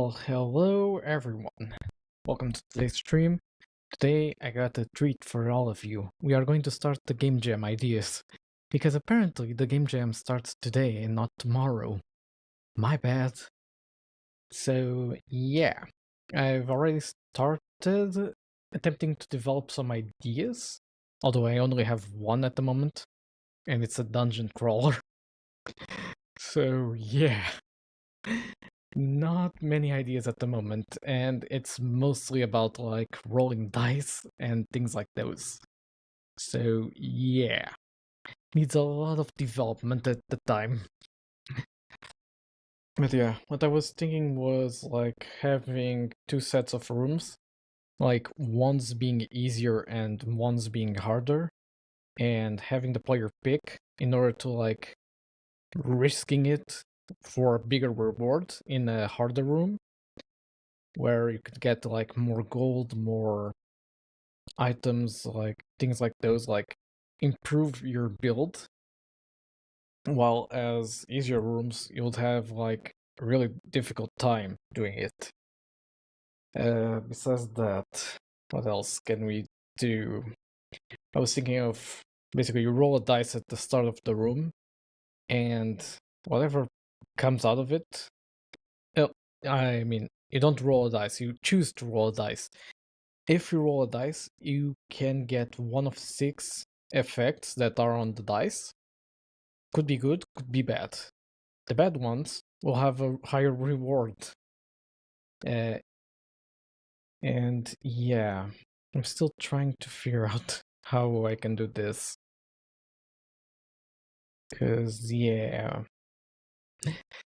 Well, hello everyone. Welcome to today's stream. Today I got a treat for all of you. We are going to start the Game Jam ideas. Because apparently the Game Jam starts today and not tomorrow. My bad. So yeah, I've already started attempting to develop some ideas. Although I only have one at the moment. And it's a dungeon crawler. So yeah. Not many ideas at the moment, and it's mostly about like rolling dice and things like those. So yeah, needs a lot of development at the time. But yeah, what I was thinking was like having two sets of rooms, like one's being easier and one's being harder, and having the player pick in order to like risking it for a bigger reward in a harder room where you could get like more gold, more items, like things like those, like improve your build. While as easier rooms, you'll have like a really difficult time doing it. Besides that, what else can we do? I was thinking of basically you roll a dice at the start of the room, and whatever comes out of it. I mean, you don't roll a dice; you choose to roll a dice. If you roll a dice, you can get one of 6 effects that are on the dice. Could be good, could be bad. The bad ones will have a higher reward. Uh, and yeah, I'm still trying to figure out how I can do this. Because, yeah.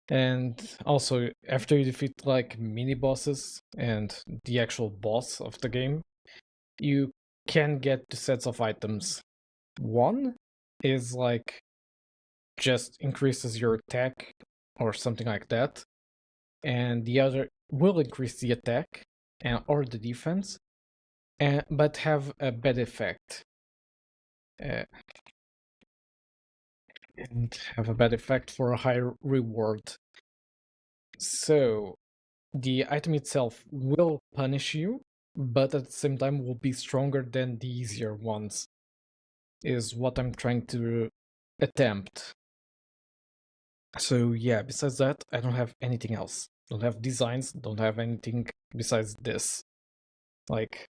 And also, after you defeat like mini bosses and the actual boss of the game, you can get 2 sets of items. One is like just increases your attack or something like that, and the other will increase the attack or the defense, but have a bad effect. And have a bad effect for a higher reward. So the item itself will punish you, but at the same time will be stronger than the easier ones, is what I'm trying to attempt. So yeah, besides that, I don't have anything else. Don't have designs, don't have anything besides this. Like,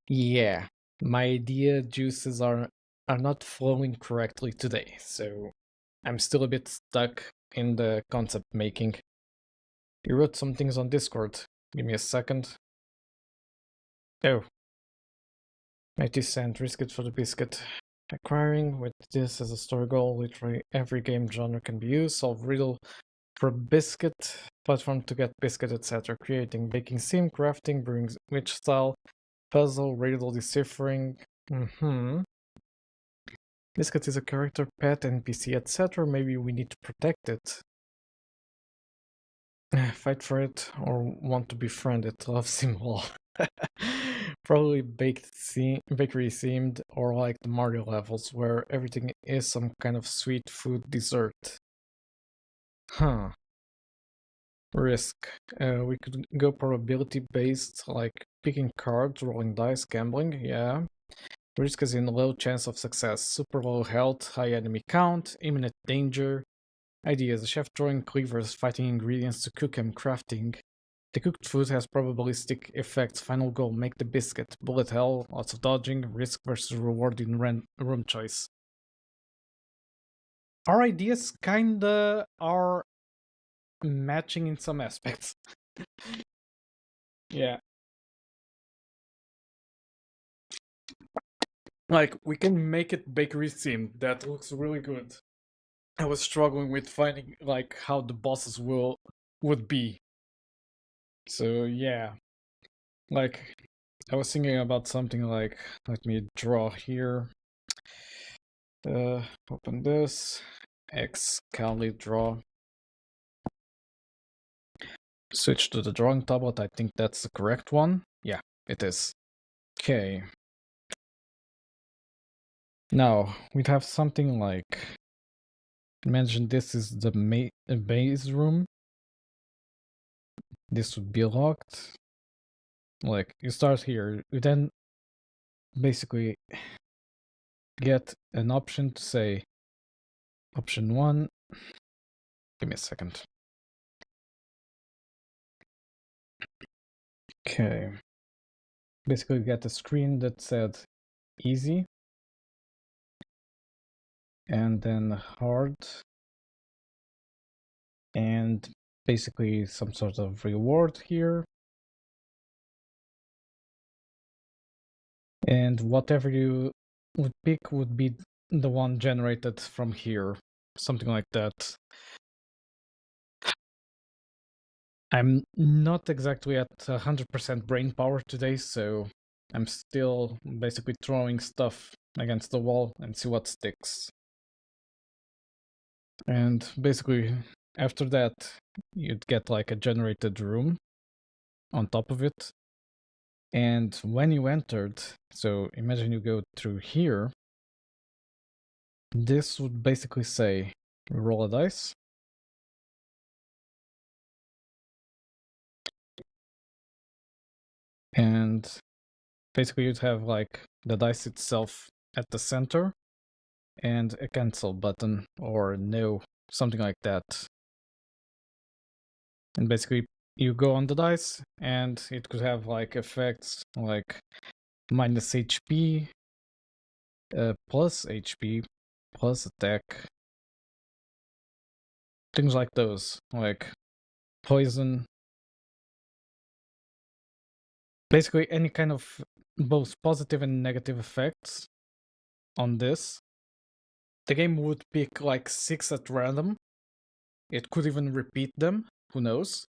yeah, my idea juices are not flowing correctly today, so I'm still a bit stuck in the concept making. You wrote some things on Discord. Give me a second. Oh. 90 cent, risk it for the biscuit. Acquiring with this as a story goal, literally every game genre can be used. Solve riddle for biscuit, platform to get biscuit, etc. Creating, baking sim, crafting, brewing which style, puzzle, riddle, deciphering. Biscuit is a character, pet, NPC, etc. Maybe we need to protect it. Fight for it or want to befriend it. Love sim wall. Probably bakery themed, or like the Mario levels where everything is some kind of sweet food dessert. Huh. Risk. We could go probability based, like picking cards, rolling dice, gambling. Yeah. Risk is in low chance of success. Super low health, high enemy count, imminent danger. Ideas: the chef drawing cleavers, fighting ingredients to cook and crafting. The cooked food has probabilistic effects. Final goal: make the biscuit. Bullet hell, lots of dodging, risk versus reward in room choice. Our ideas kinda are matching in some aspects. Yeah. Like, we can make it bakery themed. That looks really good. I was struggling with finding like how the bosses would be. So yeah. Like, I was thinking about something like, let me draw here. Open this. X calendly draw. Switch to the drawing tablet. I think that's the correct one. Yeah, it is. Okay. Now we'd have something like, imagine this is the base room. this would be locked. Like, you start here, you then basically get an option to say option 1. Give me a second. Okay. Basically get a screen that said easy and then hard and basically some sort of reward here. And whatever you would pick would be the one generated from here. Something like that. I'm not exactly at 100% brain power today, so I'm still basically throwing stuff against the wall and see what sticks. And basically, after that, you'd get like a generated room on top of it. And when you entered, so imagine you go through here, this would basically say roll a dice. And basically you'd have like the dice itself at the center and a cancel button or no, something like that. And basically you go on the dice and it could have like effects like minus HP, plus HP, plus attack, things like those, like poison. Basically any kind of both positive and negative effects on this. The game would pick like 6 at random. It could even repeat them, who knows?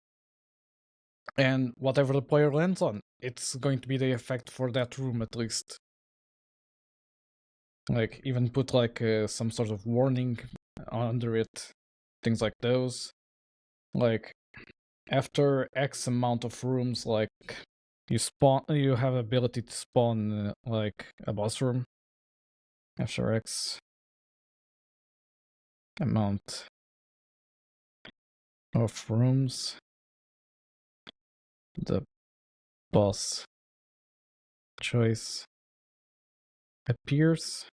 And whatever the player lands on, it's going to be the effect for that room at least. Like, even put like some sort of warning under it, things like those. Like, after X amount of rooms, like, you have ability to spawn like a boss room. After X amount of rooms, the boss choice appears.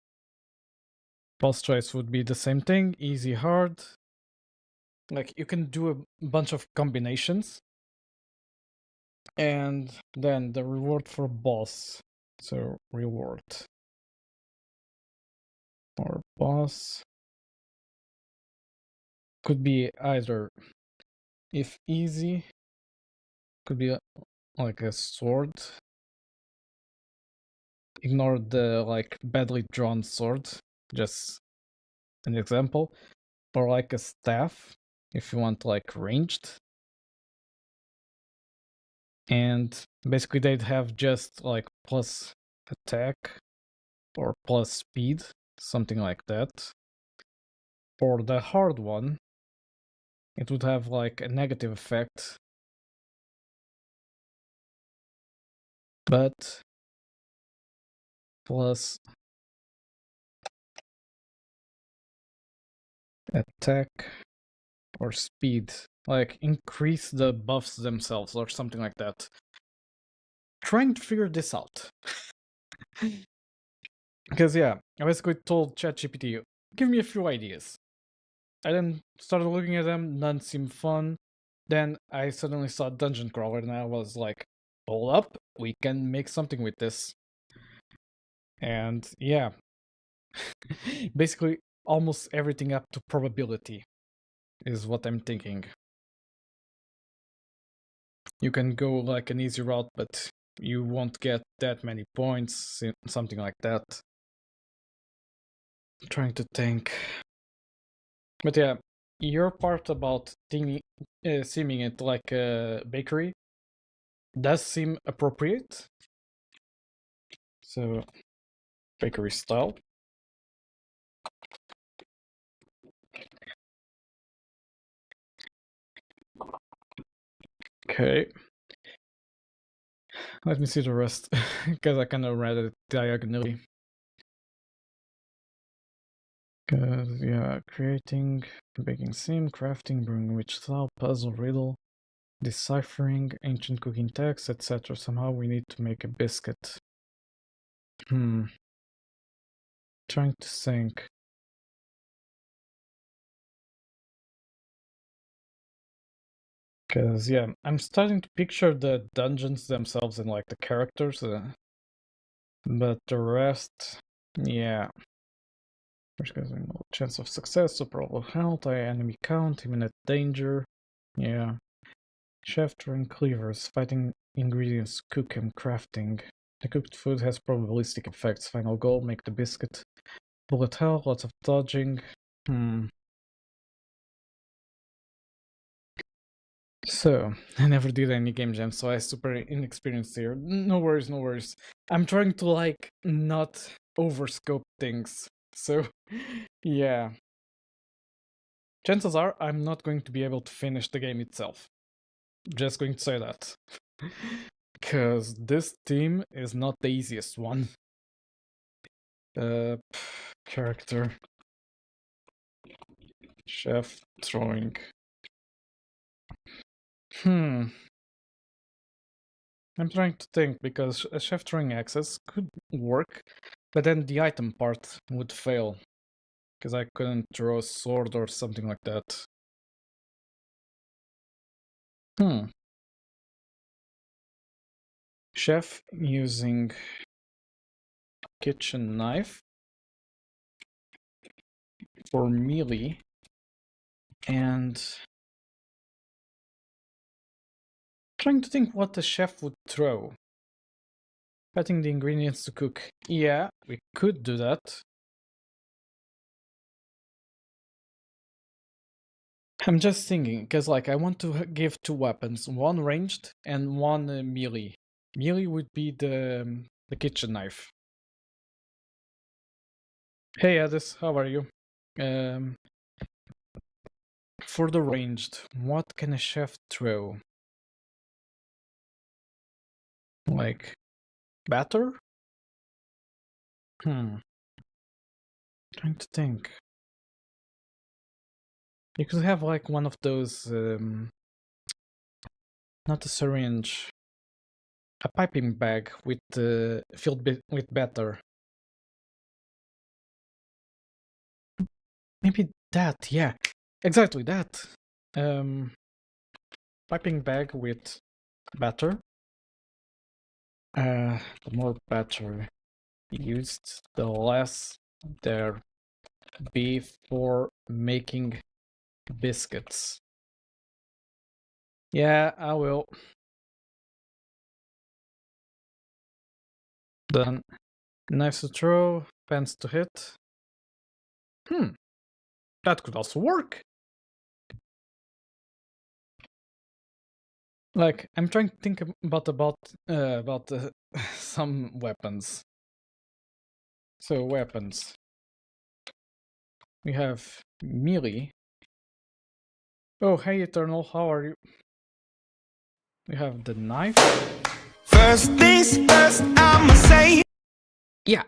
Boss choice would be the same thing, easy, hard. Like, you can do a bunch of combinations. And then the reward for boss. So, reward. Or boss. Could be either, if easy, could be like a sword. Ignore the like badly drawn sword, just an example. Or like a staff, if you want like ranged. And basically they'd have just like plus attack or plus speed, something like that. For the hard one, it would have like a negative effect, but plus attack or speed, like increase the buffs themselves or something like that. Trying to figure this out. Because yeah, I basically told ChatGPT, give me a few ideas. I then started looking at them, none seemed fun. Then I suddenly saw Dungeon Crawler and I was like, hold up, we can make something with this. And yeah, basically almost everything up to probability is what I'm thinking. You can go like an easy route, but you won't get that many points, something like that. I'm trying to think. But yeah, your part about seeming it like a bakery does seem appropriate. So, bakery style. Okay. Let me see the rest, because I kind of read it diagonally. Because, yeah, creating, baking sim, crafting, brewing which style, puzzle, riddle. Deciphering ancient cooking texts, etc. Somehow we need to make a biscuit. Trying to think. Because, yeah, I'm starting to picture the dungeons themselves and, like, the characters. But the rest, yeah. Which gives me no chance of success, superable health, high enemy count, imminent danger. Yeah. Chef throwing cleavers, fighting ingredients, cook and crafting. The cooked food has probabilistic effects. Final goal, make the biscuit. Bullet hell, lots of dodging. So, I never did any game jam, so I'm super inexperienced here. No worries, no worries. I'm trying to, like, not overscope things. So, yeah. Chances are I'm not going to be able to finish the game itself. Just going to say that. Because this team is not the easiest one. Character. Chef throwing. I'm trying to think, because a chef throwing access could work, but then the item part would fail. Because I couldn't throw a sword or something like that. Chef using kitchen knife for melee, and trying to think what the chef would throw. Cutting the ingredients to cook. Yeah, we could do that. I'm just thinking, because, like, I want to give two weapons, one ranged and one melee. Melee would be the kitchen knife. Hey Addis, how are you? For the ranged, what can a chef throw? Like, batter? Trying to think. You could have, like, one of those, not a syringe, a piping bag with filled with batter. Maybe that, yeah, exactly that. Piping bag with batter. The more batter used, the less there be for making biscuits. Yeah, I will. Then knives to throw, pans to hit. That could also work. Like, I'm trying to think about some weapons. So weapons. We have melee. Oh, hey Eternal, how are you? We have the knife. First things first, I'ma say. Yeah,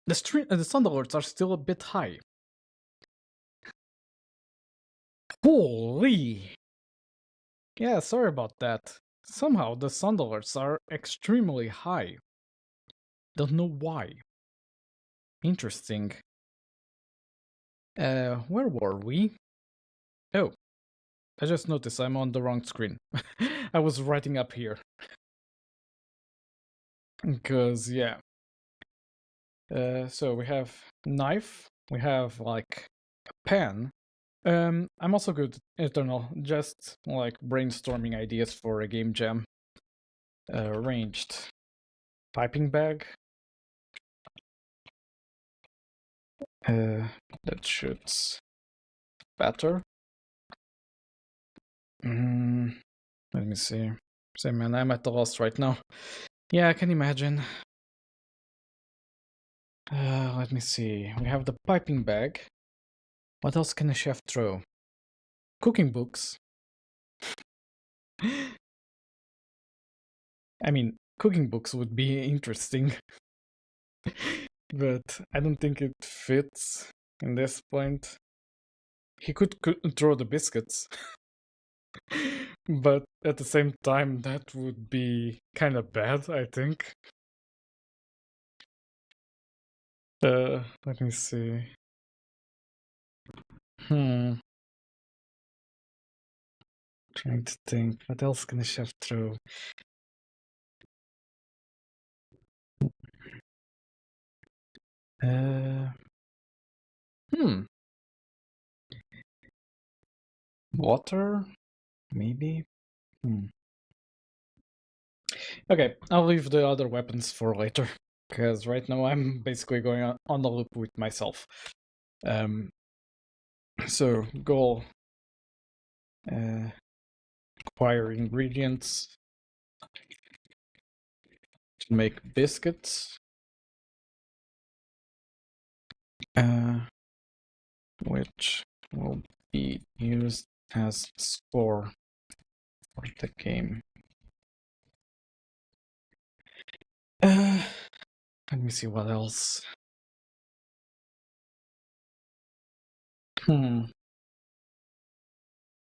the sound alerts are still a bit high. Holy! Yeah, sorry about that. Somehow the sound alerts are extremely high. Don't know why. Interesting. Where were we? Oh, I just noticed I'm on the wrong screen. I was writing up here. Because, yeah. So we have knife, we have, like, a pen. I'm also good, Eternal, just, like, brainstorming ideas for a game jam. Ranged. Piping bag. That shoots batter. Let me see. Say, man, I'm at the loss right now. Yeah, I can imagine. Let me see. We have the piping bag. What else can a chef throw? Cooking books. I mean, cooking books would be interesting. But I don't think it fits in this point. He could throw the biscuits. But at the same time, that would be kind of bad, I think. Let me see. Hmm. Trying to think. What else can I shove through? Uh. Hmm. Water? Maybe? Hmm. Okay, I'll leave the other weapons for later. Because right now I'm basically going on the loop with myself. So, goal. Acquire ingredients to make biscuits. Which will be used as score for the game. Let me see what else. I'm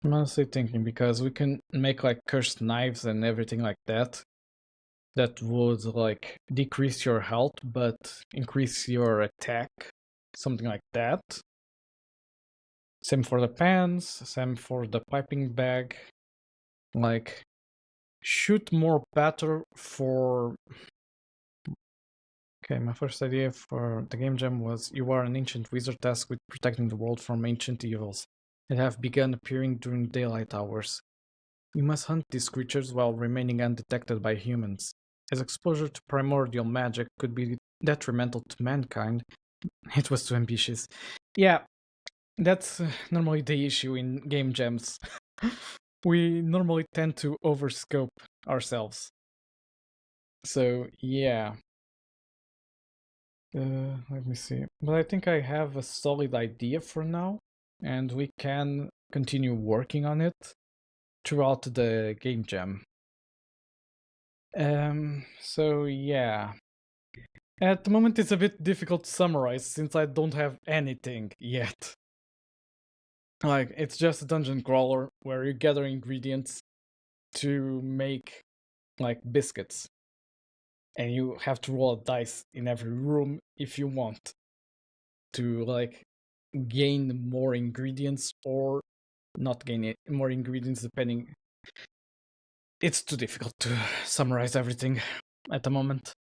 honestly thinking because we can make like cursed knives and everything like that. That would like decrease your health but increase your attack. Something like that. Same for the pans, same for the piping bag. Like shoot more better for. Okay, my first idea for the game jam was you are an ancient wizard tasked with protecting the world from ancient evils that have begun appearing during daylight hours. You must hunt these creatures while remaining undetected by humans. As exposure to primordial magic could be detrimental to mankind, it was too ambitious. Yeah, that's normally the issue in game jams. We normally tend to overscope ourselves. So, yeah. Let me see. But I think I have a solid idea for now, and we can continue working on it throughout the game jam. So yeah. At the moment it's a bit difficult to summarize since I don't have anything yet. Like, it's just a dungeon crawler where you gather ingredients to make, like, biscuits. And you have to roll a dice in every room if you want to, like, gain more ingredients or not gain more ingredients depending. It's too difficult to summarize everything at the moment.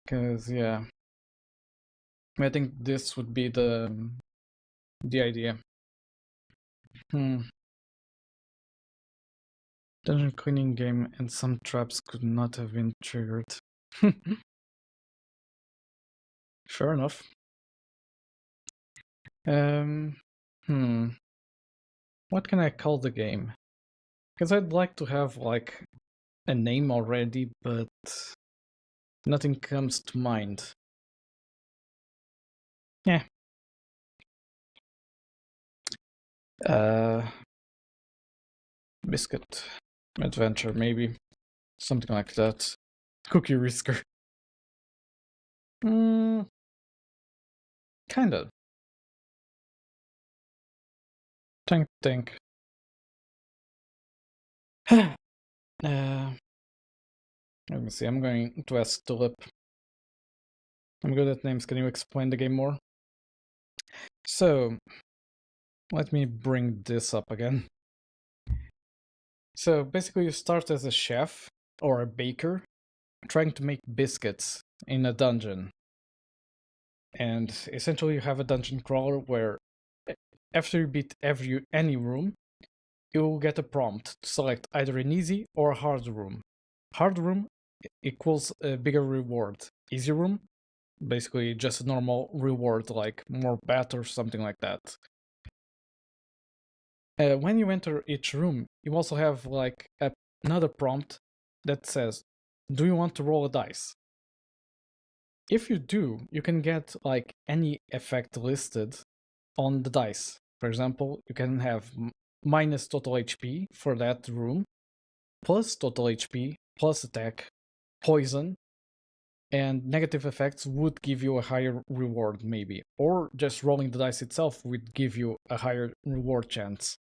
Because, yeah. I think this would be the idea. Dungeon cleaning game and some traps could not have been triggered. Fair enough. What can I call the game? Because I'd like to have like a name already, but nothing comes to mind. Yeah. Biscuit adventure, maybe. Something like that. Cookie Risker. Kinda. Think. Let me see, I'm going to ask Tulip. I'm good at names, can you explain the game more? So, let me bring this up again. So basically you start as a chef or a baker trying to make biscuits in a dungeon. And essentially you have a dungeon crawler where after you beat any room, you will get a prompt to select either an easy or a hard room. Hard room equals a bigger reward. Easy room, basically just a normal reward like more bat or something like that. When you enter each room, you also have like another prompt that says, do you want to roll a dice? If you do, you can get like any effect listed on the dice. For example, you can have minus total HP for that room, plus total HP, plus attack, poison, and negative effects would give you a higher reward maybe. Or just rolling the dice itself would give you a higher reward chance.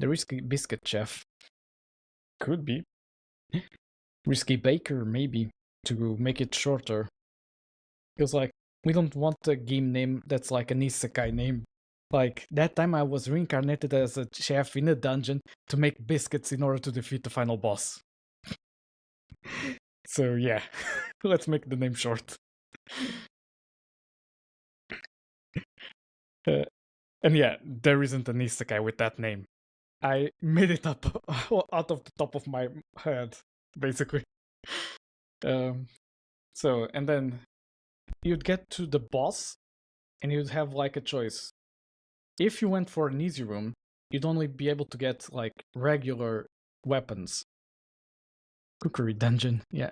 The Risky Biscuit Chef. Could be. Risky Baker, maybe, to make it shorter. Because, like, we don't want a game name that's like an isekai name. Like, that time I was reincarnated as a chef in a dungeon to make biscuits in order to defeat the final boss. So, yeah, let's make the name short. And yeah, there isn't an isekai with that name. I made it up out of the top of my head, basically. So, and then you'd get to the boss, and you'd have like a choice. If you went for an easy room, you'd only be able to get like regular weapons. Cookery dungeon, yeah.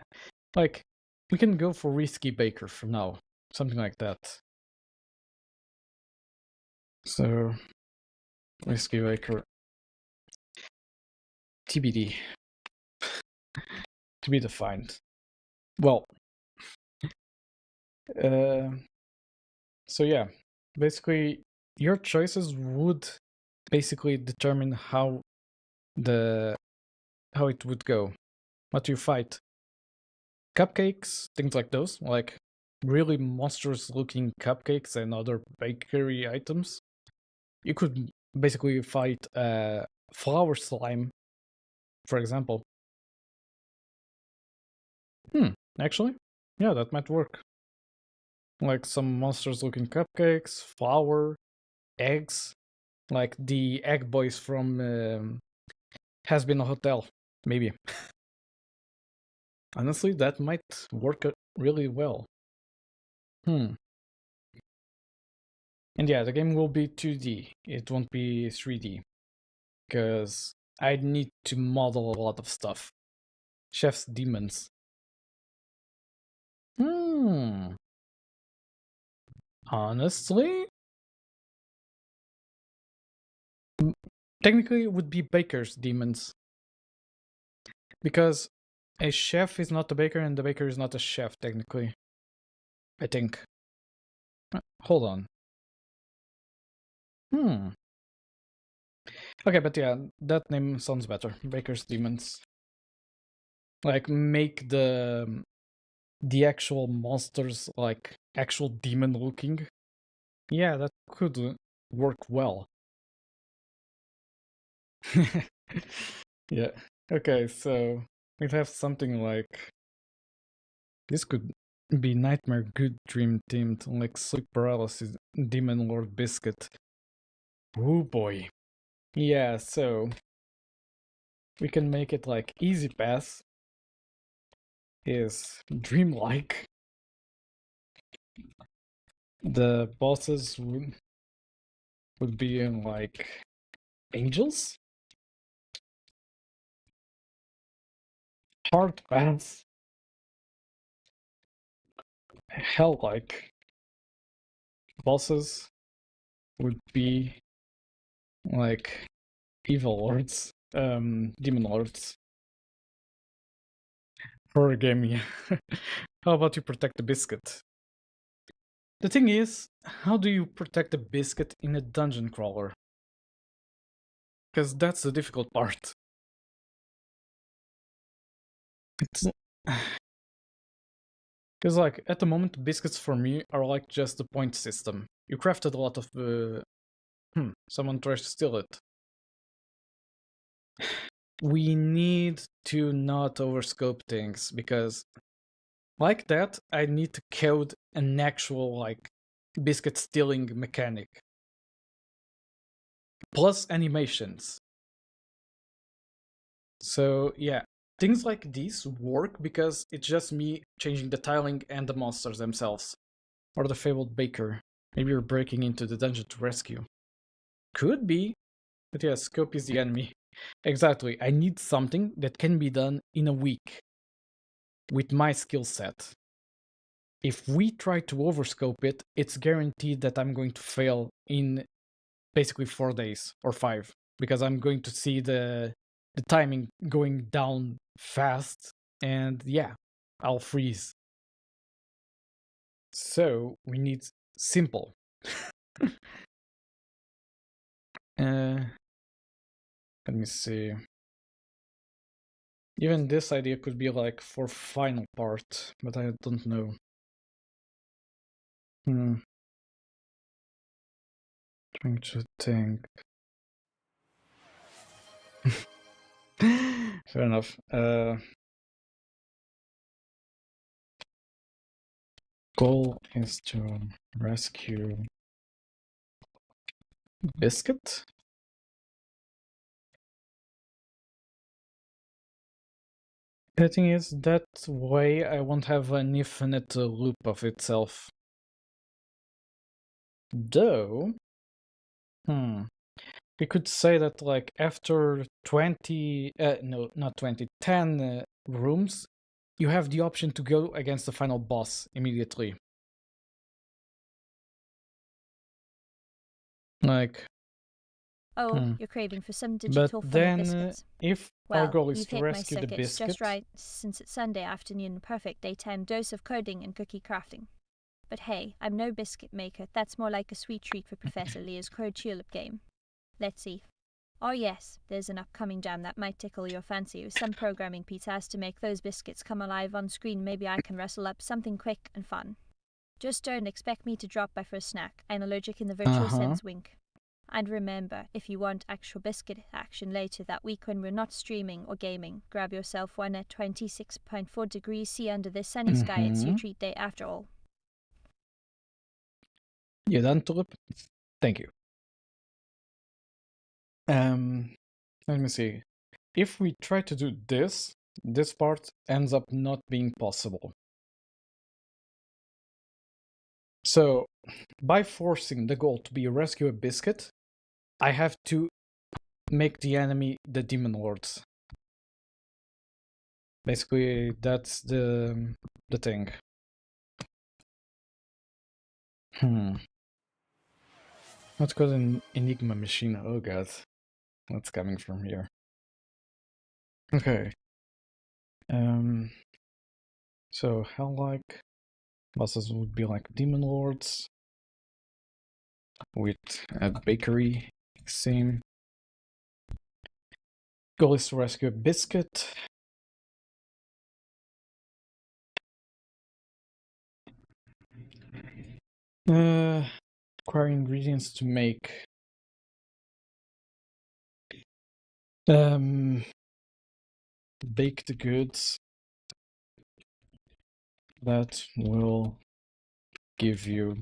Like, we can go for Risky Baker for now. Something like that. So, Risky Baker. TBD. To be defined. Well, so yeah, basically, your choices would basically determine how it would go. What you fight. Cupcakes, things like those, like really monstrous looking cupcakes and other bakery items. You could basically fight flower slime, for example. Actually, yeah, that might work. Like some monsters looking cupcakes, flour, eggs, like the egg boys from Has Been a Hotel, maybe. Honestly, that might work really well. And yeah, the game will be 2D. It won't be 3D. Because I need to model a lot of stuff. Chef's demons. Honestly? Technically, it would be baker's demons. Because a chef is not a baker and the baker is not a chef, technically. I think. Hold on. Okay, but yeah, that name sounds better. Baker's demons. Like, make the actual monsters like actual demon looking. Yeah, that could work well. Yeah. Okay, so we'd have something like this could be Nightmare Good Dream themed, like Sleep Paralysis Demon Lord Biscuit. Oh boy. Yeah, so we can make it like Easy Pass is dreamlike. The bosses would be in like angels? Hard pass. Hell like bosses would be like evil lords, demon lords. Horror game, yeah. How about you protect the biscuit? The thing is, how do you protect a biscuit in a dungeon crawler? Because that's the difficult part. It's because like at the moment, biscuits for me are like just the point system. You crafted a lot of someone tries to steal it. We need to not overscope things because like that, I need to code an actual like biscuit stealing mechanic. Plus animations. So yeah, things like these work because it's just me changing the tiling and the monsters themselves. Or the fabled baker. Maybe you're breaking into the dungeon to rescue. Could be. But yeah, scope is the enemy. Exactly. I need something that can be done in a week. With my skill set. If we try to overscope it, it's guaranteed that I'm going to fail in basically 4 days or 5. Because I'm going to see the timing going down fast. And yeah, I'll freeze. So we need simple. Let me see. Even this idea could be like for final part, but I don't know. Trying to think. Fair enough. Goal is to rescue Biscuit? The thing is, that way I won't have an infinite loop of itself. Though, we could say that like after 20, no, not 20, 10 rooms, you have the option to go against the final boss immediately. Like, Oh, you're craving for some but digital fun then biscuits. if our Well, goal is you've to hit my rescue the circuits biscuit, just right, since it's Sunday afternoon, perfect daytime dose of coding and cookie crafting. But hey, I'm no biscuit maker, that's more like a sweet treat for Professor Leah's Code Tulip game. Let's see. Oh yes, there's an upcoming jam that might tickle your fancy with some programming Pete has to make those biscuits come alive on screen. Maybe I can wrestle up something quick and fun. Just don't expect me to drop by for a snack. I'm allergic in the virtual sense, wink. And remember, if you want actual biscuit action later that week when we're not streaming or gaming, grab yourself one at 26.4 degrees C under this sunny sky. It's your treat day after all. You done, Tulip? Thank you. Let me see. If we try to do this, this part ends up not being possible. So, by forcing the goal to be rescue a biscuit, I have to make the enemy the demon lords. Basically, that's the thing. Let's go to an Enigma machine. Oh god, what's coming from here? Okay. So hell-like bosses would be like demon lords with a bakery scene. Goal is to rescue a biscuit. Acquire ingredients to make baked goods that will give you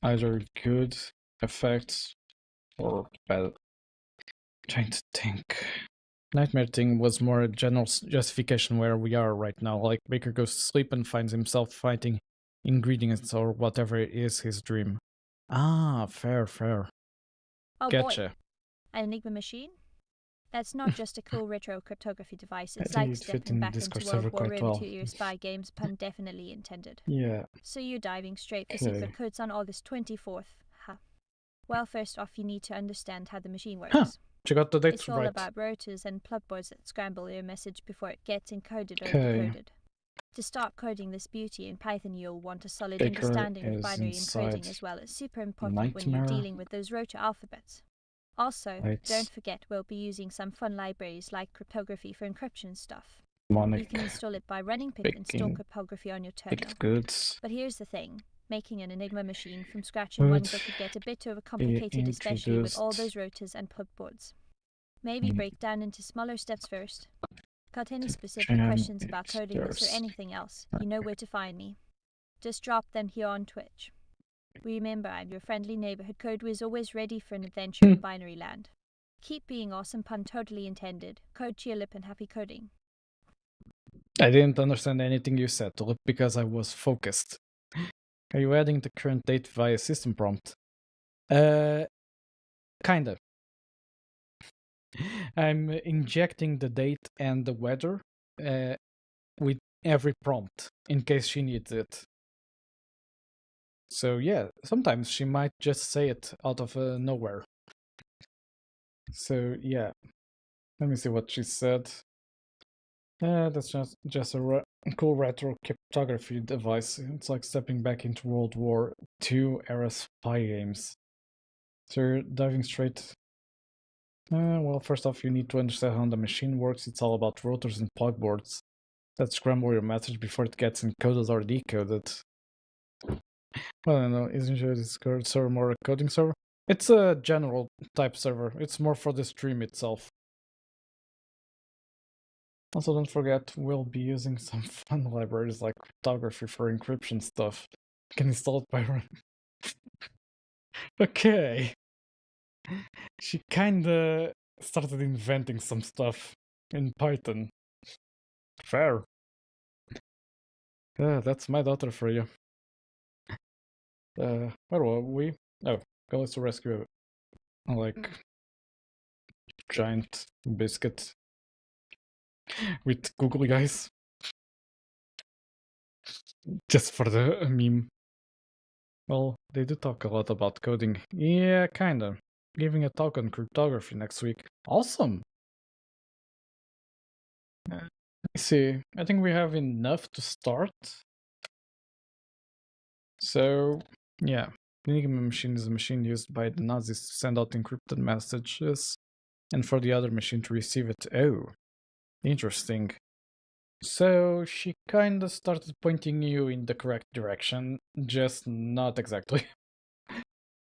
either good effects or bad. Trying to think. Nightmare thing was more a general justification where we are right now. Like Baker goes to sleep and finds himself fighting ingredients or whatever is his dream. Ah, fair. Oh Gotcha. boy, an Enigma machine? That's not just a cool retro cryptography device, I it's think like it fit stepping in the back into Discord World server War quite Room well. 2 your spy games, pun definitely intended. Yeah. So you're diving straight for Okay. secret codes on August 24th. Ha. Well, first off, you need to understand how the machine works. Huh. You got the dates It's all right. about rotors and plugboards that scramble your message before it gets encoded or Okay. decoded. To start coding this beauty in Python, you'll want a solid Baker understanding of is binary inside encoding as well. It's super important when you're Nightmare. dealing with those rotor alphabets. Also, It's don't forget we'll be using some fun libraries like cryptography for encryption stuff. Monic. You can install it by running pip install Baking cryptography on your terminal. baked goods. But here's the thing. Making an Enigma machine from scratch in one go could get a bit overcomplicated, especially with all those rotors and plugboards. Maybe break down into smaller steps first. Got any specific questions about coding this or anything else, you know where to find me. Just drop them here on Twitch. Remember, I'm your friendly neighborhood code whiz, always ready for an adventure in binary land. Keep being awesome, pun totally intended. Code cheer lip and happy coding. I didn't understand anything you said, Tulip, because I was focused. Are you adding the current date via system prompt? Kinda. I'm injecting the date and the weather with every prompt in case she needs it. So yeah, sometimes she might just say it out of nowhere. So yeah, let me see what she said. That's just a cool retro cryptography device. It's like stepping back into World War II era spy games. So you're diving straight Well, first off, you need to understand how the machine works. It's all about rotors and pugboards that scramble your message before it gets encoded or decoded. Well, I don't know, isn't your Discord server more a coding server? It's a general type server. It's more for the stream itself. Also, don't forget, we'll be using some fun libraries like cryptography for encryption stuff. You can install it by run. Okay. She kinda started inventing some stuff in Python. Fair. Yeah, that's my daughter for you. Where were we? Oh, goes to rescue like giant biscuit with googly eyes. Just for the meme. Well, they do talk a lot about coding. Yeah, kinda. Giving a talk on cryptography next week. Awesome! Let me see. I think we have enough to start. So, yeah. The Enigma machine is a machine used by the Nazis to send out encrypted messages and for the other machine to receive it. Oh, interesting. So she kinda started pointing you in the correct direction, just not exactly.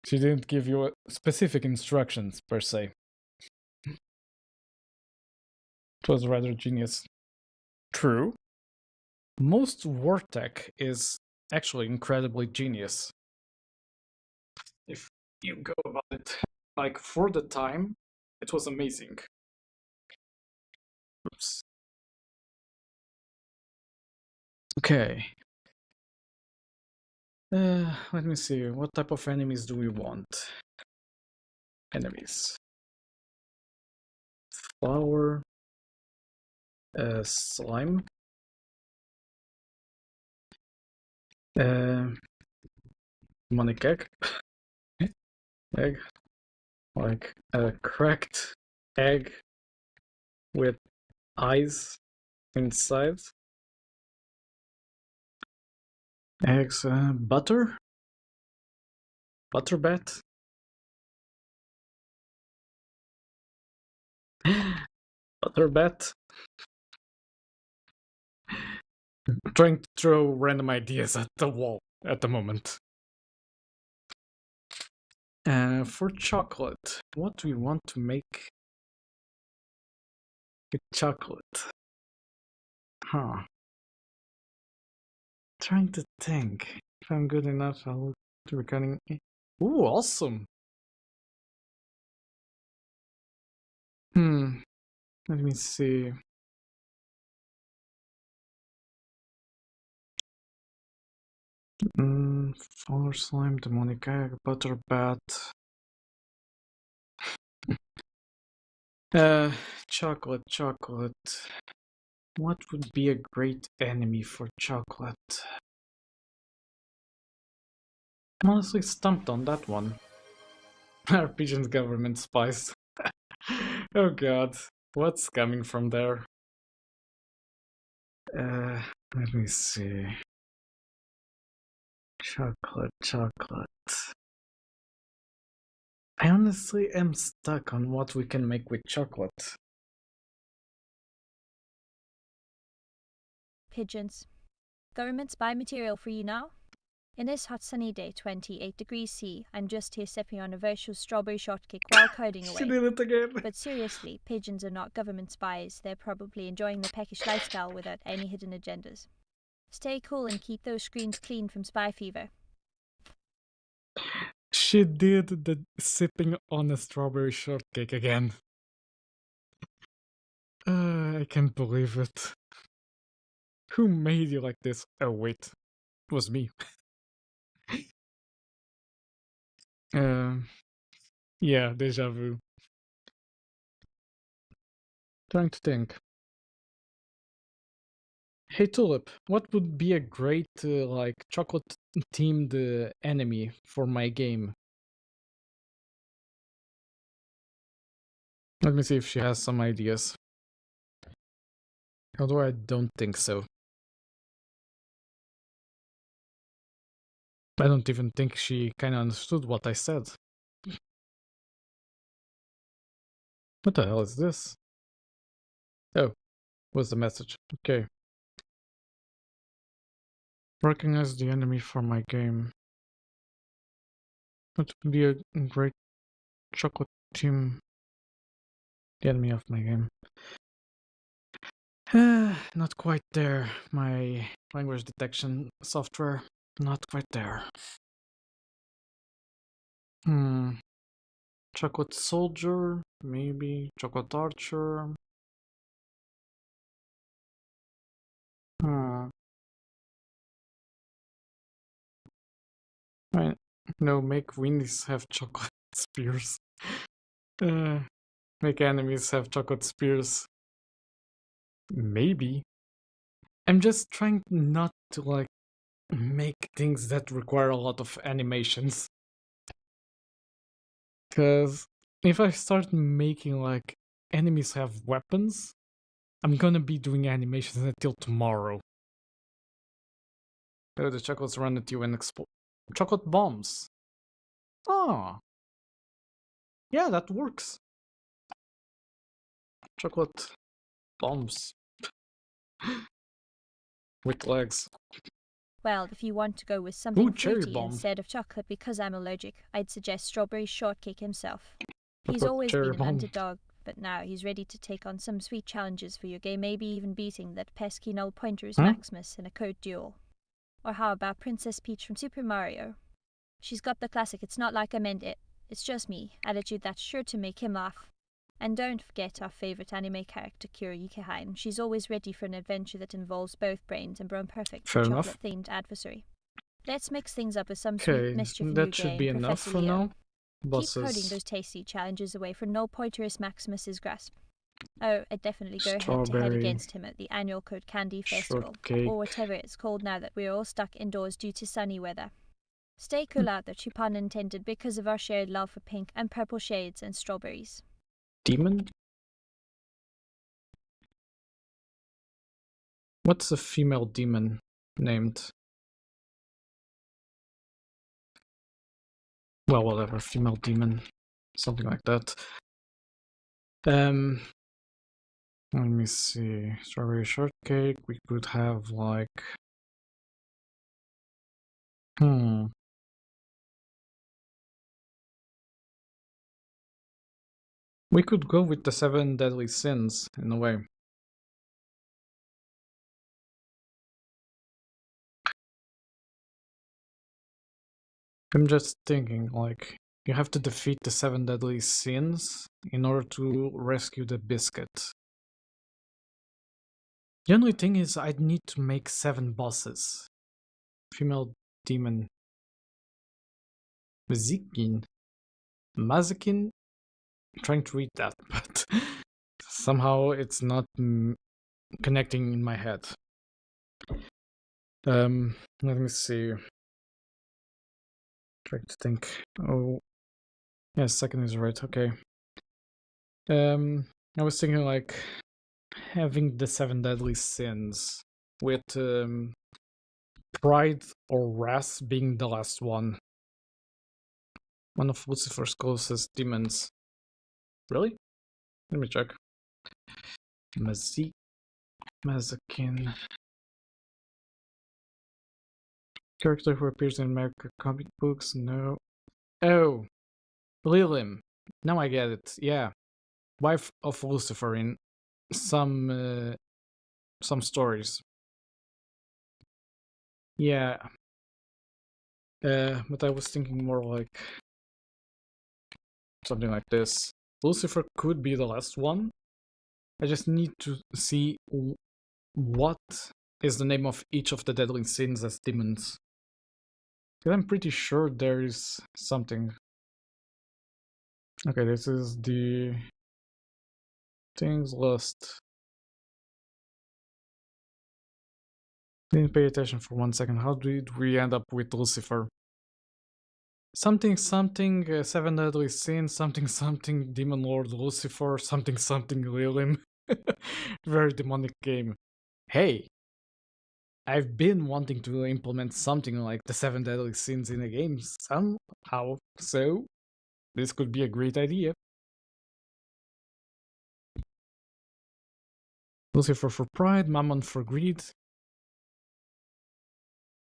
She didn't give you specific instructions, per se. It was rather genius. True. Most war tech is actually incredibly genius. If you go about it. Like, for the time, it was amazing. Oops. Okay. Let me see. What type of enemies do we want? Enemies. Flower. Slime. Demonic egg. Egg. Like a cracked egg with eyes inside. Eggs. Butter. Butter bat. Butter bat. Trying to throw random ideas at the wall at the moment. For chocolate, what do we want to make with chocolate? Huh. Trying to think. If I'm good enough, I'll do recording. Ooh, awesome. Let me see. Flower slime, demonic egg, butter bat. Chocolate, chocolate. What would be a great enemy for chocolate? I'm honestly stumped on that one. Are pigeons government spies? Oh god, what's coming from there? Let me see. Chocolate, chocolate. I honestly am stuck on what we can make with chocolate. Pigeons. Governments buy material for you now? In this hot sunny day, 28 degrees C, I'm just here sipping on a virtual strawberry shortcake while coding She away. did it again. But seriously, pigeons are not government spies. They're probably enjoying their peckish lifestyle without any hidden agendas. Stay cool and keep those screens clean from spy fever. She did the sipping on a strawberry shortcake again. I can't believe it. Who made you like this? Oh wait, it was me. Yeah, deja vu. Trying to think. Hey Tulip, what would be a great like chocolate themed enemy for my game? Let me see if she has some ideas. Although I don't think so. I don't even think she kinda understood what I said. What the hell is this? Oh, what's the message? Okay. Recognize the enemy for my game. It would be a great chocolate team. The enemy of my game. Not quite there. My language detection software, not quite there. Chocolate soldier, maybe. Chocolate archer. Right. No, make windies have chocolate spears. Uh, make enemies have chocolate spears. Maybe. I'm just trying not to like make things that require a lot of animations. Because if I start making like enemies have weapons, I'm gonna be doing animations until tomorrow. Oh, the chocolates run at you and explode. Chocolate bombs. Oh. Yeah, that works. Chocolate bombs. With legs. Well, if you want to go with something cherry fruity bomb. instead of chocolate because I'm allergic, I'd suggest strawberry shortcake himself. What He's about always cherry been an bomb? underdog, but now he's ready to take on some sweet challenges for your game, maybe even beating that pesky null pointer's Maximus in a code duel. Or how about Princess Peach from Super Mario? She's got the classic "it's not like I meant it, it's just me" attitude that's sure to make him laugh. And don't forget our favourite anime character, Kira Yukihime. She's always ready for an adventure that involves both brains and Bro Perfect, Fair the enough. chocolate-themed adversary. Let's mix things up with some sweet Okay, mischief in your that should game, be enough Professor for Leo. now. Keep coding Bosses. those tasty challenges away from null pointerist Maximus's grasp. Oh, I'd definitely go head to head Strawberry against him at the annual Code Candy Festival, shortcake. or whatever it's called now that we're all stuck indoors due to sunny weather. Stay cool out there, pun intended, because of our shared love for pink and purple shades and strawberries. Demon? What's a female demon named? Well, whatever, female demon. Something like that. Let me see. Strawberry shortcake. We could have like we could go with the 7 deadly sins in a way. I'm just thinking, like, you have to defeat the 7 deadly sins in order to rescue the biscuit. The only thing is I'd need to make 7 bosses. Female demon. Mazikin. Mazikin? I'm trying to read that, but somehow it's not connecting in my head. Let me see. Trying to think. Oh, yeah, second is right. Okay. I was thinking like having the 7 deadly sins with pride or wrath being the last one. One of Lucifer's closest demons. Really? Let me check. Mazakin. Character who appears in American comic books? No. Oh! Lilim. Now I get it. Yeah. Wife of Lucifer in some stories. Yeah. But I was thinking more like something like this. Lucifer could be the last one. I just need to see what is the name of each of the deadly sins as demons. Because I'm pretty sure there is something. Okay, this is the things list. Didn't pay attention for 1 second. How did we end up with Lucifer? Something something 7 deadly sins, something something demon lord Lucifer, something something Lilim. Very demonic game. Hey, I've been wanting to implement something like the 7 deadly sins in a game somehow, so this could be a great idea. Lucifer for pride, Mammon for greed.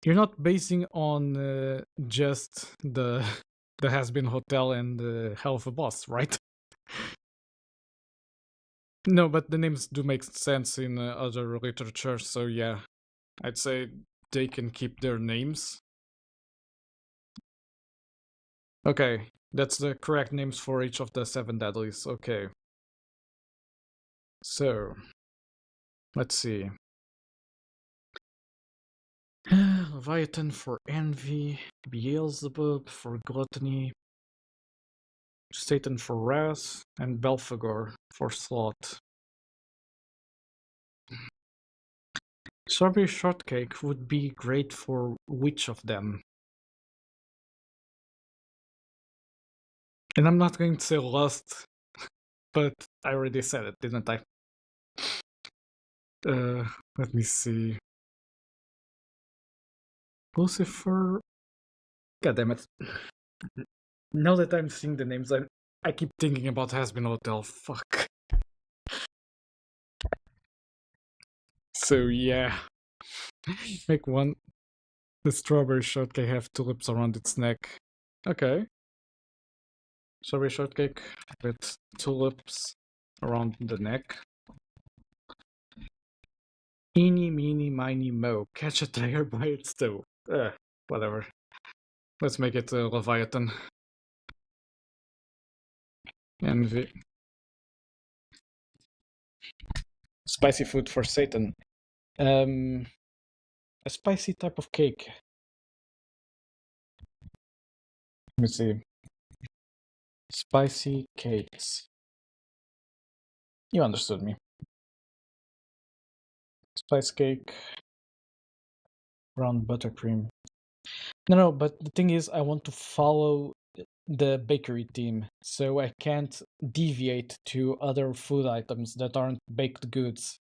You're not basing on just the has-been hotel and the hell of a boss, right? No, but the names do make sense in other literature, so yeah, I'd say they can keep their names. Okay, that's the correct names for each of the 7 deadlies. Okay. So, let's see. Leviathan for envy, Beelzebub for gluttony, Satan for wrath, and Belphegor for sloth. Strawberry shortcake would be great for which of them? And I'm not going to say lust, but I already said it, didn't I? Let me see. Lucifer. God damn it. Now that I'm seeing the names, I keep thinking about Has-Been Hotel. Fuck. So yeah. Make one. The strawberry shortcake have tulips around its neck. Okay. Strawberry shortcake with tulips around the neck. Eeny, meeny, miny, mo. Catch a tiger by its toe. Whatever. Let's make it Leviathan. Envy. Spicy food for Satan. A spicy type of cake. Let me see. Spicy cakes. You understood me. Spice cake. Brown buttercream. No, but the thing is, I want to follow the bakery theme, so I can't deviate to other food items that aren't baked goods.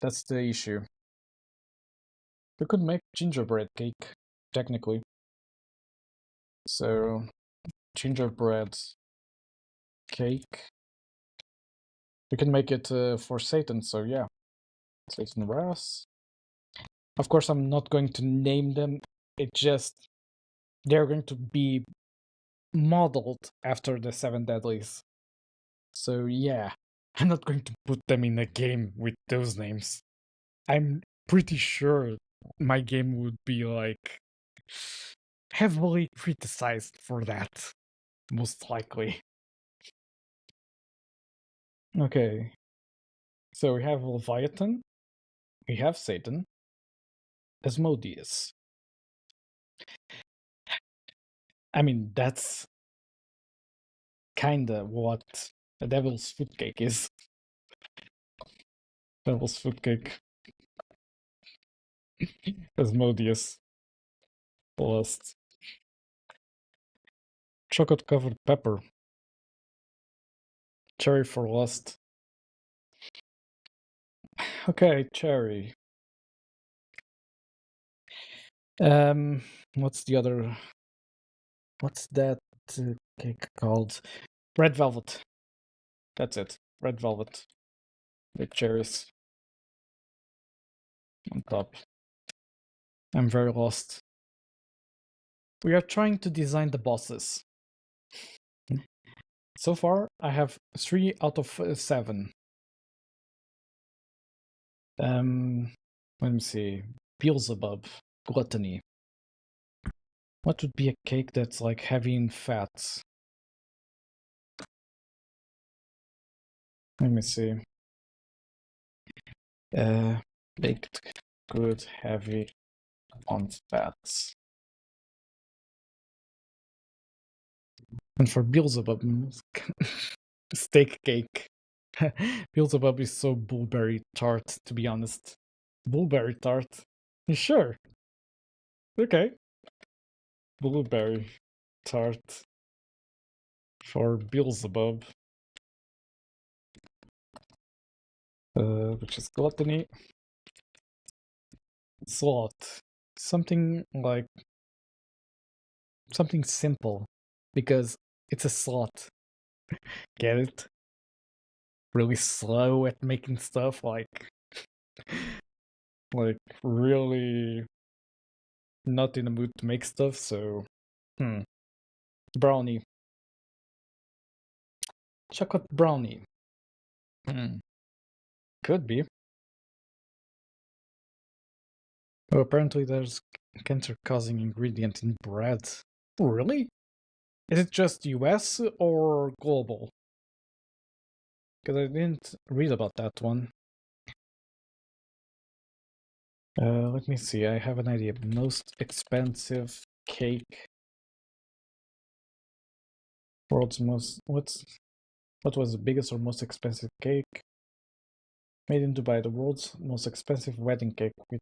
That's the issue. We could make gingerbread cake, technically. So, gingerbread cake. We can make it for Satan, so yeah. Satan wrath. Of course, I'm not going to name them. It just they're going to be modeled after the 7 deadlies. So yeah, I'm not going to put them in a game with those names. I'm pretty sure my game would be like heavily criticized for that, most likely. Okay, so we have Leviathan, we have Satan, Asmodeus. I mean, that's kinda what a devil's food cake is. Devil's food cake. Asmodeus. Lust. Chocolate covered pepper. Cherry for lust. Okay, cherry. What's the other? What's that cake called? Red velvet. That's it. Red velvet with cherries on top. I'm very lost. We are trying to design the bosses. So far, I have 3 out of 7. Let me see. Beelzebub, gluttony. What would be a cake that's like heavy in fats? Let me see. Baked good, heavy on fats. And for Beelzebub, steak cake. Beelzebub is so blueberry tart, to be honest. Blueberry tart? You sure? Okay. Blueberry tart for Beelzebub. Which is gluttony. Sloth. Something like... something simple. Because it's a sloth. Get it? really slow at making stuff, like really not in the mood to make stuff, so brownie. Chocolate brownie. Could be. Oh, apparently there's cancer-causing ingredient in bread. Really? Is it just US or global? Because I didn't read about that one. Let me see, I have an idea. Most expensive cake. World's most... What was the biggest or most expensive cake? Made in Dubai, the world's most expensive wedding cake with...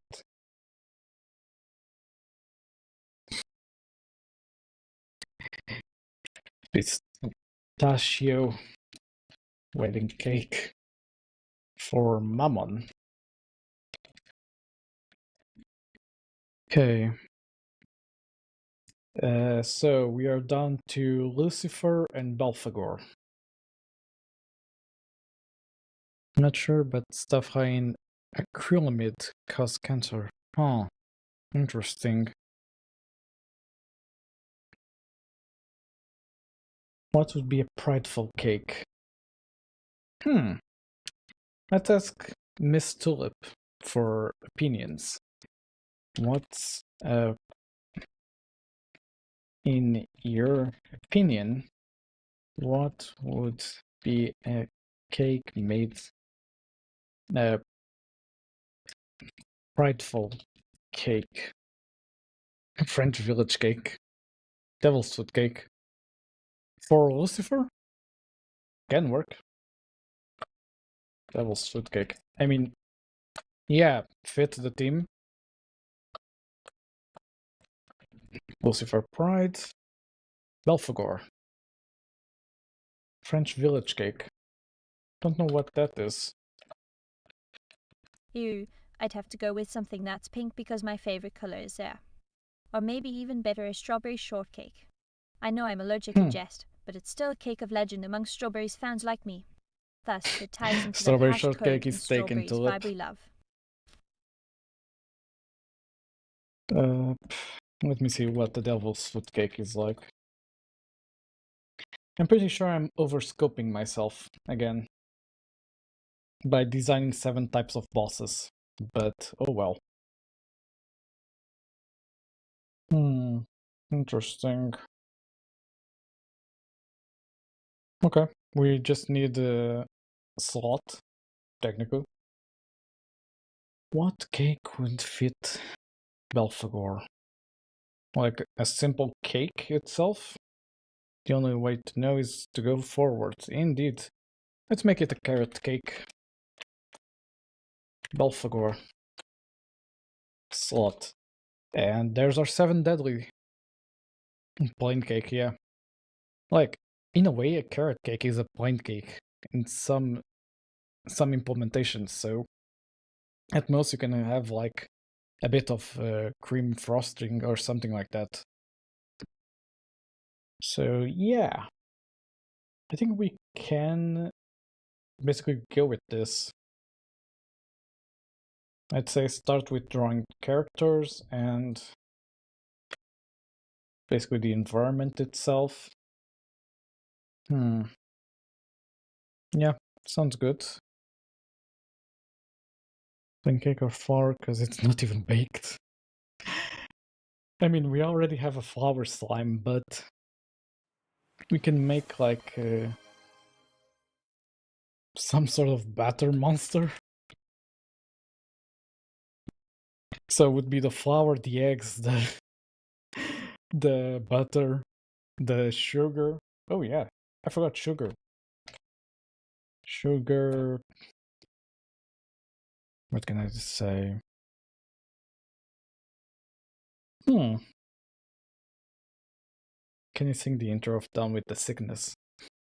pistachio wedding cake for Mammon. Okay. So we are down to Lucifer and Belphegor. I'm not sure, but stuff high in acrylamide cause cancer. Huh. Interesting. What would be a prideful cake? Let's ask Miss Tulip for opinions. What's, in your opinion, what would be a cake made prideful cake? French village cake. Devil's food cake. For Lucifer? Can work. Devil's food cake. I mean, yeah, fit the team. Lucifer Pride. Belphegor. French village cake. Don't know what that is. Ew, I'd have to go with something that's pink because my favorite color is there. Or maybe even better, a strawberry shortcake. I know I'm allergic to jest, but it's still a cake of legend among strawberries fans like me. Thus, it ties into that Strawberry hash shortcake code and is taken strawberries to vibe it. we love. Let me see what the devil's food cake is like. I'm pretty sure I'm overscoping myself again by designing 7 types of bosses, but oh well. Interesting. Okay, we just need a slot, technically. What cake would fit Belphegor? Like a simple cake itself? The only way to know is to go forward. Indeed. Let's make it a carrot cake. Belphegor. Slot. And there's our 7 deadly. Plain cake, yeah. Like, in a way, a carrot cake is a plain cake in some implementations, so at most you can have like a bit of cream frosting or something like that. So yeah, I think we can basically go with this. I'd say start with drawing characters and basically the environment itself. Yeah, sounds good. Pancake or flour, because it's not even baked. I mean, we already have a flour slime, but we can make like some sort of batter monster. So it would be the flour, the eggs, the butter, the sugar. Oh yeah, I forgot sugar. Sugar. What can I say? Can you sing the intro of Down with the Sickness?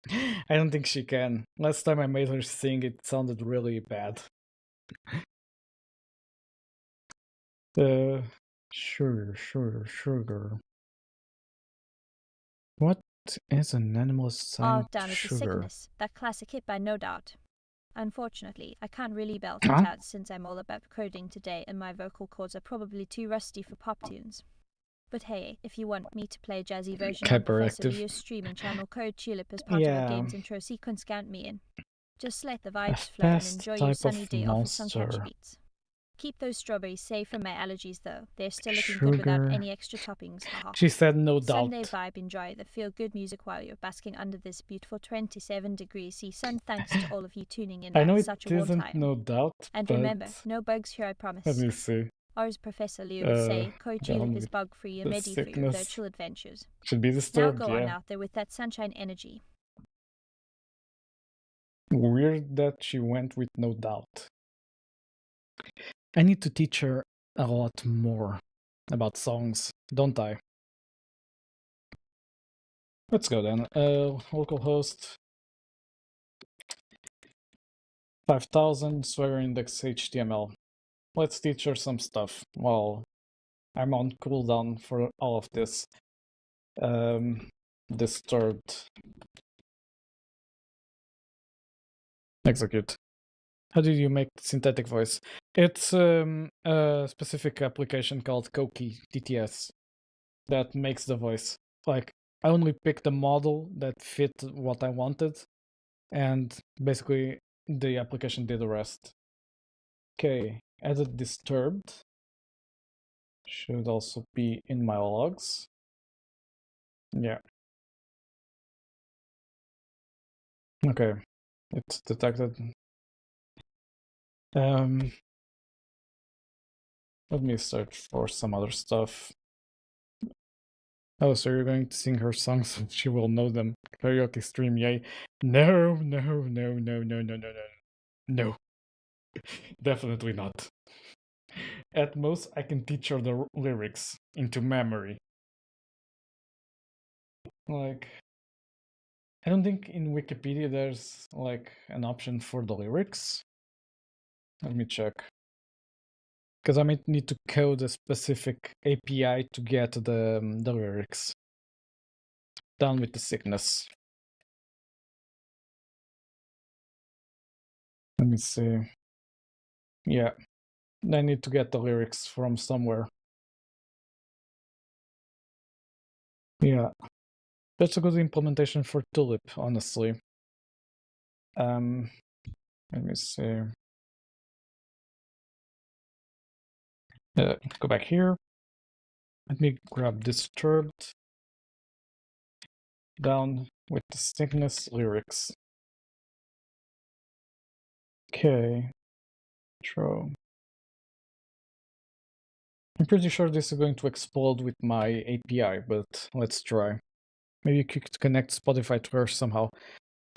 I don't think she can. Last time I made her sing, it sounded really bad. Sugar. What is an animal Oh, assigned to down with the sugar? sickness. That classic hit by No Doubt. Unfortunately, I can't really belt it out since I'm all about coding today and my vocal cords are probably too rusty for pop tunes. But hey, if you want me to play a jazzy version on Professor Hyperactive. Leo's streaming channel Code Tulip as part of a Yeah, game's intro sequence, count me in. Just let the a vibes flow and fast enjoy your type sunny of day off with some catchy monster. beats. Keep those strawberries safe from my allergies though. They're still looking good without Sugar. any extra toppings, haha. She said no Sunday doubt. vibe, enjoy the feel-good music while you're basking under this beautiful 27 degrees C sun. Thanks to all of you tuning in I know at it such a warm isn't time. no doubt, And but remember, no bugs here, I let promise. me see. Or as Professor Leo would say, Code Tulip Down is with bug-free and the ready for your sickness. virtual adventures. Should be Now disturbed, go on yeah. out there with that sunshine energy. Weird that she went with no doubt. I need to teach her a lot more about songs, don't I? Let's go then. Localhost 5000 swear index HTML. Let's teach her some stuff while I'm on cooldown for all of this. Disturbed. Execute. How do you make synthetic voice? It's a specific application called Koki TTS that makes the voice. Like, I only picked a model that fit what I wanted, and basically the application did the rest. Okay, added disturbed. Should also be in my logs. Yeah. Okay, it's detected. Let me search for some other stuff. Oh, so you're going to sing her songs and she will know them. Karaoke stream, yay. No, no, no, no, no, no, no, no. No. Definitely not. At most, I can teach her the lyrics into memory. Like, I don't think in Wikipedia there's like an option for the lyrics. Let me check. Because I might need to code a specific API to get the lyrics. Down with the sickness. Let me see. Yeah, I need to get the lyrics from somewhere. Yeah, that's a good implementation for Tulip, honestly. Let me see. Go back here. Let me grab Disturbed. Down with the sickness lyrics. Okay. Intro. I'm pretty sure this is going to explode with my API, but let's try. Maybe you could connect Spotify to her somehow.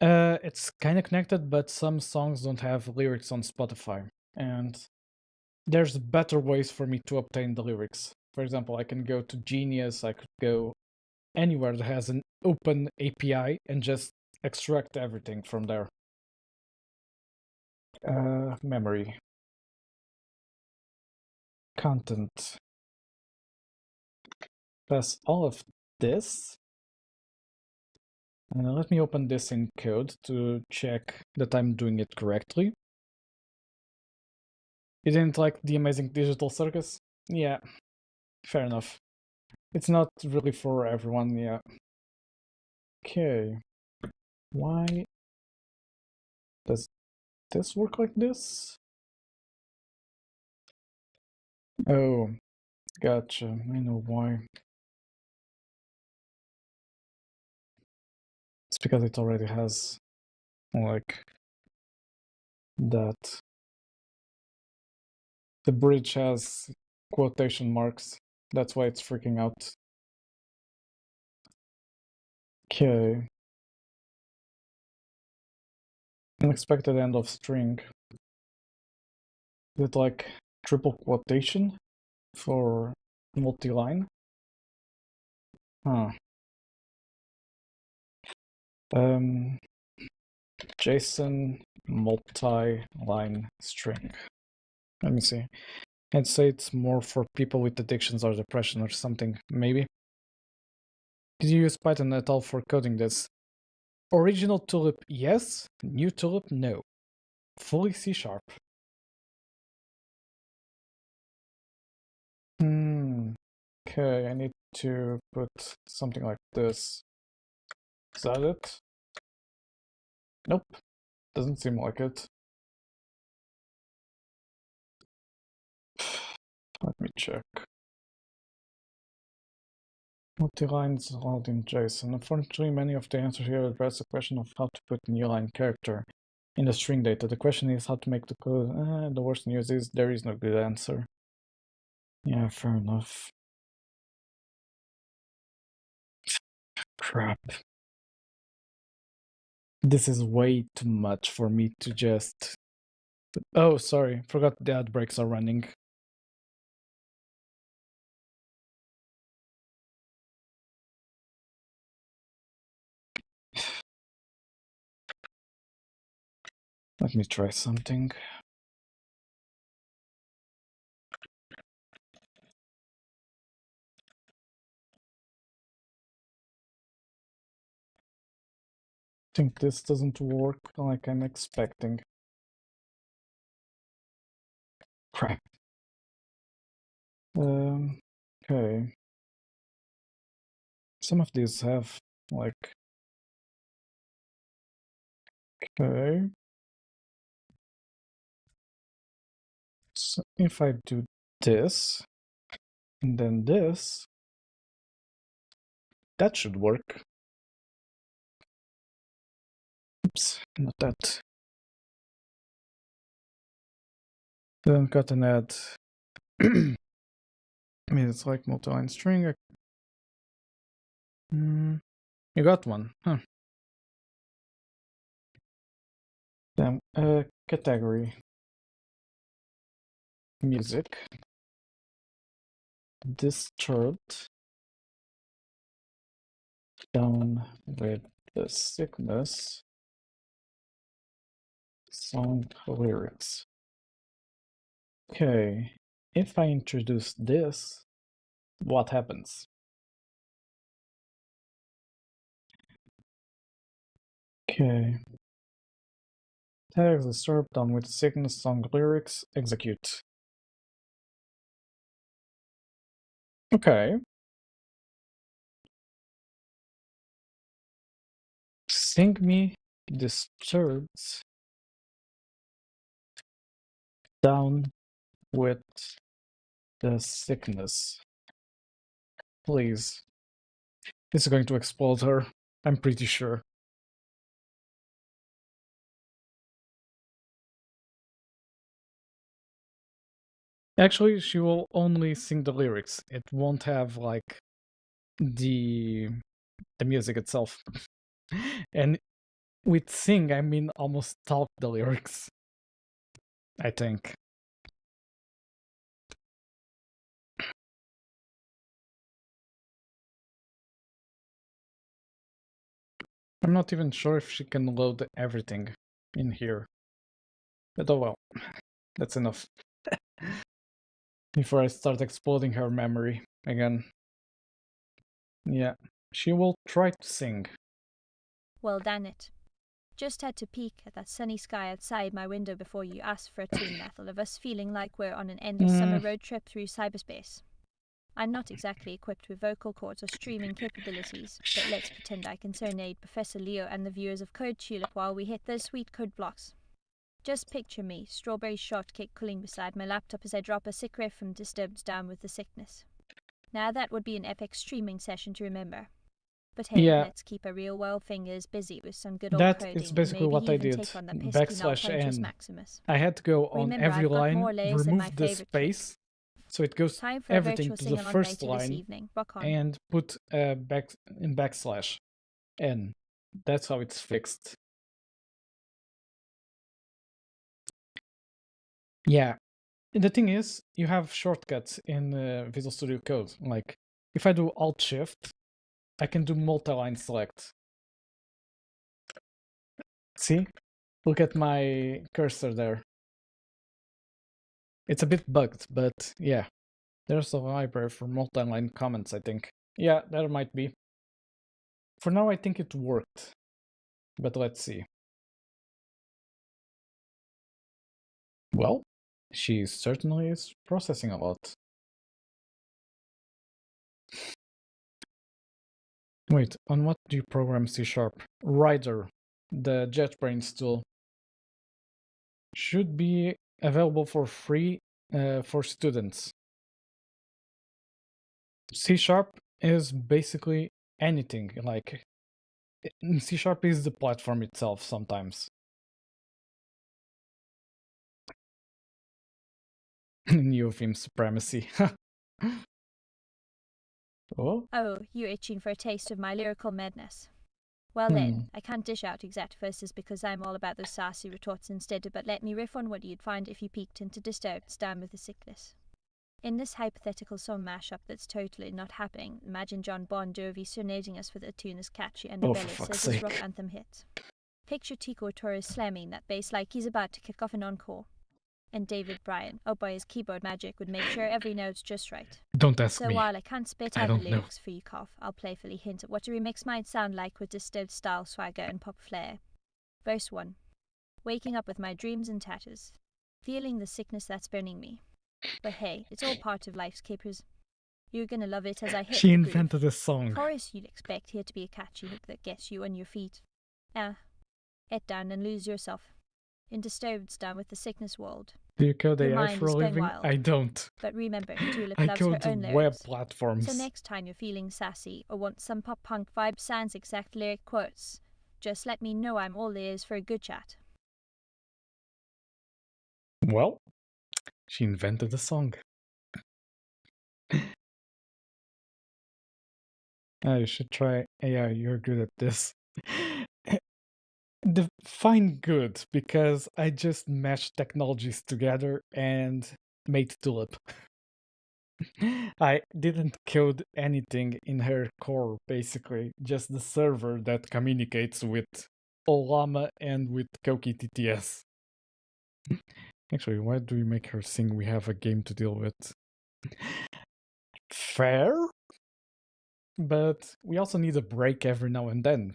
It's kind of connected, but some songs don't have lyrics on Spotify. And there's better ways for me to obtain the lyrics. For example, I can go to Genius, I could go anywhere that has an open API and just extract everything from there. Memory. Content. Pass all of this. Let me open this in code to check that I'm doing it correctly. You didn't like the Amazing Digital Circus? Yeah, fair enough. It's not really for everyone, yeah. Okay. Why does this work like this? Oh, gotcha. I know why. It's because it already has, like, that. The bridge has quotation marks. That's why it's freaking out. Okay. Unexpected end of string. Is it like triple quotation for multi-line? Huh. JSON multi-line string. Let me see. I'd say it's more for people with addictions or depression or something, maybe. Did you use Python at all for coding this? Original Tulip, yes. New Tulip, no. Fully C#. Okay, I need to put something like this. Is that it? Nope, doesn't seem like it. Let me check. Multi-lines allowed in JSON. Unfortunately, many of the answers here address the question of how to put new line character in the string data. The question is how to make the code. The worst news is there is no good answer. Yeah, fair enough. Crap. This is way too much for me to just... Oh, sorry, forgot the ad breaks are running. Let me try something. I think this doesn't work like I'm expecting. Crap. Okay. Some of these have, like... Okay. So if I do this, and then this, that should work. Oops, not that. Then got an add. I mean, it's like multi-line string. You got one, huh? Then category music. Disturbed. Down with the sickness. Song lyrics. Okay, if I introduce this, what happens? Okay. Text disturbed done with sickness song lyrics, execute. Okay. Sing me disturbed down with the sickness. Please. This is going to explode her, I'm pretty sure. Actually, she will only sing the lyrics. It won't have, like, the music itself. And with sing, I mean almost talk the lyrics, I think. I'm not even sure if she can load everything in here. But oh well, that's enough. Before I start exploding her memory again. Yeah, she will try to sing. Well, damn it. Just had to peek at that sunny sky outside my window before you asked for a tune, Ethel, of us feeling like we're on an endless summer road trip through cyberspace. I'm not exactly equipped with vocal cords or streaming capabilities, but let's pretend I can serenade Professor Leo and the viewers of Code Tulip while we hit those sweet code blocks. Just picture me, strawberry shortcake cooling beside my laptop as I drop a sick riff from Disturbed down with the sickness. Now that would be an epic streaming session to remember. But hey, Yeah, let's keep our real world fingers busy with some good old that is coding and basically maybe what I even did. take on the pesky Backslash null-conscious n. Maximus. I had to go on Remember, every I've got line, more layers than my remove the favorite cake. space, so it goes Time for a everything virtual to the sing-along first later this line, evening. Rock on. and put backslash n. That's how it's fixed. Yeah, the thing is, you have shortcuts in Visual Studio Code. Like, if I do Alt-Shift, I can do multi-line select. See? Look at my cursor there. It's a bit bugged, but yeah. There's a library for multi-line comments, I think. Yeah, there might be. For now, I think it worked. But let's see. Well, she certainly is processing a lot. Wait, on what do you program C#? Rider, the JetBrains tool, should be available for free for students. C# is basically anything, like C# is the platform itself sometimes. Neopheme supremacy. Oh? Oh, you're itching for a taste of my lyrical madness. Well then, I can't dish out exact verses because I'm all about those sassy retorts instead, but let me riff on what you'd find if you peeked into Disturbed's Down with the Sickness. In this hypothetical song mashup that's totally not happening, imagine John Bon Jovi serenading us with a tune as catchy and Oh, for rebellious fuck's as his sake. rock anthem hits. Picture Tico Torres slamming that bass like he's about to kick off an encore. And David Bryan, oh boy, his keyboard magic would make sure every note's just right. Don't ask So me. while I can't spit I out the don't know. lyrics for you, Cough, I'll playfully hint at what a remix might sound like with distilled style, swagger, and pop flair. Verse 1. Waking up with my dreams in tatters, feeling the sickness that's burning me. But hey, it's all part of life's capers. You're gonna love it as I hit She the groove. invented a song. Chorus you'd expect here to be a catchy hook that gets you on your feet. Get down and lose yourself. In Disturbed's Down with the Sickness world. Do you code Your AI mind for a is going living? wild. I don't. But remember, Tulip I loves her code own web lyrics. platforms. So next time you're feeling sassy or want some pop punk vibe sans exact lyric quotes, just let me know. I'm all ears for a good chat. Well, she invented a song. You should try AI, you're good at this. Define good, because I just mashed technologies together and made Tulip. I didn't code anything in her core, basically, just the server that communicates with Olama and with Koki TTS. Actually, why do we make her sing We Have a Game to Deal with? Fair? But we also need a break every now and then.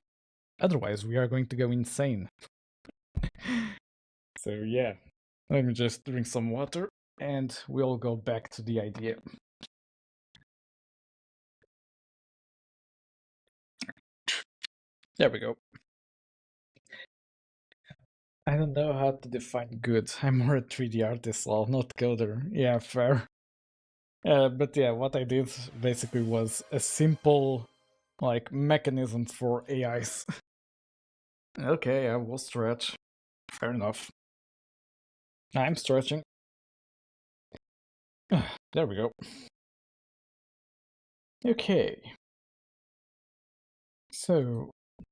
Otherwise, we are going to go insane. So yeah, let me just drink some water and we'll go back to the idea. There we go. I don't know how to define good. I'm more a 3D artist, well, not coder. Yeah, fair. But yeah, what I did basically was a simple, like, mechanism for AIs. Okay, I will stretch. Fair enough. I'm stretching. There we go. Okay. So,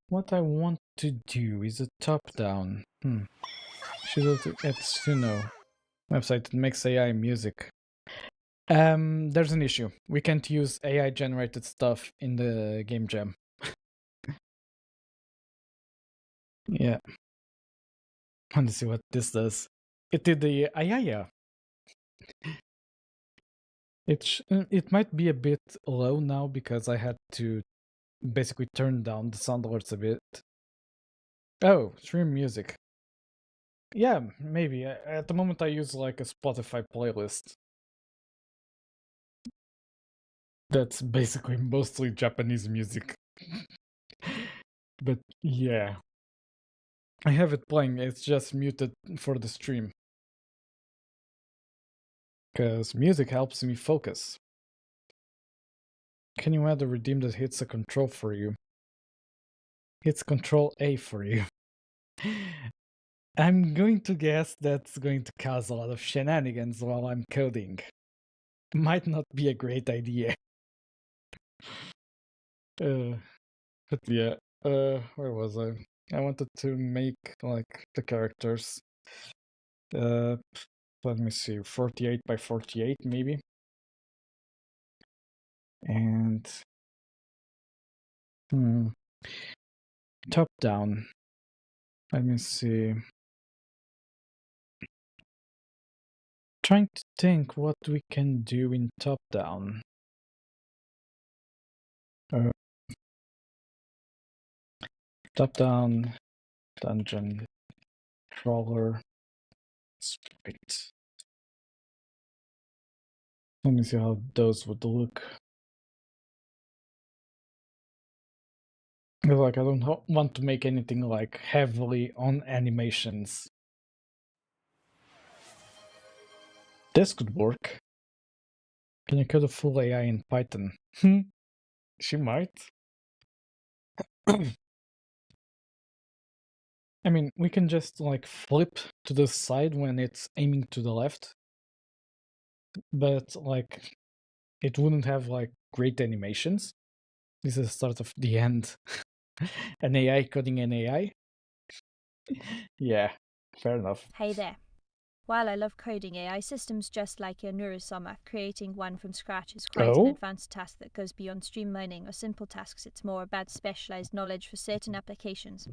what I want to do is a top-down. Should at Suno website that makes AI music. There's an issue. We can't use AI generated stuff in the game jam. Yeah. Let's see what this does. It did the ayaya. It might be a bit low now because I had to basically turn down the sound alerts a bit. Oh, stream music. Yeah, maybe. At the moment I use like a Spotify playlist. That's basically mostly Japanese music. But yeah. I have it playing, it's just muted for the stream. Because music helps me focus. Can you add a redeem that hits a control for you? Hits Control A for you. I'm going to guess that's going to cause a lot of shenanigans while I'm coding. Might not be a great idea. But yeah, where was I? I wanted to make like the characters. Let me see, 48 by 48 maybe. And top down. Let me see. Trying to think what we can do in top down. Top down dungeon crawler That's great. Let me see how those would look. Like, I don't want to make anything like heavily on animations. This could work. Can you code a full AI in Python? She might. I mean, we can just like flip to the side when it's aiming to the left, but like it wouldn't have like great animations. This is the start of the end. An AI coding an AI? Yeah, fair enough. Hey there. While I love coding AI systems just like your Neurosoma, creating one from scratch is quite an Oh? advanced task that goes beyond streamlining or simple tasks. It's more about specialized knowledge for certain applications.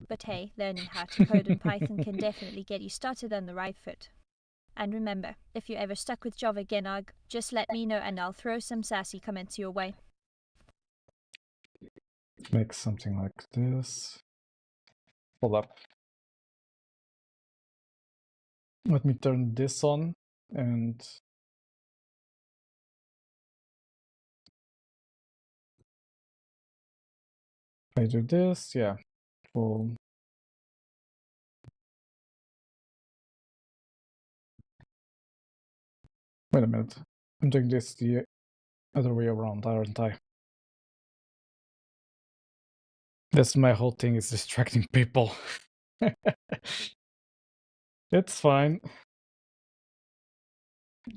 But hey, learning how to code in Python can definitely get you started on the right foot. And remember, if you're ever stuck with Java again, just let me know and I'll throw some sassy comments your way. Make something like this. Hold up. Let me turn this on and if I do this, yeah, full. Wait a minute. I'm doing this the other way around, aren't I? That's my whole thing, is distracting people. It's fine.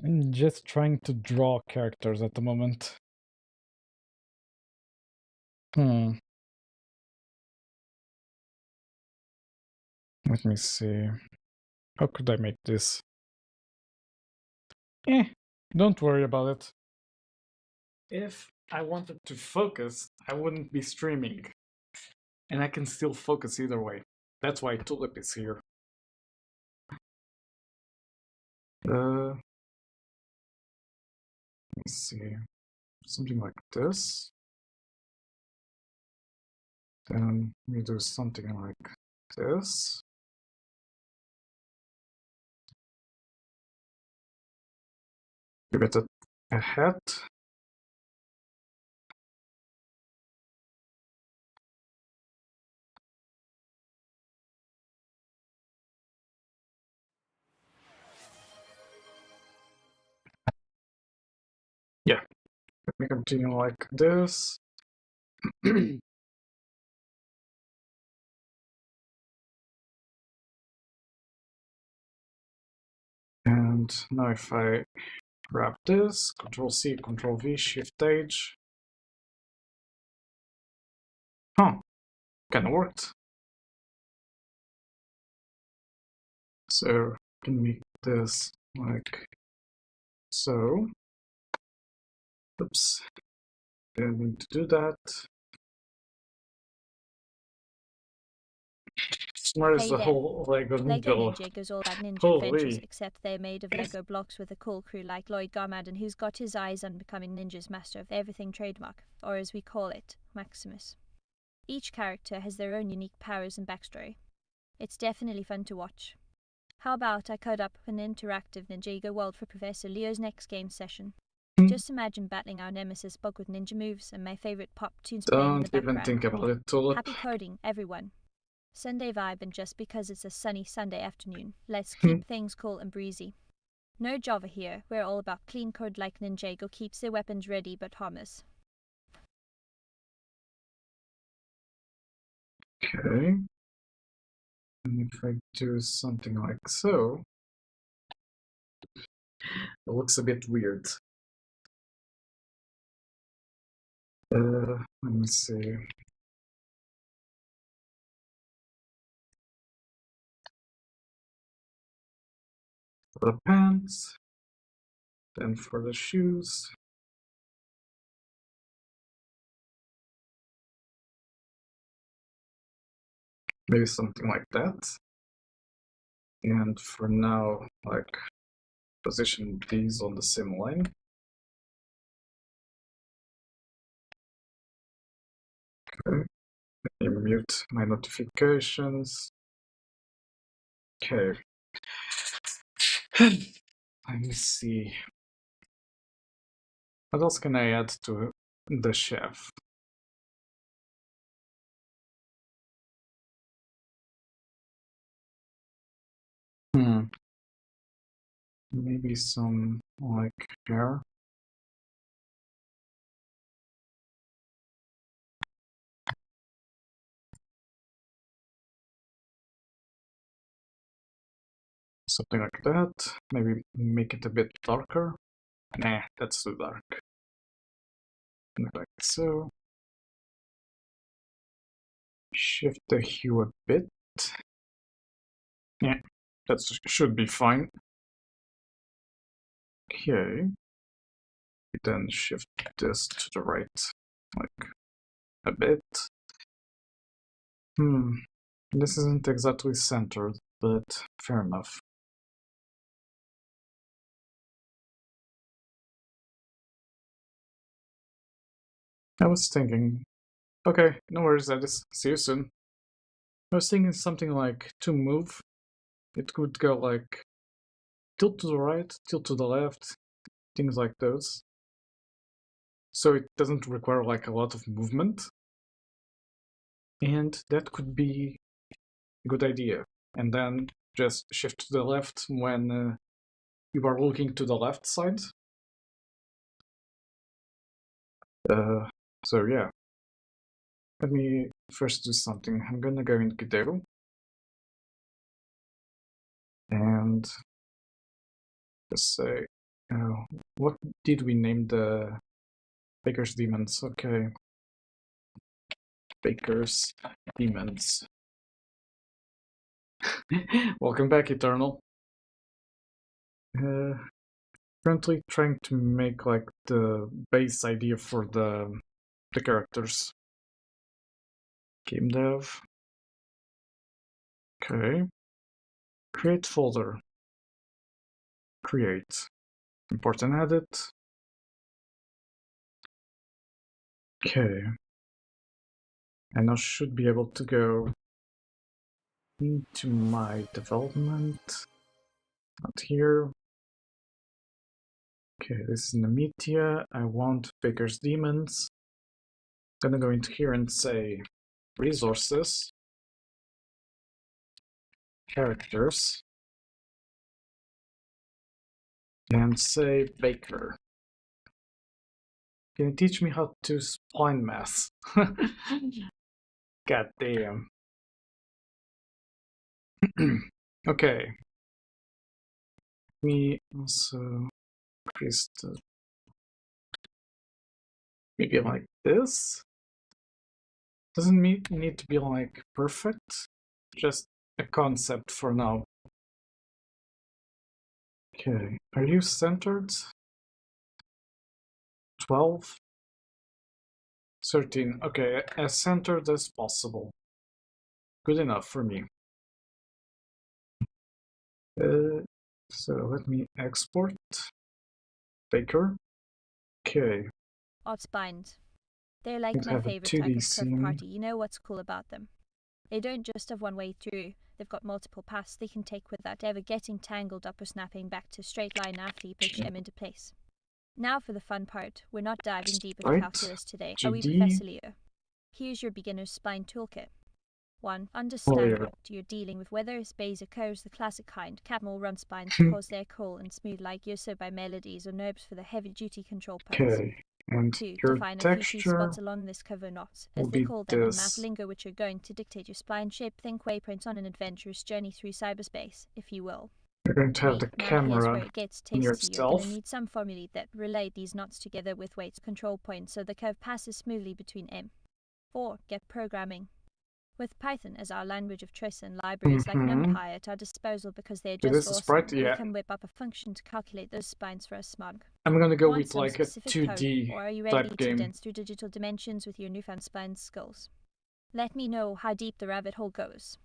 I'm just trying to draw characters at the moment. Let me see. How could I make this? Don't worry about it. If I wanted to focus, I wouldn't be streaming. And I can still focus either way. That's why Tulip is here. Let me see. Something like this. Then we do something like this. Give it a hat. Yeah, let me continue like this. And now if I grab this, Control C, Control V, Shift H. Huh, kinda worked. So can make this like so. Oops. Didn't need to do that. Smart as Hey the there. whole Lego Lego Ninja. Ninja is all about ninja adventures, Holy. except they're made of Lego blocks with a cool crew like Lloyd Garmadon, who's got his eyes on becoming Ninja's master of everything trademark, or as we call it, Maximus. Each character has their own unique powers and backstory. It's definitely fun to watch. How about I code up an interactive Ninjago world for Professor Leo's next game session? Just imagine battling our nemesis Bug with ninja moves and my favorite pop tunes playing in the Don't even background. think about it, Tulip. Happy coding, everyone. Sunday vibe, and just because it's a sunny Sunday afternoon, let's keep things cool and breezy. No Java here, we're all about clean code like Ninjago keeps their weapons ready but harmless. Okay. And if I do something like so, it looks a bit weird. Let me see. For the pants, then for the shoes. Maybe something like that. And for now, like, position these on the same line. Okay. Let me mute my notifications. Okay. Let me see. What else can I add to the chef? Maybe some like hair. Something like that. Maybe make it a bit darker. Nah, that's too dark. Like so. Shift the hue a bit. Yeah, that should be fine. Okay. Then shift this to the right, like a bit. This isn't exactly centered, but fair enough. I was thinking, okay, no worries, Edis. See you soon. I was thinking something like to move. It could go like tilt to the right, tilt to the left, things like those. So it doesn't require like a lot of movement. And that could be a good idea. And then just shift to the left when you are looking to the left side. So yeah. Let me first do something. I'm gonna go in Gdeo. And just say, what did we name the Baker's Demons? Okay. Baker's Demons. Welcome back, Eternal. Currently trying to make like the base idea for the characters. Game dev. Okay. Create folder. Create. Import and edit. Okay. And I should be able to go into my development. Not here. Okay, this is Namitia. I want Baker's Demons. I'm gonna go into here and say resources, characters, and say Baker. Can you teach me how to spline math? God damn. Okay. We also increase the maybe like this. Doesn't need to be like perfect, just a concept for now. Okay, are you centered? 12? 13, okay, as centered as possible. Good enough for me. So let me export Baker. Okay. Odd spines. They're like Let's my have a favorite 2D type of curve scene. party. You know what's cool about them? They don't just have one way through. They've got multiple paths they can take without ever getting tangled up or snapping back to straight line after you push them into place. Now for the fun part. We're not diving deep into Right. calculus today, are we, 2D. Professor Leo? Here's your beginner's spline toolkit. 1. Understand what you're dealing with, whether it's basic curves, the classic kind, Catmull run spines because they're cool and smooth like Yoso by melodies, or NURBS for the heavy-duty control puns. Okay. And 2. your Define a few key texture spots along this curve or knots, as will they be call them in math this. lingo, which are going to dictate your spline shape. Think waypoints on an adventurous journey through cyberspace, if you will. You're going to have 3. the Now here's where camera it gets on tasty. You're going yourself. to need some formulae that relate these knots together with weights control points so the curve passes smoothly between them. 4. Get programming. With Python as our language of choice and libraries like NumPy at our disposal because they're So just this is awesome, sprite, we yeah. can whip up a function to calculate those spines for us smug. I'm gonna go Want with some like a specific 2D code, or are you type ready to game. dance through digital dimensions with your newfound spine skills? Let me know how deep the rabbit hole goes.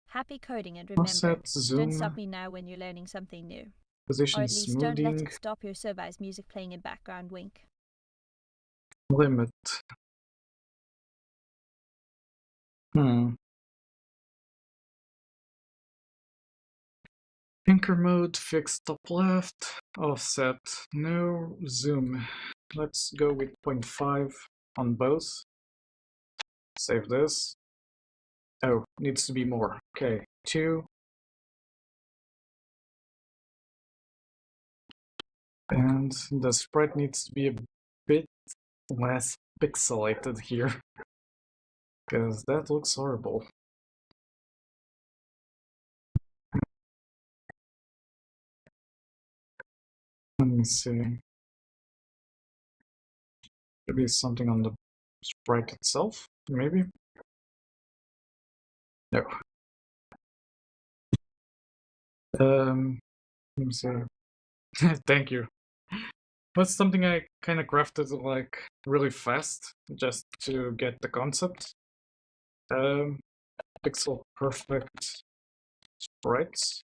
Happy coding, and remember, Offset, zoom, don't stop me now when you're learning something new. position Or at least don't let smoothing, it stop your Sobi's music playing in background, wink. limit. I think Anchor mode, fix top left, offset, no, zoom. Let's go with 0.5 on both. Save this. Oh, needs to be more. Okay, 2. And the sprite needs to be a bit less pixelated here, because that looks horrible. Let me see. Maybe something on the sprite itself, maybe? No. Let me see. Thank you. That's something I kind of crafted like really fast, just to get the concept. Pixel perfect sprites.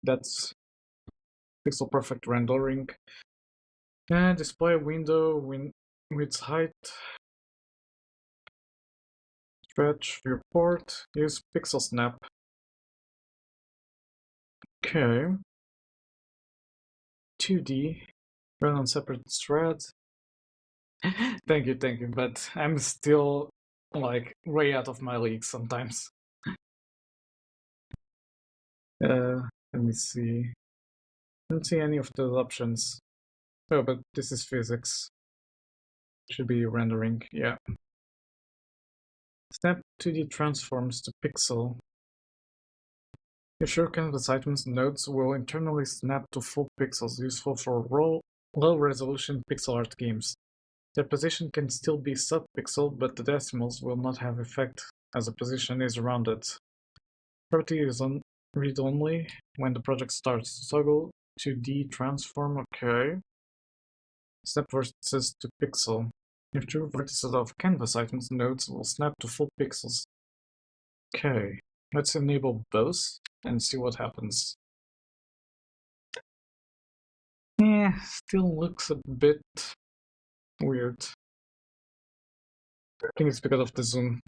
That's pixel perfect rendering. And display window width height. Stretch viewport. Use pixel snap. Okay. 2D. Run on separate threads. Thank you, but I'm still like way out of my league sometimes. Let me see. Don't see any of those options. Oh, but this is physics. Should be rendering, yeah. Snap 2D transforms to pixel. Ensure canvas items nodes will internally snap to full pixels, useful for low-resolution pixel art games. Their position can still be sub-pixel, but the decimals will not have effect as the position is rounded. Property is on read-only when the project starts. Toggle 2D transform, okay. Snap vertices to pixel. If true, vertices of canvas items nodes will snap to full pixels. Okay, let's enable both and see what happens. Yeah, still looks a bit weird. I think it's because of the zoom.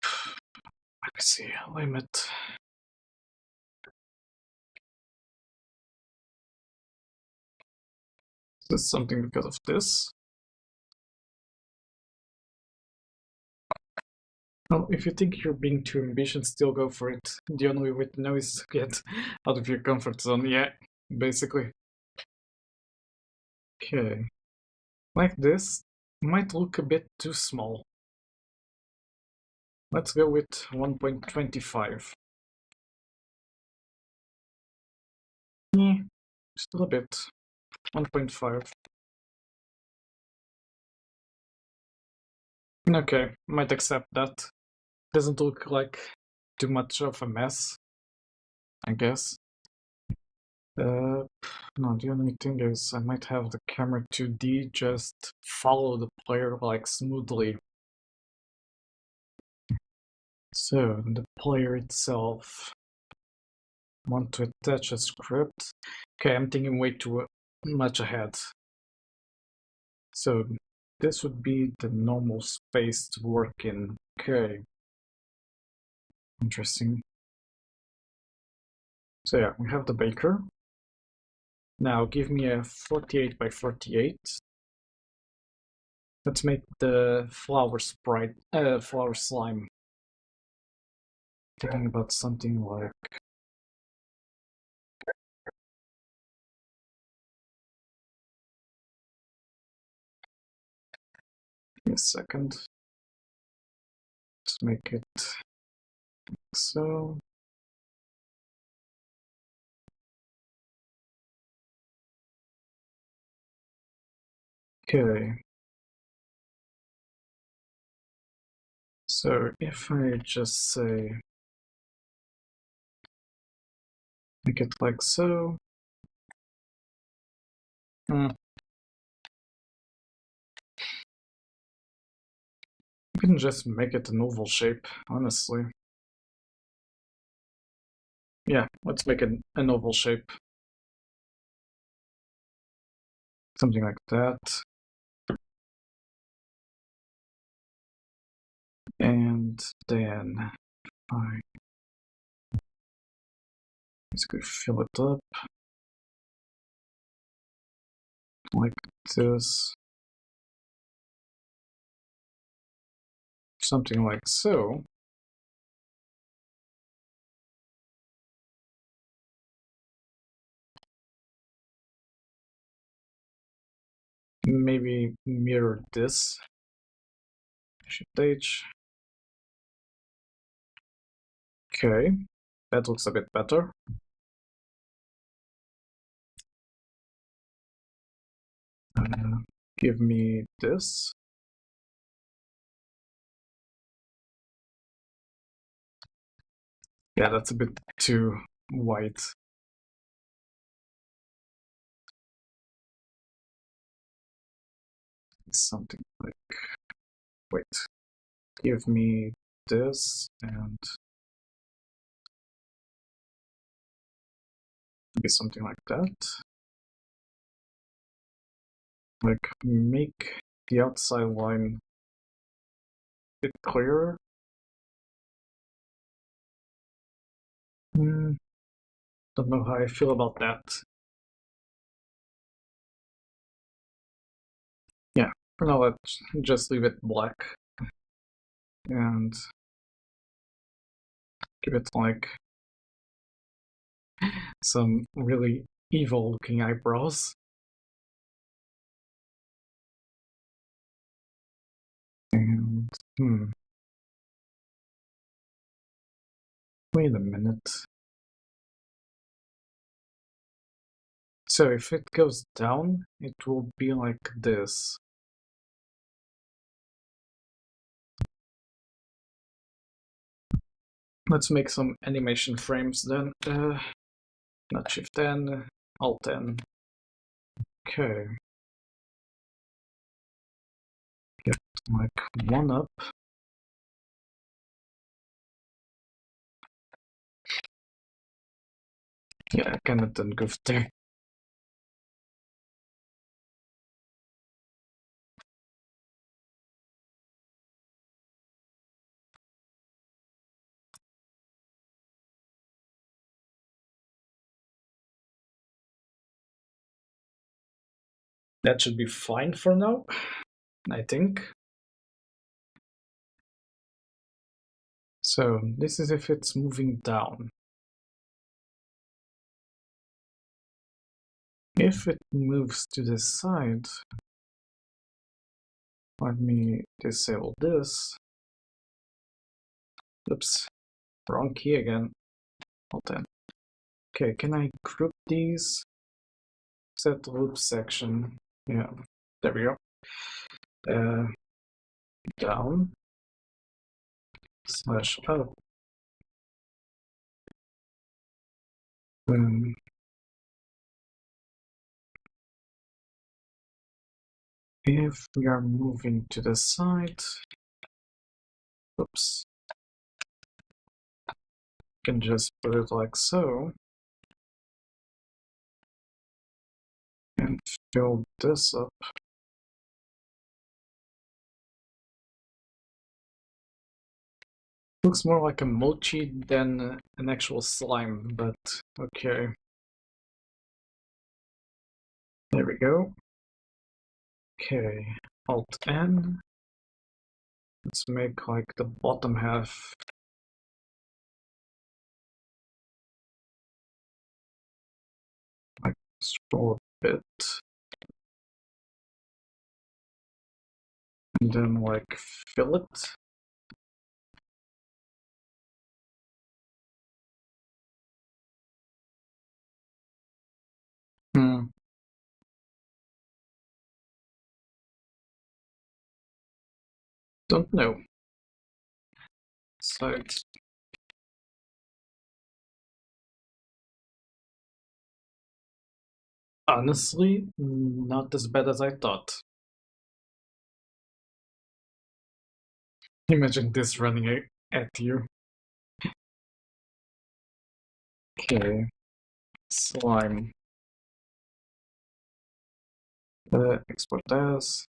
Let me see, limit. Is this something because of this? Well, if you think you're being too ambitious, still go for it. The only way to know is to get out of your comfort zone, yeah, basically. Okay. Like this, might look a bit too small. Let's go with 1.25. Yeah, still a bit. 1.5. Okay, might accept that. Doesn't look like too much of a mess, I guess. No, the only thing is I might have the camera 2D just follow the player like smoothly. So, the player itself, want to attach a script. Okay, I'm thinking way too much ahead. So, this would be the normal space to work in. Okay. Interesting. So yeah, we have the baker. Now give me a 48 by 48. Let's make the flower sprite, flower slime. Thinking about something like a second. Let's make it so. Okay. So if I just say make it like so. You can just make it an oval shape, honestly. Yeah, let's make it an oval shape. Something like that. And then I basically fill it up like this, something like so. Maybe mirror this. Shift H. Okay, that looks a bit better. Give me this. Yeah, that's a bit too white. Something like, wait, give me this and maybe something like that. Like, make the outside line a bit clearer. Don't know how I feel about that. Yeah, for now let's just leave it black and give it like some really evil looking eyebrows. And wait a minute. So if it goes down, it will be like this. Let's make some animation frames then. Not Shift N, Alt N. Okay. Get like one up. Yeah, I cannot then go there. That should be fine for now, I think. So this is if it's moving down. If it moves to the side, let me disable this. Oops, wrong key again. Alt N. Okay, can I group these? Set loop section. Yeah, there we go. Down slash up. If we are moving to the side, oops, can just put it like so and fill this up. Looks more like a mochi than an actual slime, but okay. There we go. Okay, Alt N. Let's make like the bottom half like scroll a bit. And then like fill it. Don't know. So it's honestly not as bad as I thought. Imagine this running at you. Okay, slime. Export as.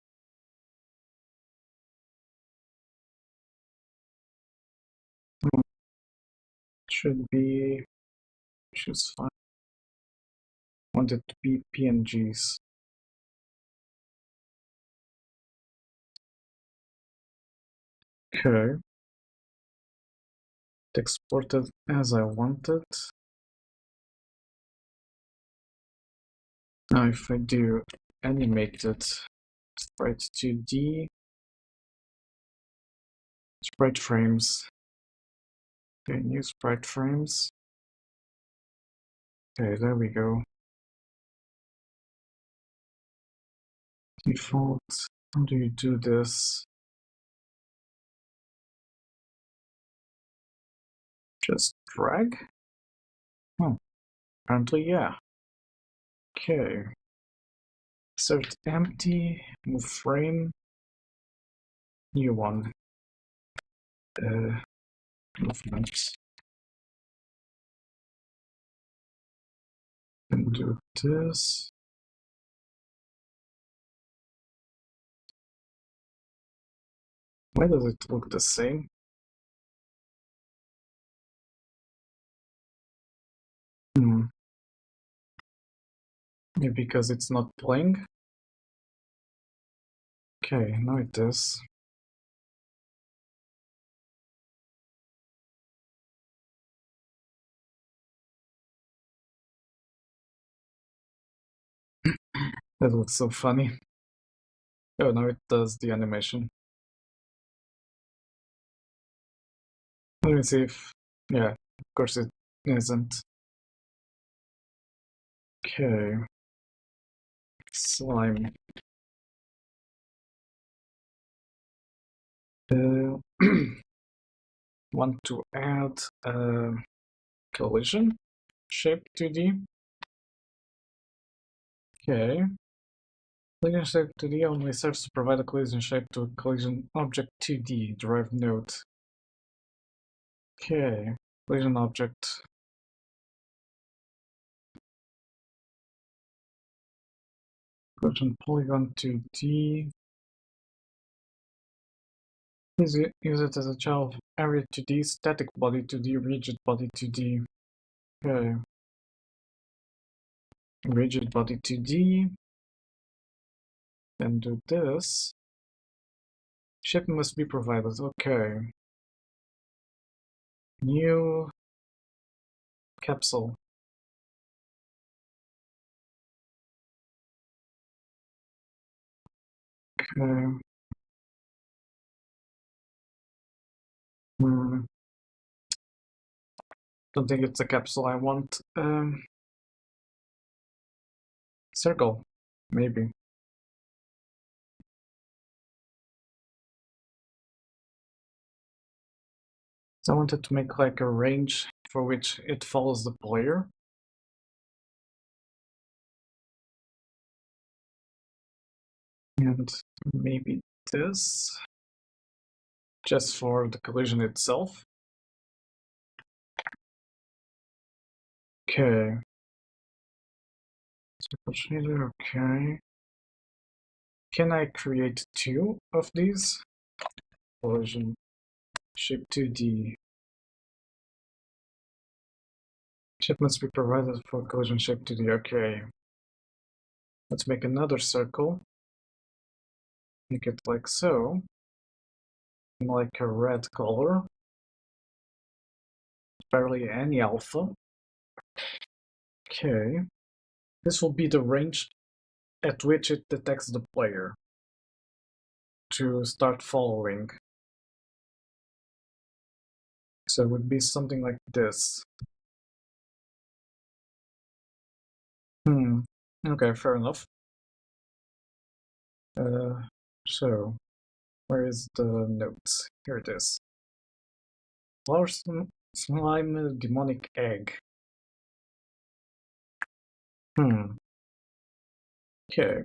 Should be choose fine. Want it to be PNGs. Okay. It exported as I wanted. Now if I do animated sprite 2D, sprite frames. Okay, new sprite frames. Okay, there we go. Default. How do you do this? Just drag? Oh, apparently, yeah. Okay. Insert empty, move frame, new one. Movements. And do this. Why does it look the same? Maybe because it's not playing? Okay, now it is. That looks so funny. Oh, now it does the animation. Let me see if... Yeah, of course it isn't. Okay. Slime. Want to add a collision shape 2D. Okay. Collision shape 2D only serves to provide a collision shape to a collision object 2D derived node. Okay. Collision object. Collision polygon 2D. Use it as a child of area 2D, static body 2D, rigid body 2D. Okay. Rigid body 2D. Then do this. Shape must be provided. Okay. New capsule. Okay. Don't think it's a capsule I want. Circle, maybe. So I wanted to make like a range for which it follows the player. And maybe this, just for the collision itself. Okay. Circle shader, okay. Can I create two of these? Collision shape 2D. Shape must be provided for collision shape 2D. Okay. Let's make another circle. Make it like so. Like a red color. Barely any alpha. Okay. This will be the range at which it detects the player to start following. So it would be something like this. Okay, fair enough. So, where is the notes? Here it is. Flower slime demonic egg. Okay.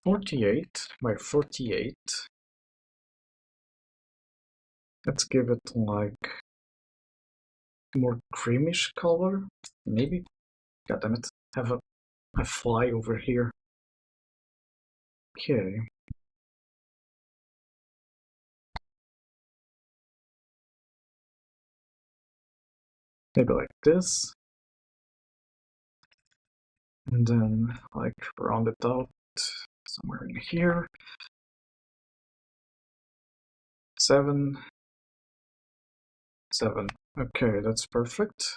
48 by 48. Let's give it like more creamish color, maybe. God damn it! Have a fly over here. Okay. Maybe like this. And then like round it out somewhere in here. 7, 7. Okay, that's perfect.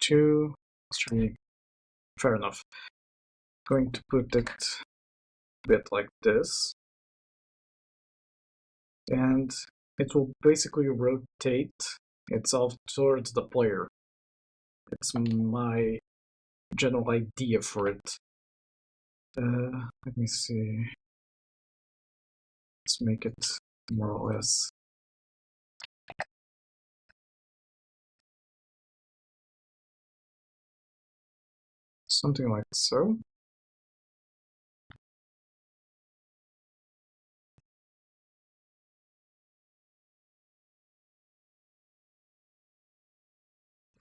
2, 3. Fair enough. Going to put it a bit like this. And it will basically rotate itself towards the player. It's my general idea for it. Let me see. Let's make it more or less. Something like so.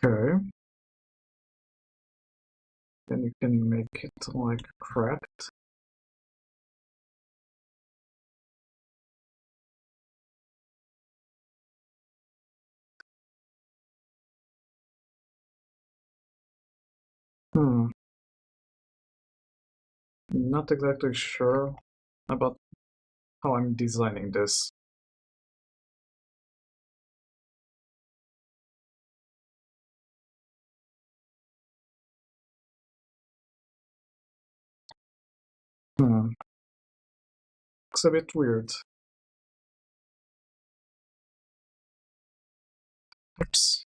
Okay. Then you can make it like cracked. Not exactly sure about how I'm designing this. Looks a bit weird. Oops.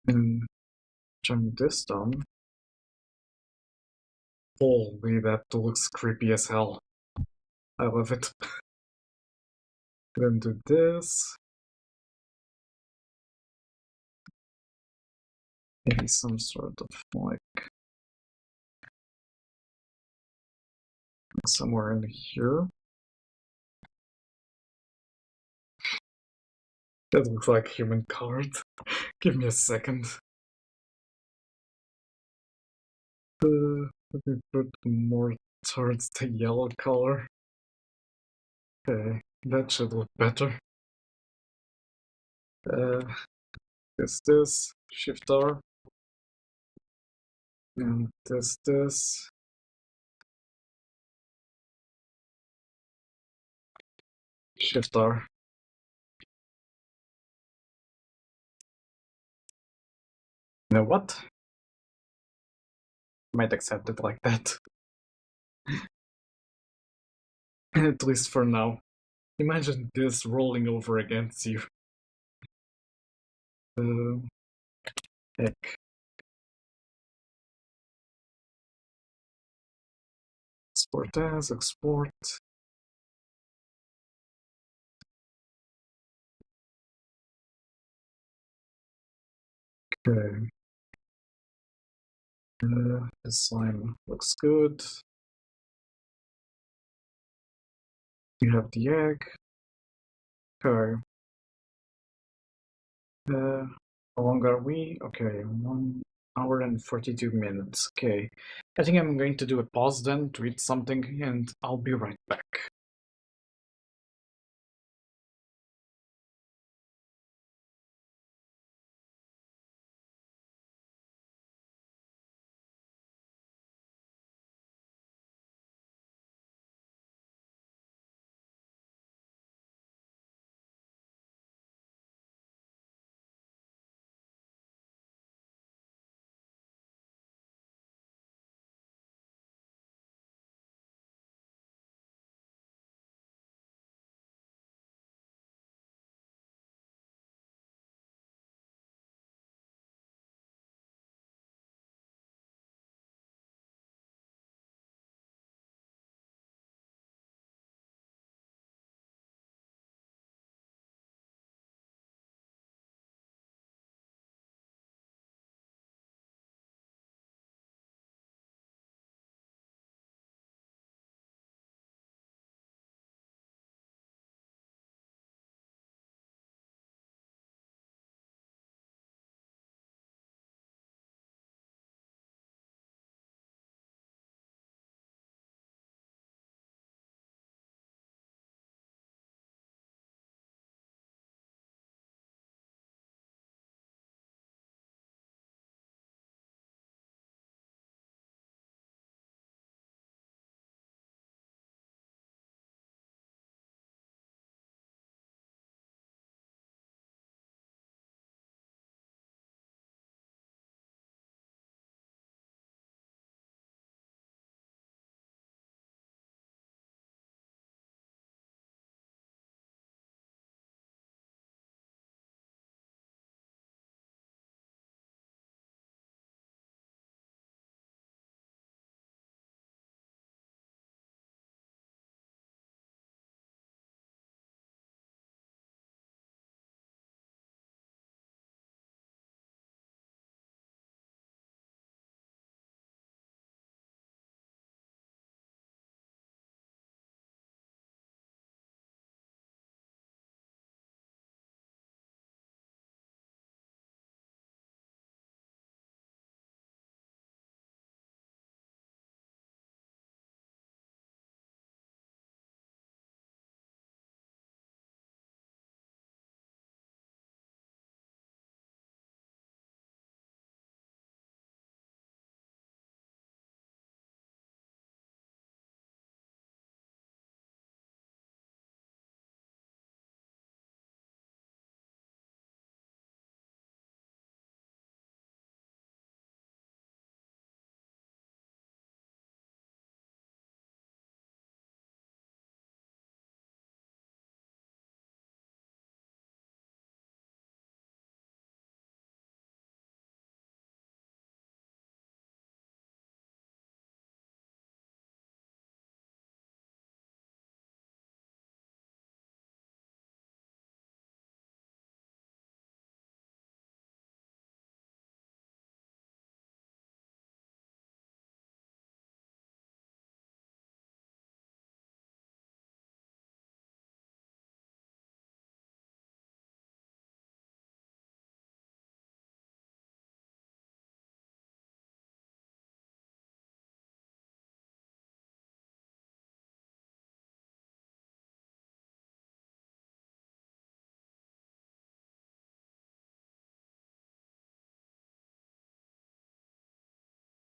And turn this down. Holy, that looks creepy as hell. I love it. Then do this. Maybe some sort of like somewhere in here. That looks like human card. Give me a second. Let me put more towards the yellow color. Okay, that should look better. This, Shift R, and this, Shift R. You know what? Might accept it like that. At least for now. Imagine this rolling over against you. Heck. Export as, export. Okay. This slime looks good. You have the egg. Okay. How long are we? Okay, 1 hour and 42 minutes. Okay. I think I'm going to do a pause then to eat something and I'll be right back.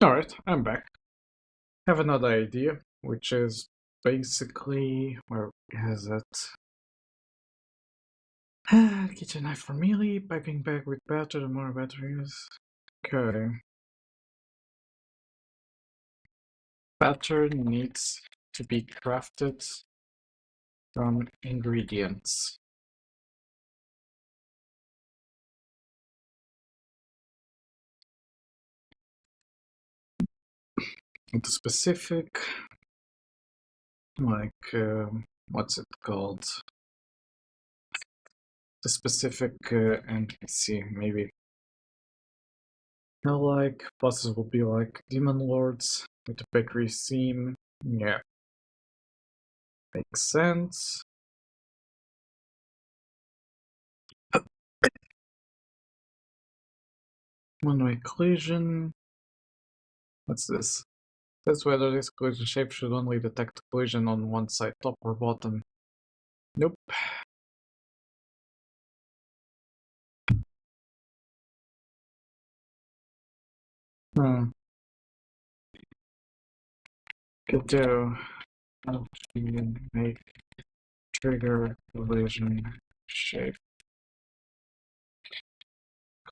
Alright, I'm back. Have another idea, which is basically where is it? Kitchen knife for melee, piping bag with battery, the more batteries. Okay. Pattern needs to be crafted from ingredients. The specific, like, what's it called? The specific NPC, maybe. Like, bosses will be like demon lords with the bakery theme. Yeah. Makes sense. One-way collision. What's this? That's whether this collision shape should only detect collision on one side, top or bottom. Nope. Hmm. Could do. Make trigger collision shape.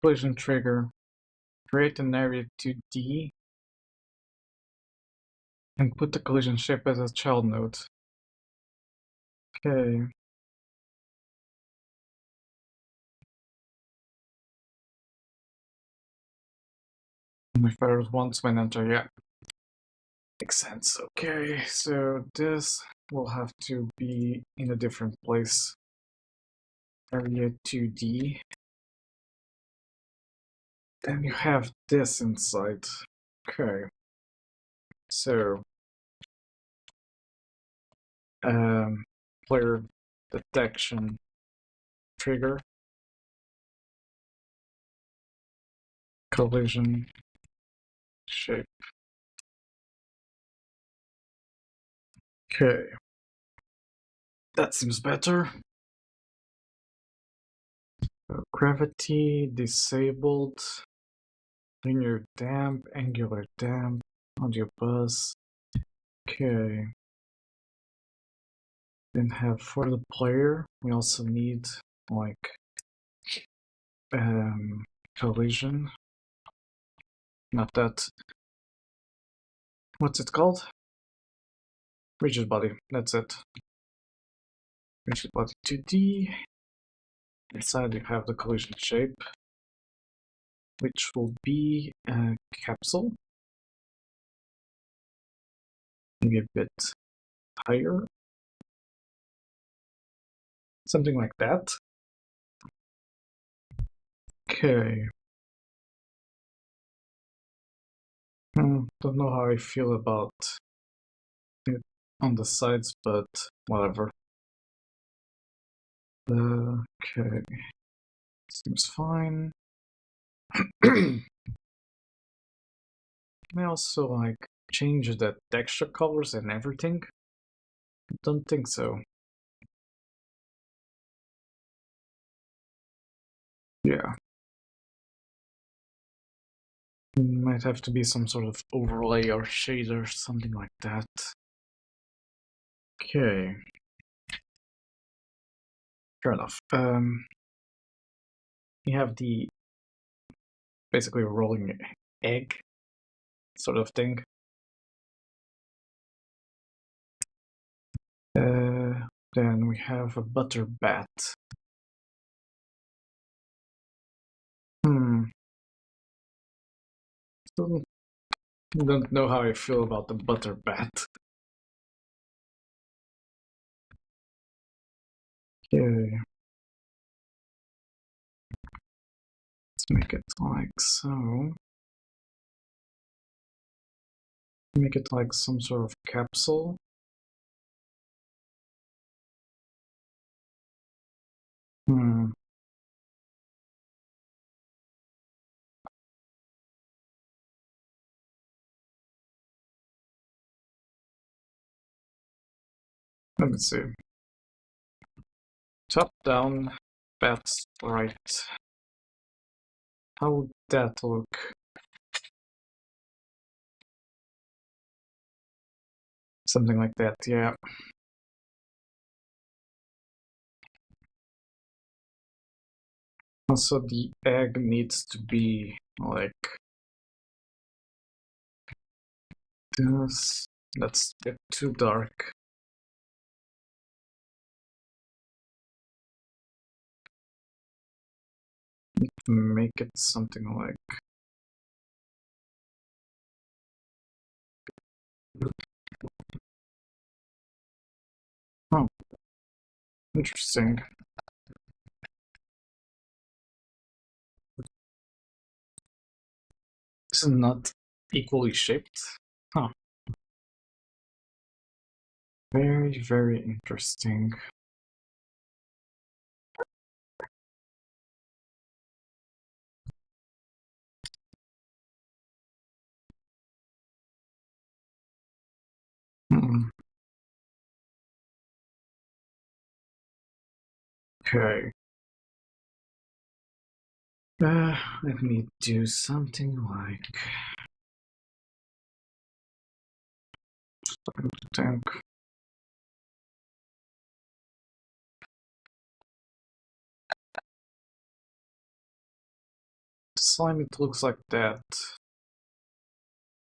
Collision trigger. Create an area 2D and put the collision shape as a child node. Okay. My first once when enter, yeah. Makes sense. Okay, so this will have to be in a different place. Area 2D. Then you have this inside. Okay. So player detection trigger. Collision shape. Okay. That seems better. Gravity disabled. Linear damp, angular damp, audio buzz. Okay. Then have for the player, we also need like collision. Not that. What's it called? Rigid body. That's it. Rigid body 2D. Inside you have the collision shape, which will be a capsule. Maybe a bit higher. Something like that. Okay. Don't know how I feel about it on the sides, but whatever. Okay. Seems fine. I also like change the texture colors and everything. Don't think so. Yeah. Might have to be some sort of overlay or shader, something like that. Okay. Fair enough. You have the basically rolling egg sort of thing. Then we have a butter bat. Don't know how I feel about the butter bat. Okay. Let's make it like so. Make it like some sort of capsule. Let me see. Top down, bats right. How would that look? Something like that, yeah. Also, the egg needs to be like this. That's a bit too dark. Make it something like oh, interesting. This is not equally shaped. Huh. Very, very interesting. Hmm. Okay. Let me do something like tank. Slime, it looks like that.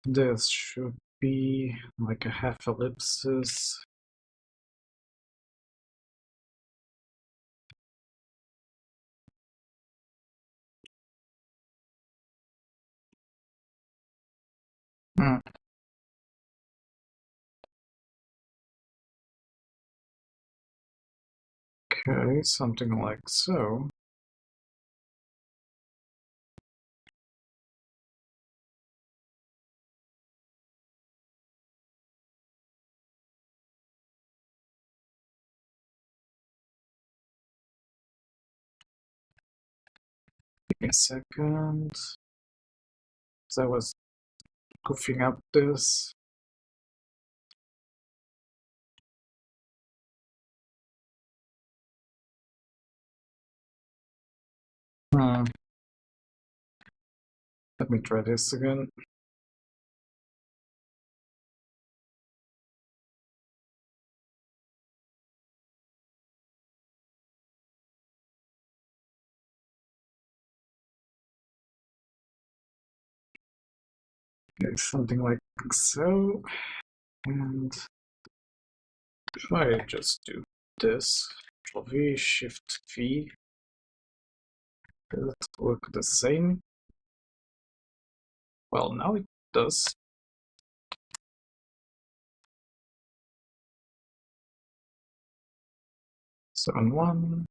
This should be like a half ellipsis. Hmm. Okay, something like so. Give me a second. As I was goofing up this. Hmm. Let me try this again. Okay, something like so. And if I just do this, Control V, Shift V, does it look the same? Well, now it does. Seven one,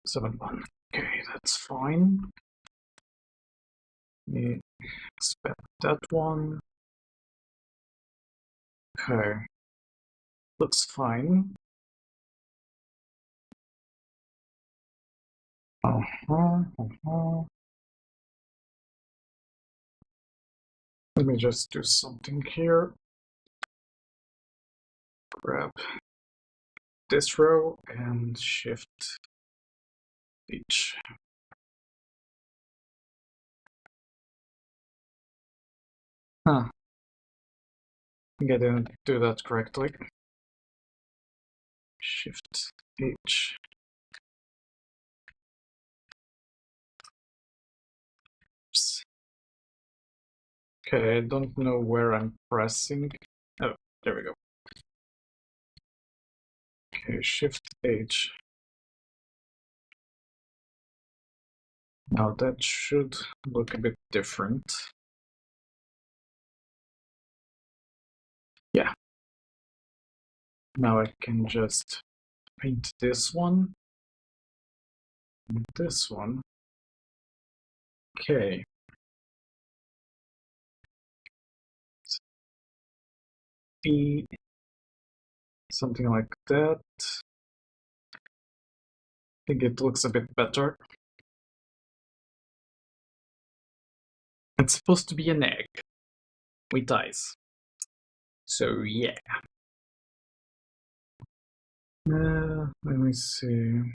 7-1. Okay, that's fine. Let me expect that one. Okay, looks fine. Let me just do something here. Grab this row and shift each. Huh. I think I didn't do that correctly. Shift H. Oops. Okay, I don't know where I'm pressing. Oh, there we go. Okay, Shift H. Now that should look a bit different. Yeah. Now I can just paint this one and this one. Okay. E, something like that. I think it looks a bit better. It's supposed to be an egg with eyes. So yeah. Let me see.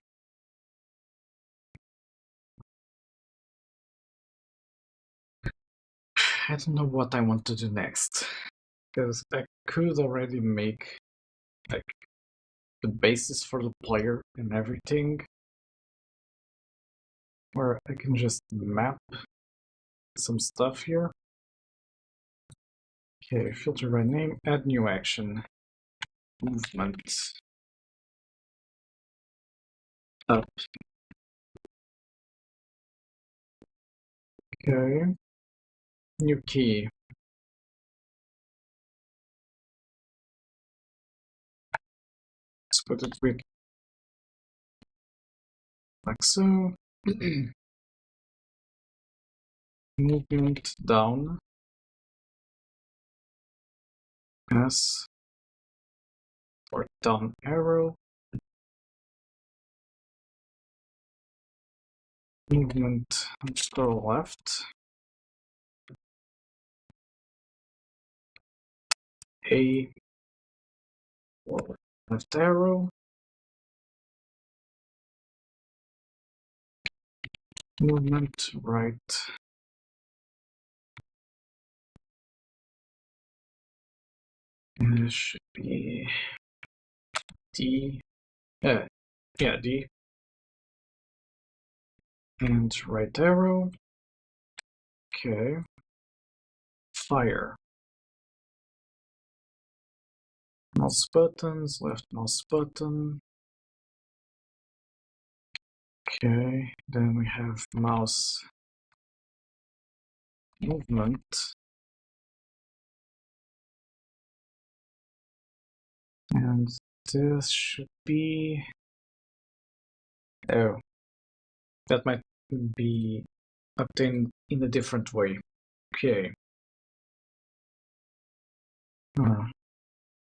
I don't know what I want to do next. because I could already make like the basis for the player and everything, where I can just map some stuff here. Okay, filter by name, add new action, movement, up. Okay, new key. Let's put it with like so. Movement down, S, or down arrow. Movement scroll left. A, or left arrow. Movement right. And it should be D. Yeah, D. And right arrow. Okay. Fire. Mouse buttons, left mouse button. Okay, then we have mouse movement. And this should be... Oh, that might be obtained in a different way. Okay.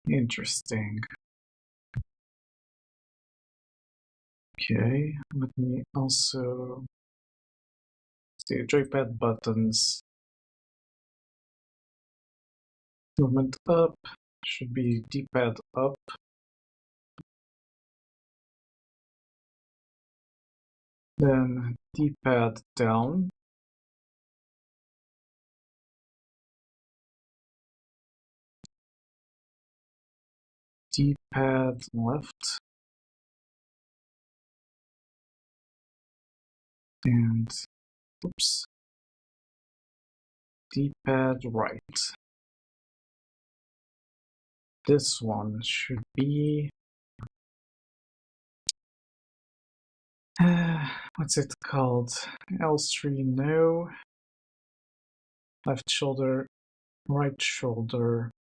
Interesting. Okay, let me also see joypad buttons. Movement up should be D-pad up. Then D-pad down. D-pad left. And, oops, D-pad right. This one should be... what's it called? L3, no. Left shoulder, right shoulder.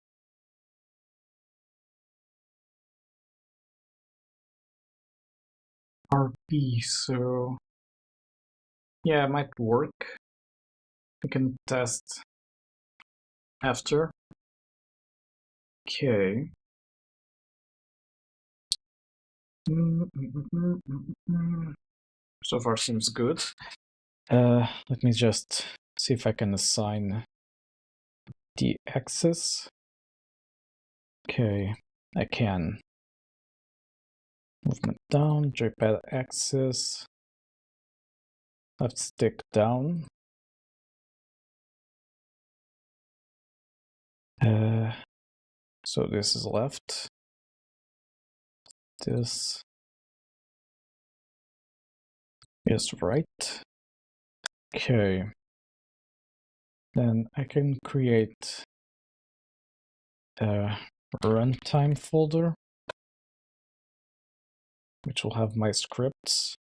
RP, so... yeah, it might work. We can test after. Okay. So far seems good. Let me just see if I can assign the axis. Okay, I can. Movement down, joypad axis, left stick down. So this is left. This is right. Okay. Then I can create a runtime folder, which will have my scripts.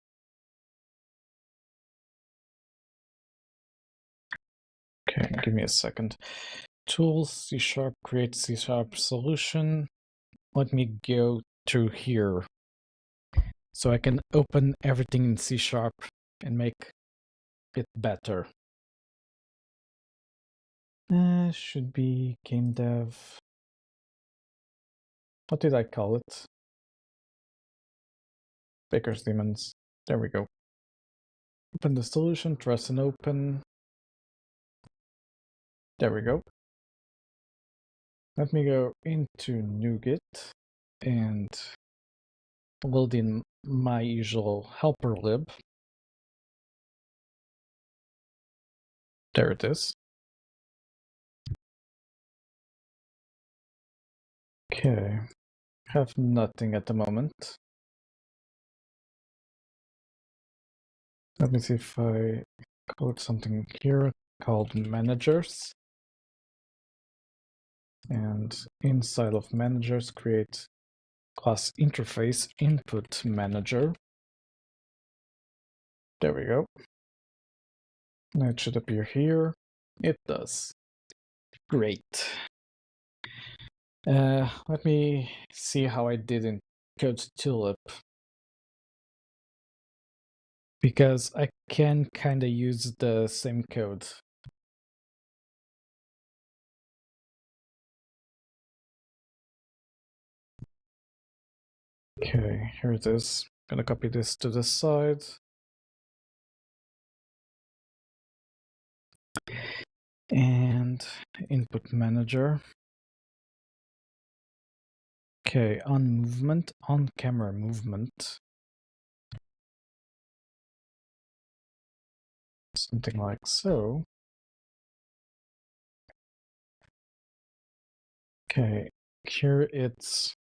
Okay, give me a second. Tools, C#, create C# solution. Let me go through here so I can open everything in C# and make it better. Should be game dev. What did I call it? Baker's Demons. There we go. Open the solution, press and open. There we go. Let me go into NuGet and load in my usual helper lib. There it is. Okay, have nothing at the moment. Let me see if I code something here called managers. And inside of managers, create class interface input manager. There we go. Now it should appear here. It does. Great. Let me see how I did in Code Tulip. Because I can kind of use the same code. Okay, here it is. Gonna copy this to the side. And input manager. Okay, on movement, on camera movement. Something like so. Okay, here it's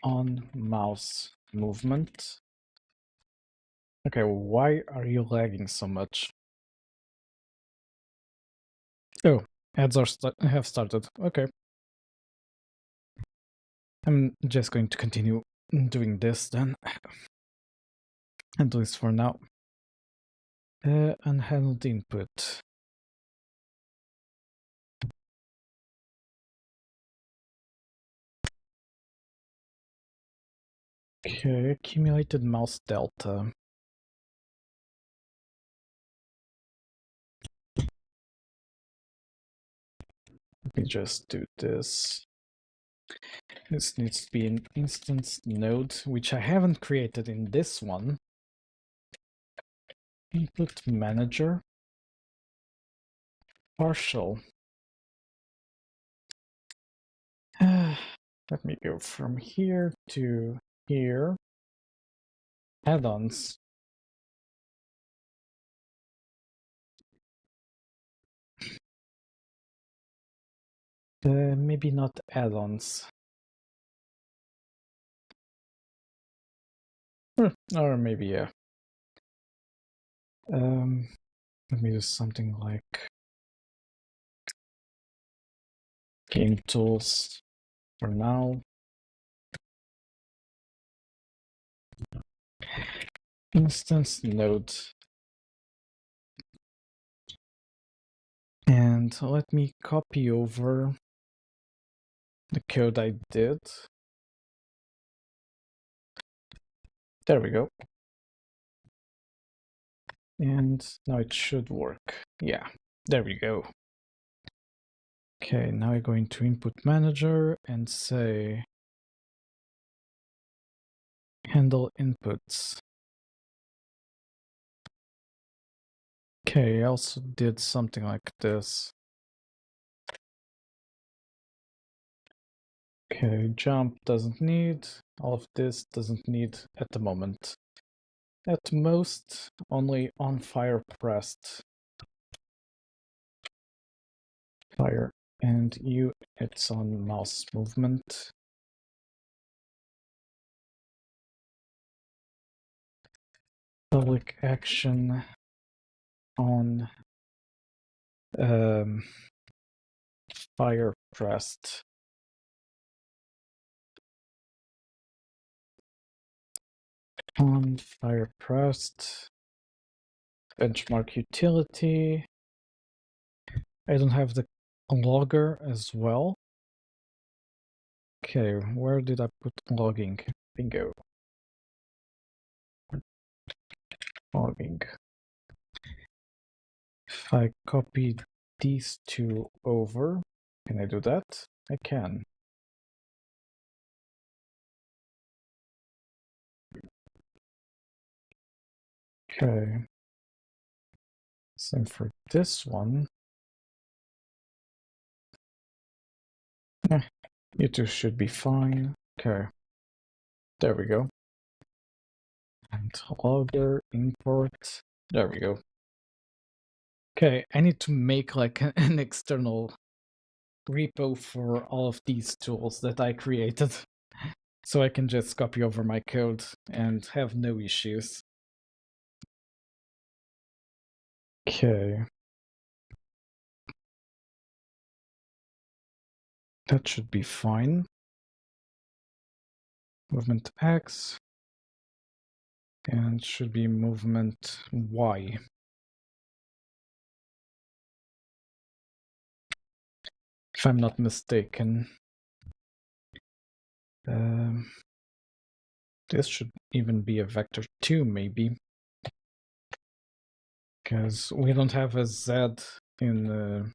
on mouse movement. Okay, why are you lagging so much? Oh, ads are have started. Okay. I'm just going to continue doing this then. At least for now. Unhandled input. Okay, accumulated mouse delta. Let me just do this. This needs to be an instance node, which I haven't created in this one. Input manager. Partial. Let me go from here to here. Add-ons. Maybe not add-ons. Or maybe, yeah. Let me do something like game tools for now. Instance node. And let me copy over the code I did. There we go. And now it should work. Yeah, there we go. Okay, now I go into input manager and say handle inputs. Okay, I also did something like this. Okay, jump doesn't need, all of this doesn't need at the moment. At most, only on fire pressed. Fire, and you, it's on mouse movement. Public action on fire pressed. On fire pressed. Benchmark utility. I don't have the logger as well. Okay, where did I put logging? Bingo. Logging. If I copy these two over, can I do that? I can. Okay. Same for this one. You two should be fine. Okay. There we go. And logger import. There we go. Okay, I need to make like an external repo for all of these tools that I created. So I can just copy over my code and have no issues. Okay. That should be fine. Movement X. And should be movement Y. If I'm not mistaken. This should even be a vector 2, maybe. Because we don't have a Z in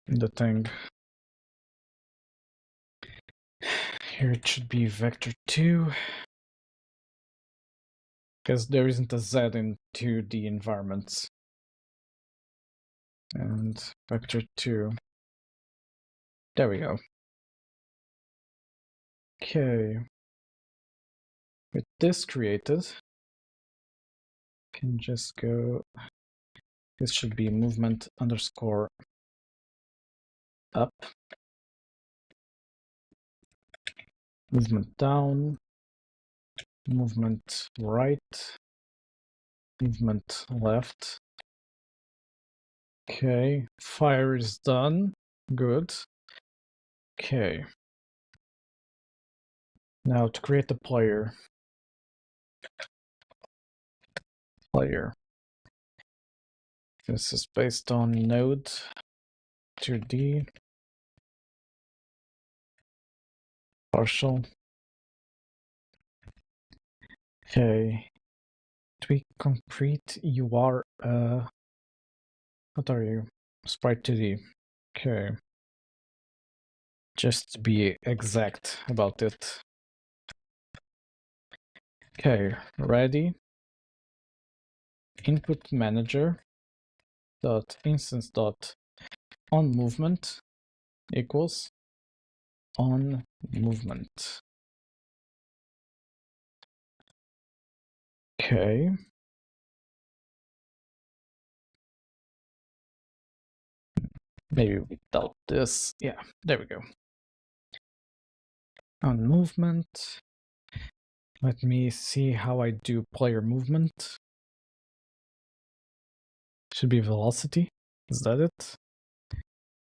the thing. Here it should be vector 2. Because there isn't a Z in 2D environments. And vector 2. There we go. Okay. With this created, can just go. This should be movement underscore up. Movement down. Movement right. Movement left. Okay. Fire is done. Good. Okay. Now to create the player. This is based on node 2D. Partial. Okay. Tweak concrete. You are what are you? Sprite 2D. Okay. Just to be exact about it. Okay, ready. Input manager dot instance dot on movement equals on movement. Okay. Maybe without this. Yeah, there we go. On movement. Let me see how I do player movement. Should be velocity. Is that it?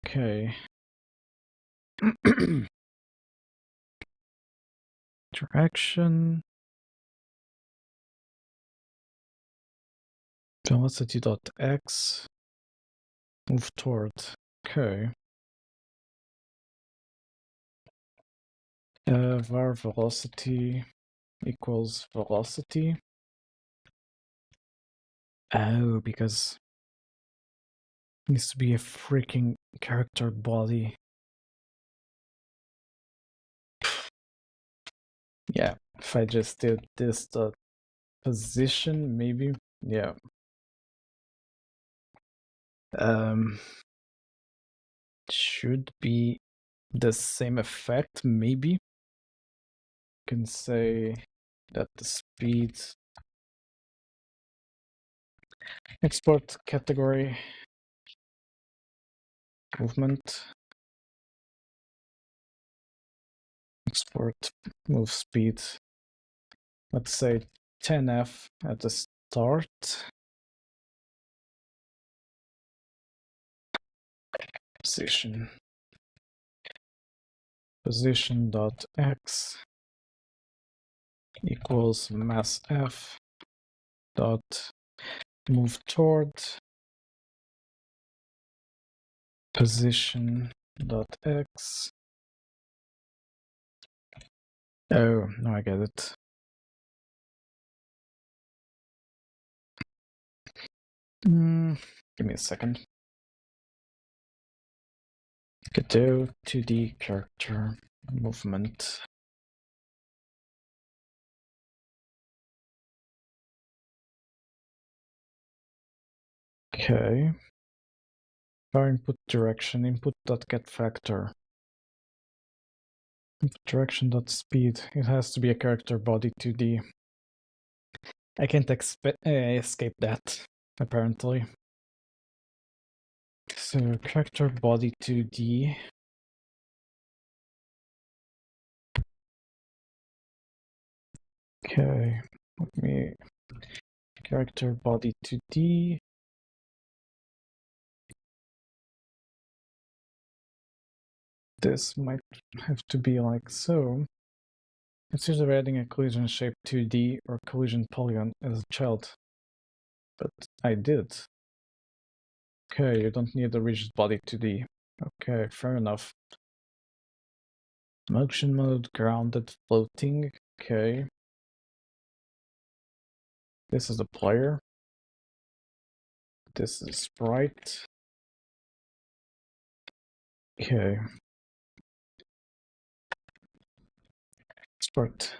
Okay. Interaction. Velocity.x. Move toward. Okay. Var velocity equals velocity. Oh, because it needs to be a freaking character body. Yeah, if I just did this position, maybe. Yeah. Should be the same effect, maybe. Can say that the speed export category movement export move speed, let's say 10f at the start, position dot x equals mass f dot move toward position dot x. Oh, no, I get it. Give me a second. Godot 2D character movement. Okay. Our input direction, input.getFactor. Input direction.speed. It has to be a character body 2D. I can't escape that, apparently. So character body 2D. Okay, let me character body 2D. This might have to be like so. Consider adding a collision shape 2D or collision polygon as a child. But I did. Okay, you don't need a rigid body 2D. Okay, fair enough. Motion mode, grounded, floating. Okay. This is the player. This is sprite. Okay. Sprite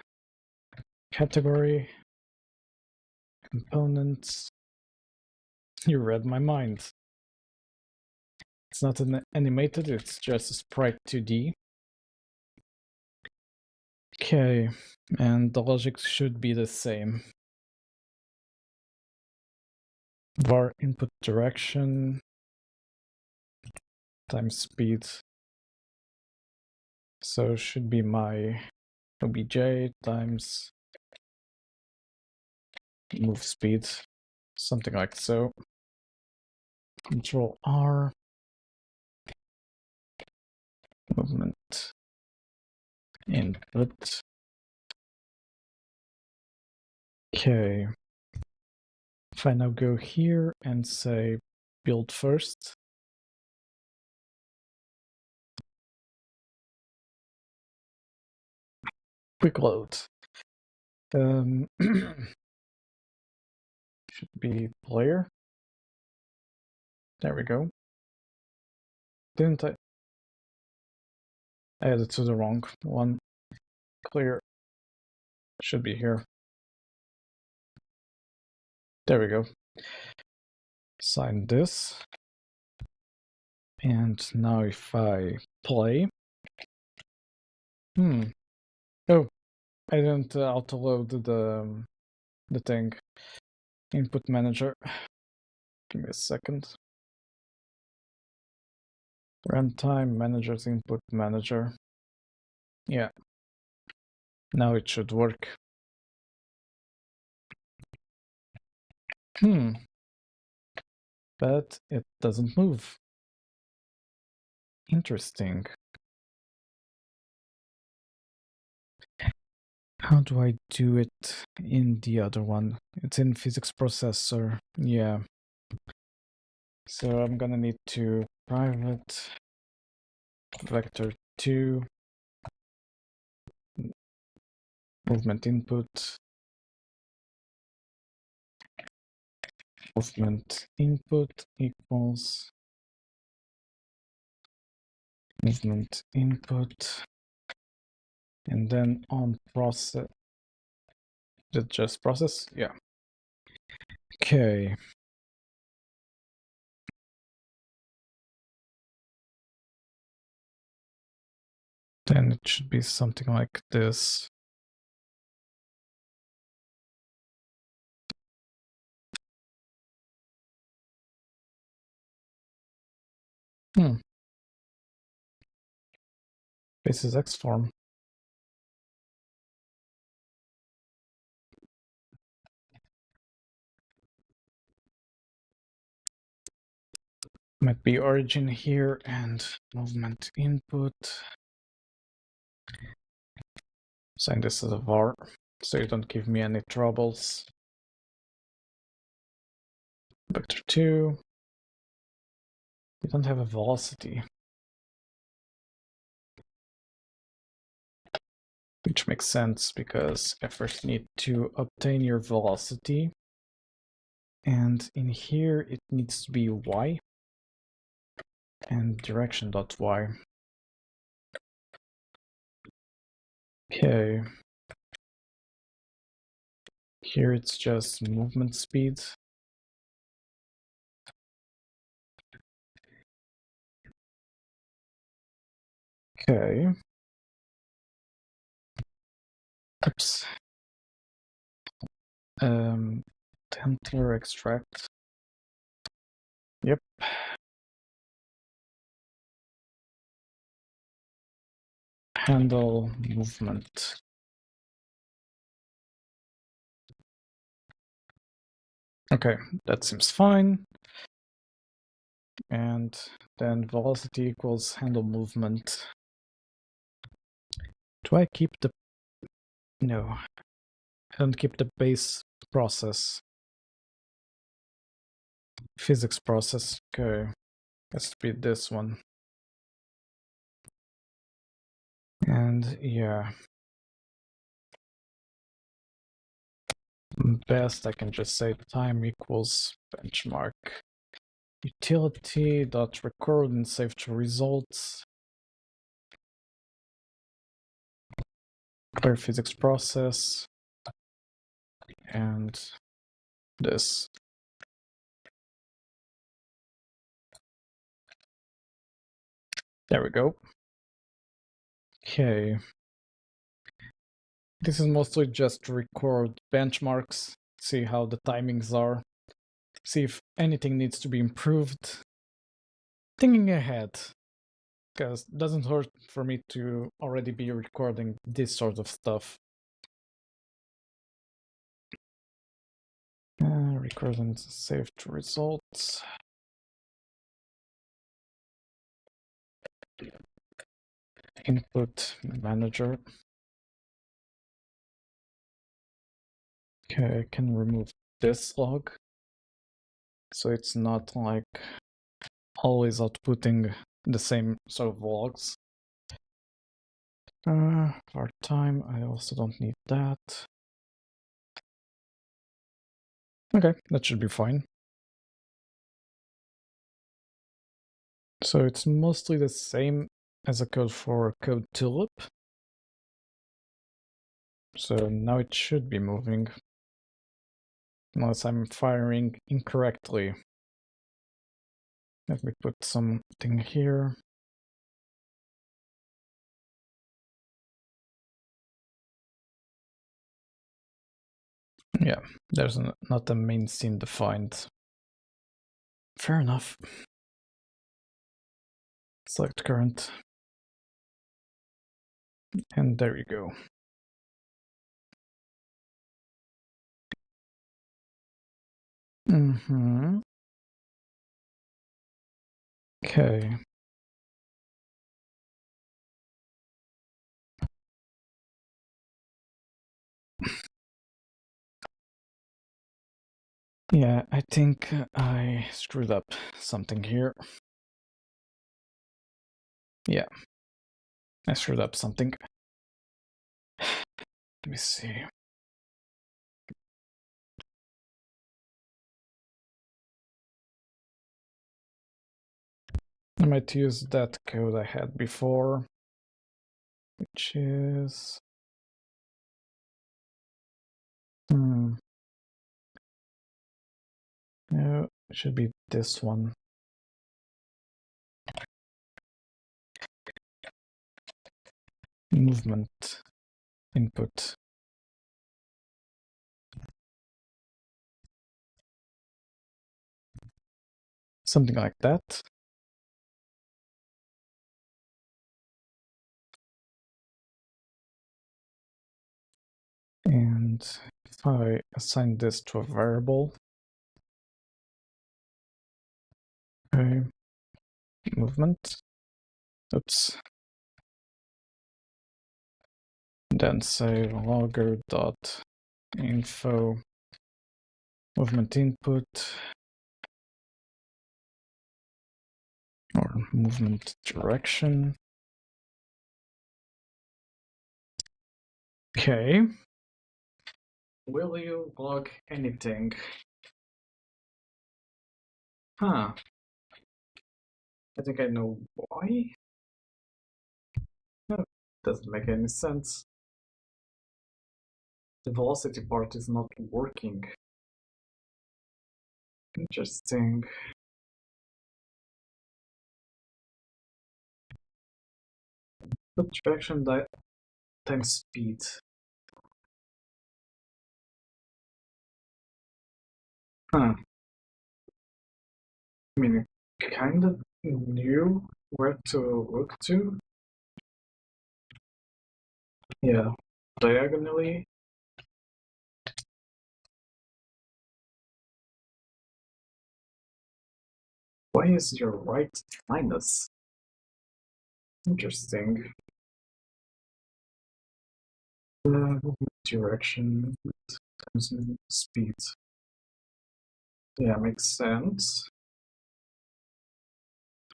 category. Components. You read my mind. It's not an animated, it's just a sprite 2D. Okay, and the logic should be the same. Var input direction times speed. So should be my obj times move speed, something like so. Control R, movement input. Okay. If I now go here and say build first, quick load. Should be player. There we go. Didn't I added to the wrong one? Clear. Should be here. There we go. Sign this. And now if I play. Oh, I didn't auto-load the thing. Input manager. Give me a second. Runtime managers input manager. Yeah. Now it should work. But it doesn't move. Interesting. How do I do it in the other one? It's in physics processor. Yeah. So I'm gonna need to private vector2 movement input equals movement input, and then on process. Did it just process? Yeah. Okay. Then it should be something like this. This is X form. Might be origin here and movement input. Sign this as a var so you don't give me any troubles. Vector2. You don't have a velocity. Which makes sense because I first need to obtain your velocity. And in here it needs to be y and direction.y. Okay. Here it's just movement speed. Okay. Oops. Templar extract. Yep. handle movement. Okay, that seems fine. And then velocity equals handle movement. Do I keep the... No, I don't keep the base process. Physics process, okay. Has to be this one. And yeah. Best I can just say time equals benchmark. Utility dot record and save to results. Clear physics process. And this. There we go. Okay. This is mostly just to record benchmarks, see how the timings are, see if anything needs to be improved. Thinking ahead, because it doesn't hurt for me to already be recording this sort of stuff. Record and save to results. Input manager. Okay, I can remove this log. So it's not like always outputting the same sort of logs. For time, I also don't need that. Okay, that should be fine. So it's mostly the same as a code for code tulip. So now it should be moving. Unless I'm firing incorrectly. Let me put something here. Yeah, there's not a main scene defined. Fair enough. Select current. And there you go. Okay. Yeah, I think I screwed up something here. Yeah, I screwed up something. Let me see. I might use that code I had before, which is... No, it should be this one. Movement input. Something like that. And if I assign this to a variable, okay, movement, oops, then say logger dot info movement input or movement direction. Okay. Will you log anything? Huh. I think I know why. No, doesn't make any sense. The velocity part is not working. Interesting. Put traction times speed. Huh. I mean, it kind of knew where to look to. Yeah, diagonally. Why is your right minus? Interesting. Direction times speed. Yeah, makes sense.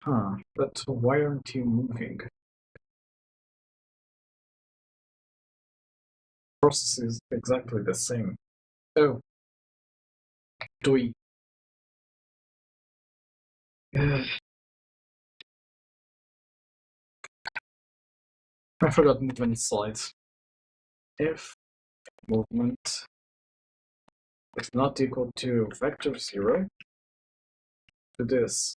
Huh, but why aren't you moving? Process is exactly the same. Oh, doi. I forgot movement slides. If movement is not equal to vector 0 to this.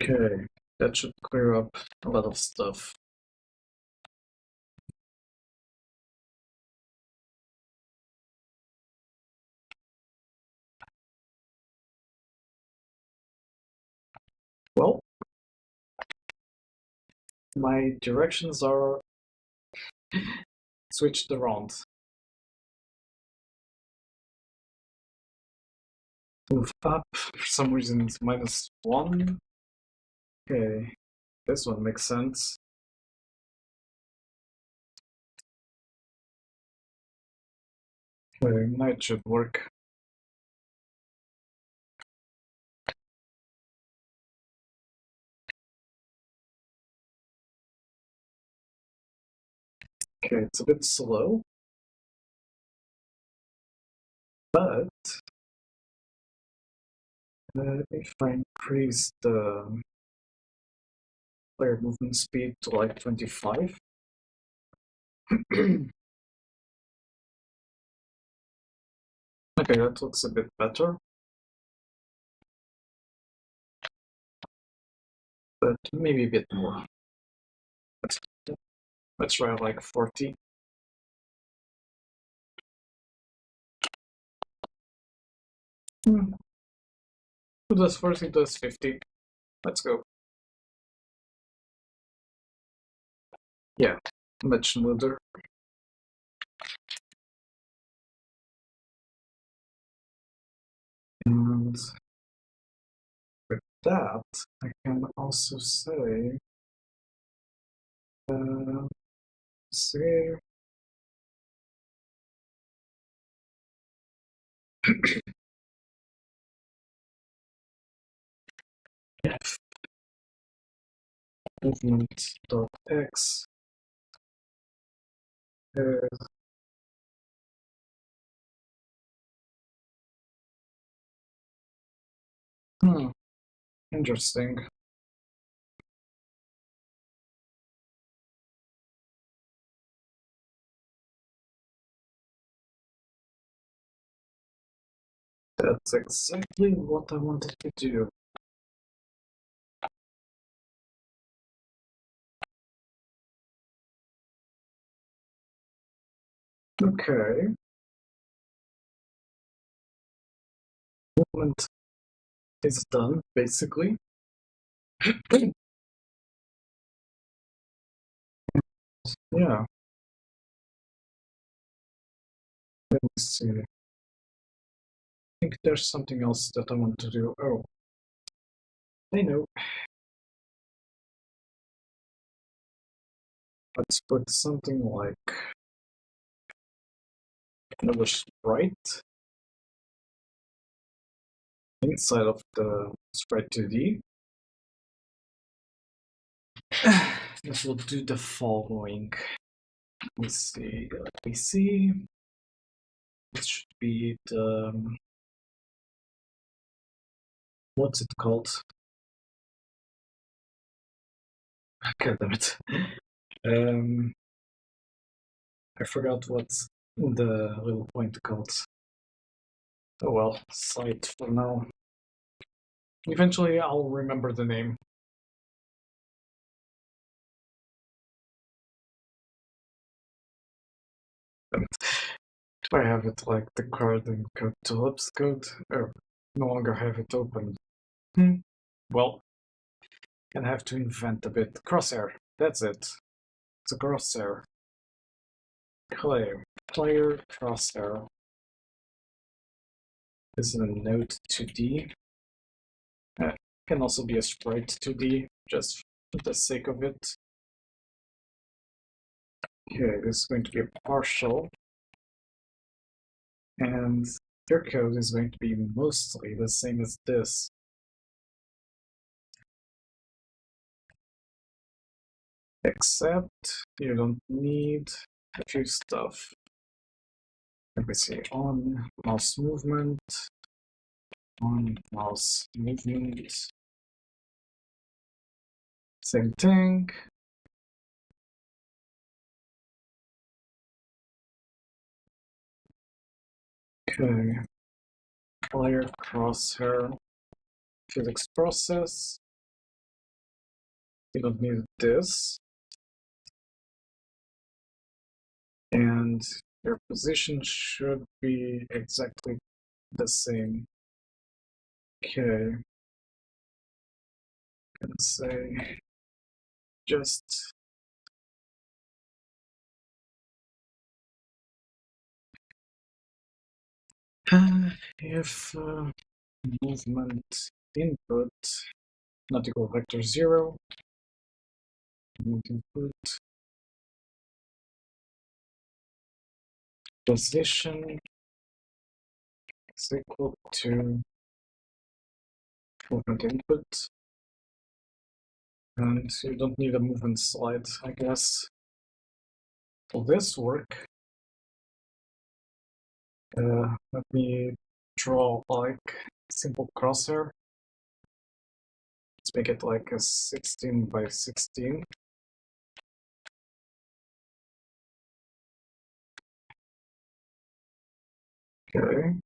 Okay, that should clear up a lot of stuff. Well, my directions are switched around. Move up, for some reason it's -1. Okay, this one makes sense. Okay, now it should work. Okay, it's a bit slow, but if I increase the player movement speed to like 25, okay, that looks a bit better, but maybe a bit more. Let's try like 40. Who does 40, does 50. Let's go. Yeah, much smoother. And with that, I can also say, see, if movement dot x is interesting. That's exactly what I wanted to do. Okay. Movement is done, basically. Yeah. Let me see. I think there's something else that I want to do. Oh, I know. Let's put something like another sprite inside of the sprite 2D. This will do the following. Let me see. Let me see. This should be the. What's it called? God damn it. I forgot what's the little point called. Oh well, site for now. Eventually I'll remember the name. Do I have it like the card in code tulips code? Or no longer have it open? Well, gonna have to invent a bit. Crosshair, that's it. It's a crosshair. Player crosshair is a node 2D. Can also be a sprite 2D, just for the sake of it. Okay, this is going to be a partial. And your code is going to be mostly the same as this. Except you don't need a few stuff. Let me see, on mouse movement, same thing. Okay, player crosshair, physics process. You don't need this. And your position should be exactly the same. Okay. Gonna say just if movement input not equal vector 0, movement input position is equal to movement input, and you don't need a movement slide, I guess. Will this work? Let me draw like simple crosshair. Let's make it like a 16 by 16. Okay.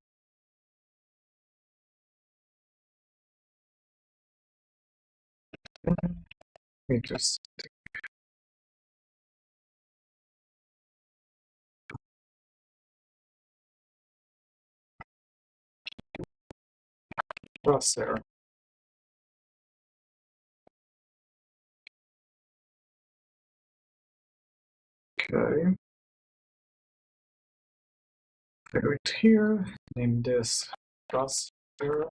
Let me just crosshair. Okay. Figure it here. Name this crosshair.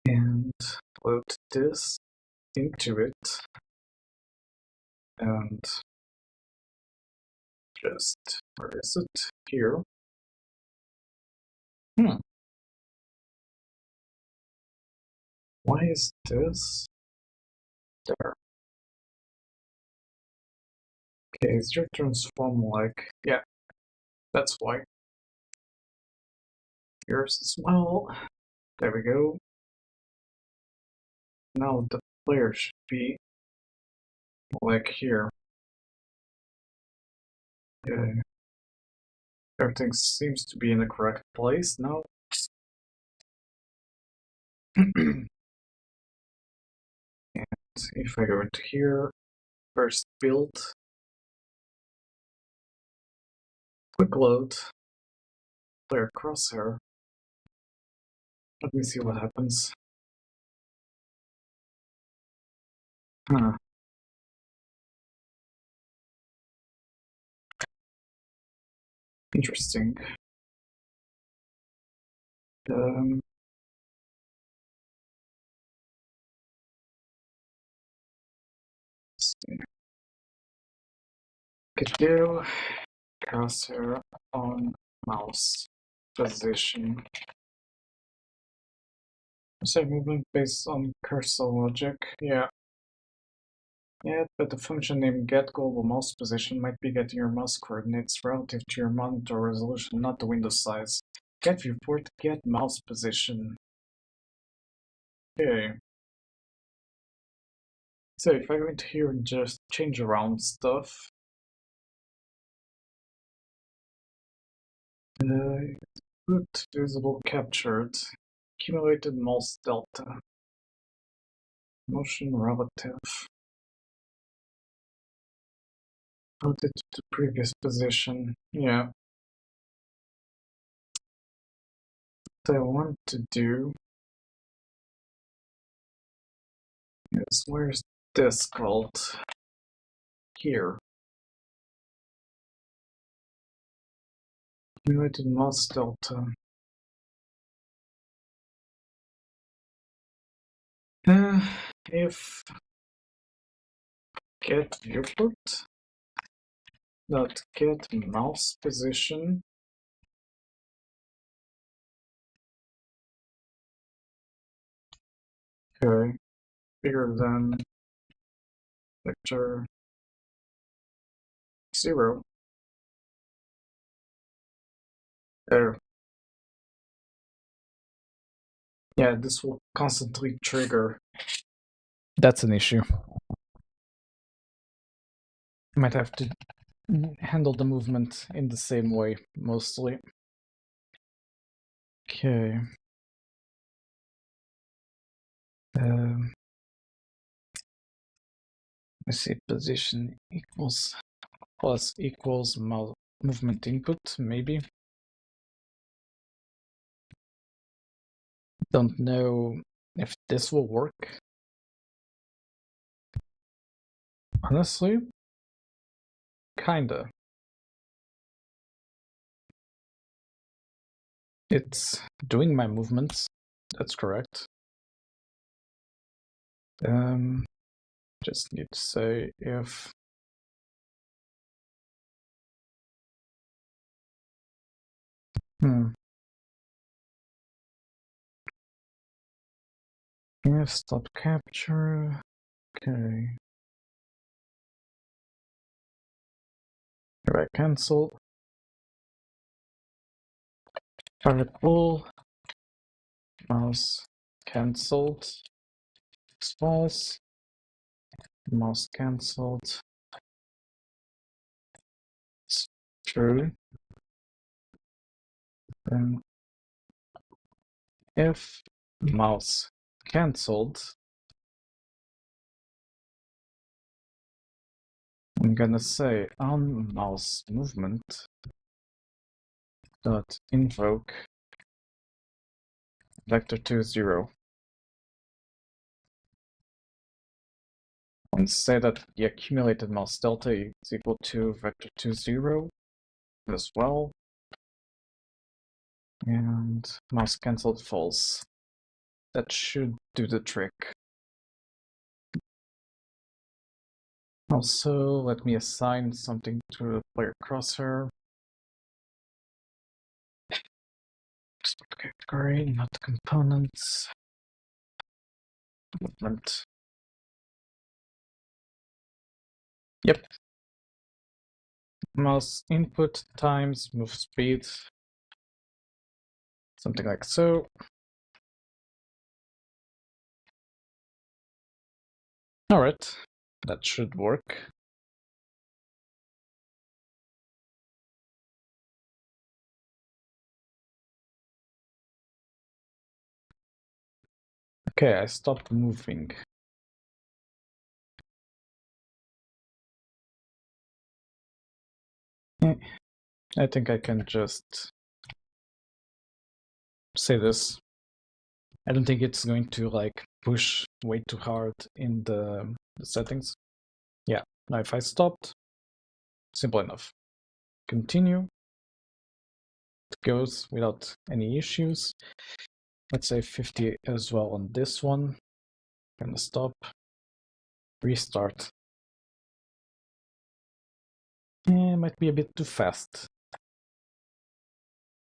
And load this into it. And just, where is it? Here. Why is this there? Okay, is your transform like, yeah, that's why. Yours as well. There we go. Now the player should be like here. Okay. Everything seems to be in the correct place now. And if I go into here, first build, quick load, player crosshair. Let me see what happens. Huh. Interesting. Could do crosshair on mouse position. Cursor movement based on cursor logic. Yeah, but the function named getGlobalMousePosition might be getting your mouse coordinates relative to your monitor resolution, not the window size. GetViewport getMousePosition. Okay. So if I go into here and just change around stuff, put visible captured, accumulated mouse delta, motion relative. Put it to previous position. Yeah. What I want to do is where's this called here. United mouse delta. If get viewport dot get mouse position okay bigger than vector 0. There. Yeah, this will constantly trigger. That's an issue. Might have to handle the movement in the same way, mostly. Okay. Let's see, position equals plus equals movement input, maybe. Don't know if this will work. Honestly, kinda. It's doing my movements, that's correct. Just need to say if if stop capture, okay. Here I cancel. Private bool, mouse cancelled, false, mouse cancelled, it's true. Then if mouse cancelled, I'm gonna say on mouse movement dot invoke vector2 0 and say that the accumulated mouse delta is equal to vector2 0 as well, and mouse cancelled false. That should do the trick. Also, let me assign something to the player crosshair. Category, not components. Movement. Yep. Mouse input times move speed. Something like so. Alright, that should work. Okay, I stopped moving. I think I can just say this. I don't think it's going to like push way too hard in the settings. Yeah, now if I stopped, simple enough. Continue. It goes without any issues. Let's say 50 as well on this one. Gonna stop. Restart. Might be a bit too fast.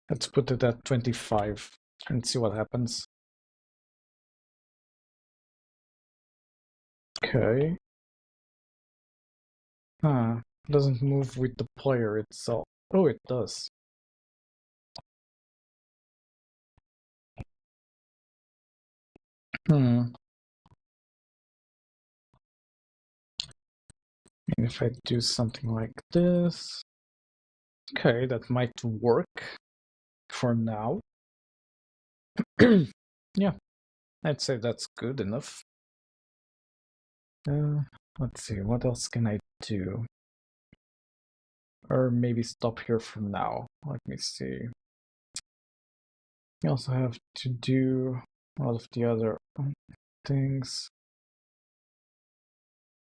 Let's put it at 25 and see what happens. Okay. Doesn't move with the player itself. Oh, it does. If I do something like this. Okay, that might work for now. Yeah, I'd say that's good enough. Let's see, what else can I do? Or maybe stop here for now. Let me see. You also have to do all of the other things.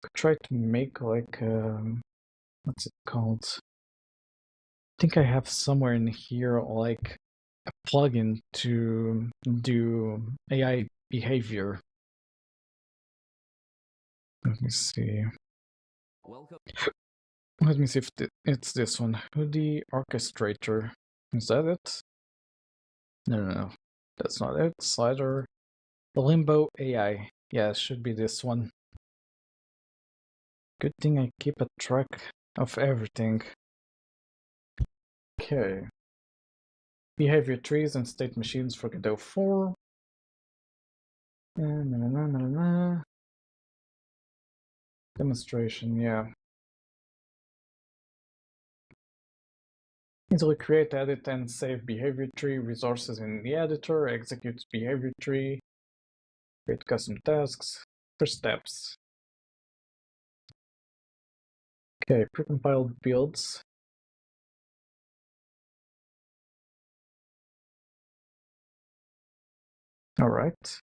could try to make like what's it called? I think I have somewhere in here like a plugin to do AI behavior. Let me see. Welcome. Let me see if it's this one. Hoodie Orchestrator. Is that it? No. That's not it. Slider. The Limbo AI. Yeah, it should be this one. Good thing I keep a track of everything. Okay. Behavior trees and state machines for Godot 4. Demonstration, yeah. Easily create, edit, and save behavior tree resources in the editor, execute behavior tree, create custom tasks. First steps. Okay, precompiled builds. Alright.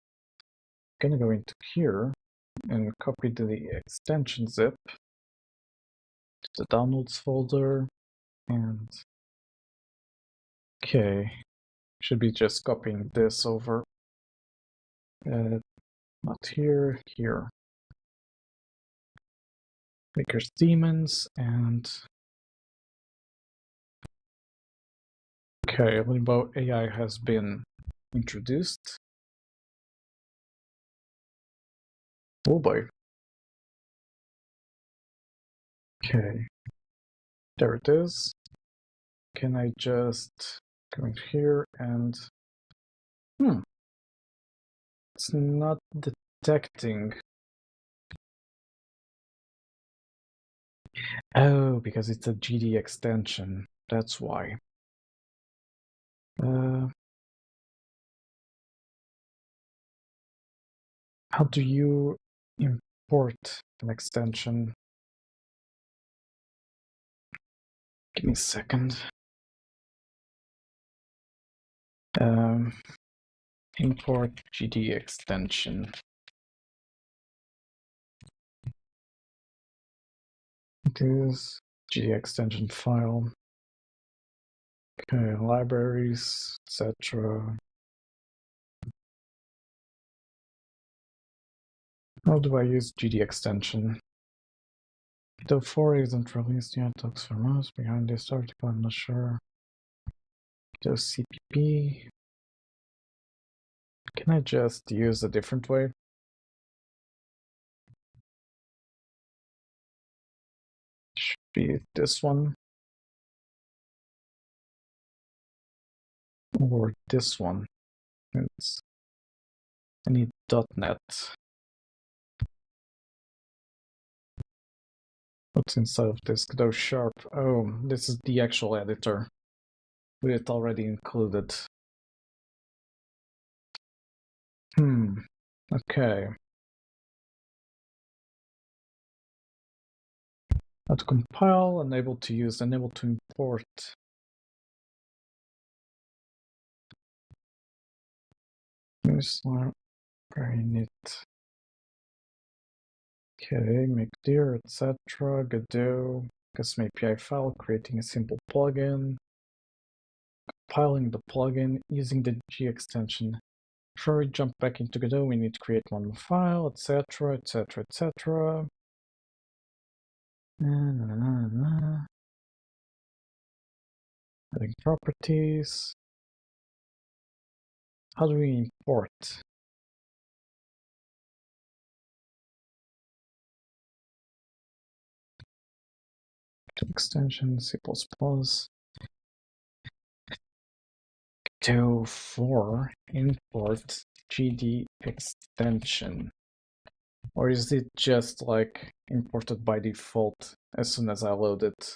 Gonna go into here and copy the extension zip to the downloads folder and okay, should be just copying this over. Not here, here. Baker's Demons and okay, Limbo AI has been introduced. Oh boy. Okay, there it is. Can I just go in here and it's not detecting. Oh, because it's a GD extension. That's why. How do you import an extension? Give me a second. Import GD extension. It is GD extension file. Okay, libraries, etc. How do I use GD extension? Though 4 isn't released yet, talks for us behind this article, I'm not sure. Though CPP. Can I just use a different way? Should be this one. Or this one. It's I need .NET. What's inside of this? Godot Sharp. Oh, this is the actual editor with it already included. Okay. How to compile, unable to use, unable to import. Very neat. Okay, make dir, etc. Godot, custom API file, creating a simple plugin, compiling the plugin using the G extension. Before we jump back into Godot, we need to create one more file, etc., etc., etc. Adding properties. How do we import? Extension C++. To for import GD extension. Or is it just like imported by default as soon as I load it?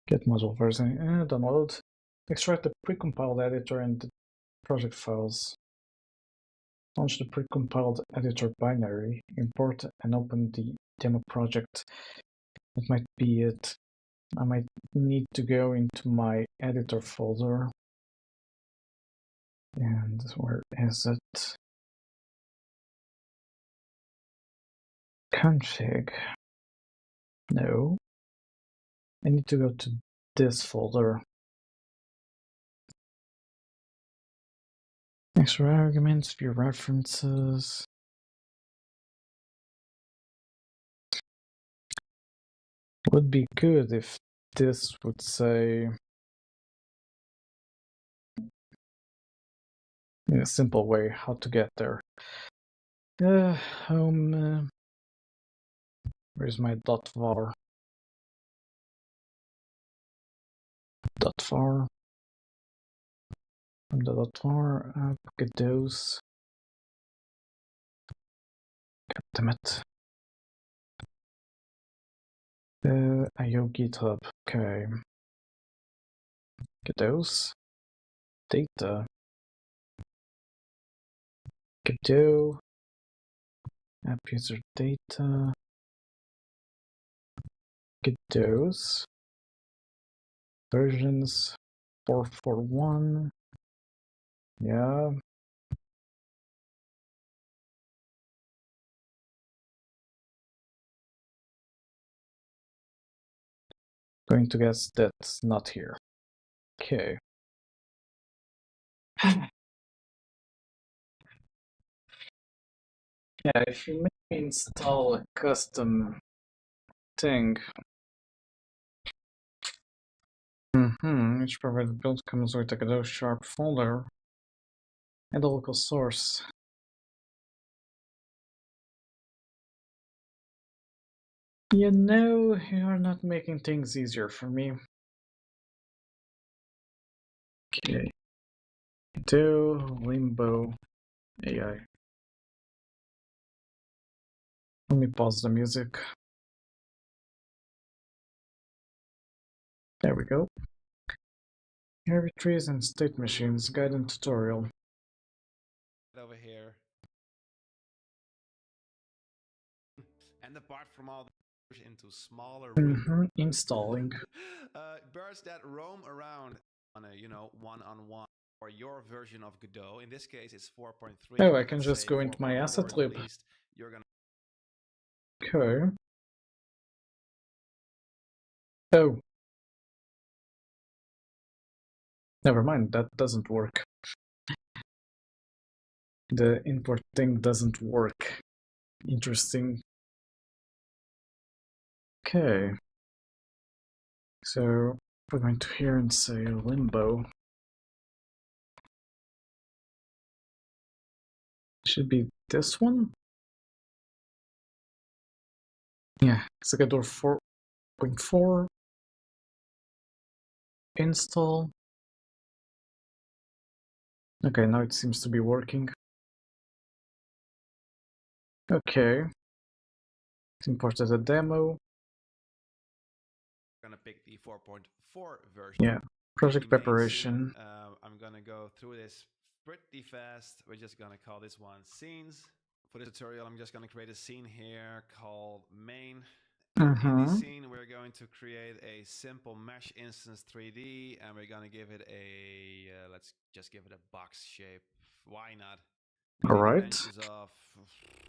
Get module version, download. Extract the precompiled editor and the project files. Launch the precompiled editor binary, import and open the demo project. That might be it. I might need to go into my editor folder And where is it? Config. No. I need to go to this folder. Extra arguments, view references. Would be good if this would say in a simple way how to get there. Home. Where's my .var? .var. From the .var, get those. God damn it. IO GitHub. Okay. Get those. Data. Gdo. App user data. Get those. Versions 441. Yeah. Going to guess that's not here. Okay. Yeah, if you make me install a custom thing. Each provided build comes with a Godot sharp folder and a local source. You know, you are not making things easier for me. Okay. Do Limbo AI. Let me pause the music. There we go. Heavy trees and state machines guide and tutorial. Over here. And apart from all the into smaller Installing. birds that roam around on a one-on-one or your version of Godot. In this case, it's 4.3. Oh, I can just go into my asset lib. You're gonna. Okay. Oh. Never mind, that doesn't work. The import thing doesn't work. Interesting. Okay. So we're going to here and say limbo. Should be this one? Yeah, Godot 4.4. Install. Okay, now it seems to be working. Okay. It's imported a demo. Gonna pick the 4.4 version. Yeah. Project preparation. I'm gonna go through this pretty fast. We're just gonna call this one scenes. For this tutorial, I'm just gonna create a scene here called main. In this scene, we're going to create a simple mesh instance 3D, and we're gonna give it a let's just give it a box shape. Why not? All right. Dimensions of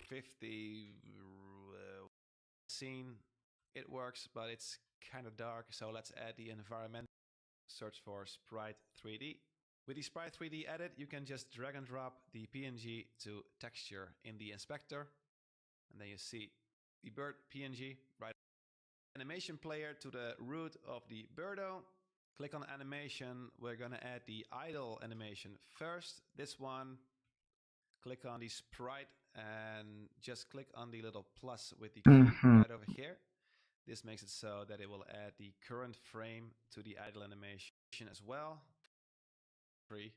50. Scene, it works, but it's kind of dark. So let's add the environment. Search for Sprite 3D. With the Sprite 3D edit, you can just drag and drop the PNG to texture in the inspector, and then you see the bird PNG right. Animation player to the root of the birdo. Click on animation. We're gonna add the idle animation first. This one. Click on the sprite and just click on the little plus with the key right over here. This makes it so that it will add the current frame to the idle animation as well. Free.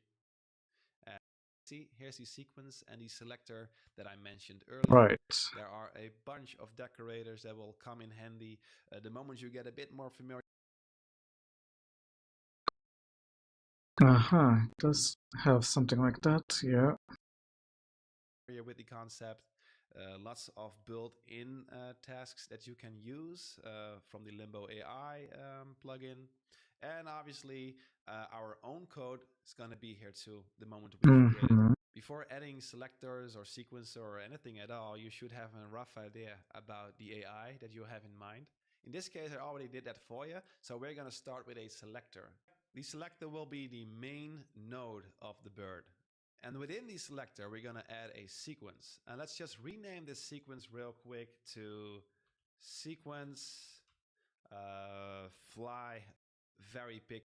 See, here's the sequence and the selector that I mentioned earlier. Right. There are a bunch of decorators that will come in handy the moment you get a bit more familiar. It does have something like that, yeah. With the concept. Lots of built-in tasks that you can use from the Limbo AI plugin. And obviously, our own code is going to be here too the moment we create it. Before adding selectors or sequencer or anything at all, you should have a rough idea about the AI that you have in mind. In this case, I already did that for you, so we're going to start with a selector. The selector will be the main node of the bird. And within the selector, we're going to add a sequence. And let's just rename this sequence real quick to sequence fly very big.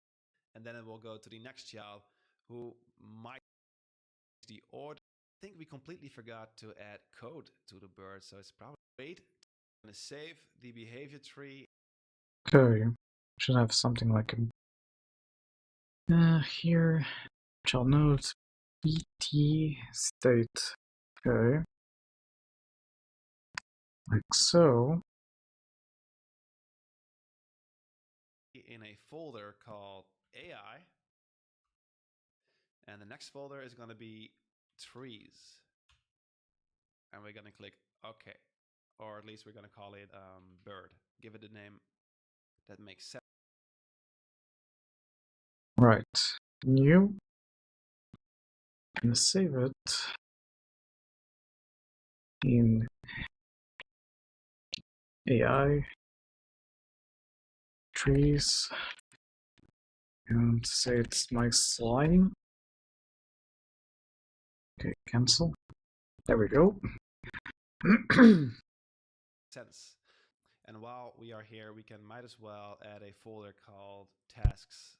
And then it will go to the next child who might the order. I think we completely forgot to add code to the bird, so it's probably wait. I'm going to save the behavior tree. Okay, should have something like a here. Child nodes bt state. Okay, like so. In a folder called AI, and the next folder is going to be trees, and we're going to click OK, or at least we're going to call it bird. Give it a name that makes sense. Right, new. And save it in AI trees and say it's my slime. Okay, cancel. There we go. Sense. And while we are here, we might as well add a folder called tasks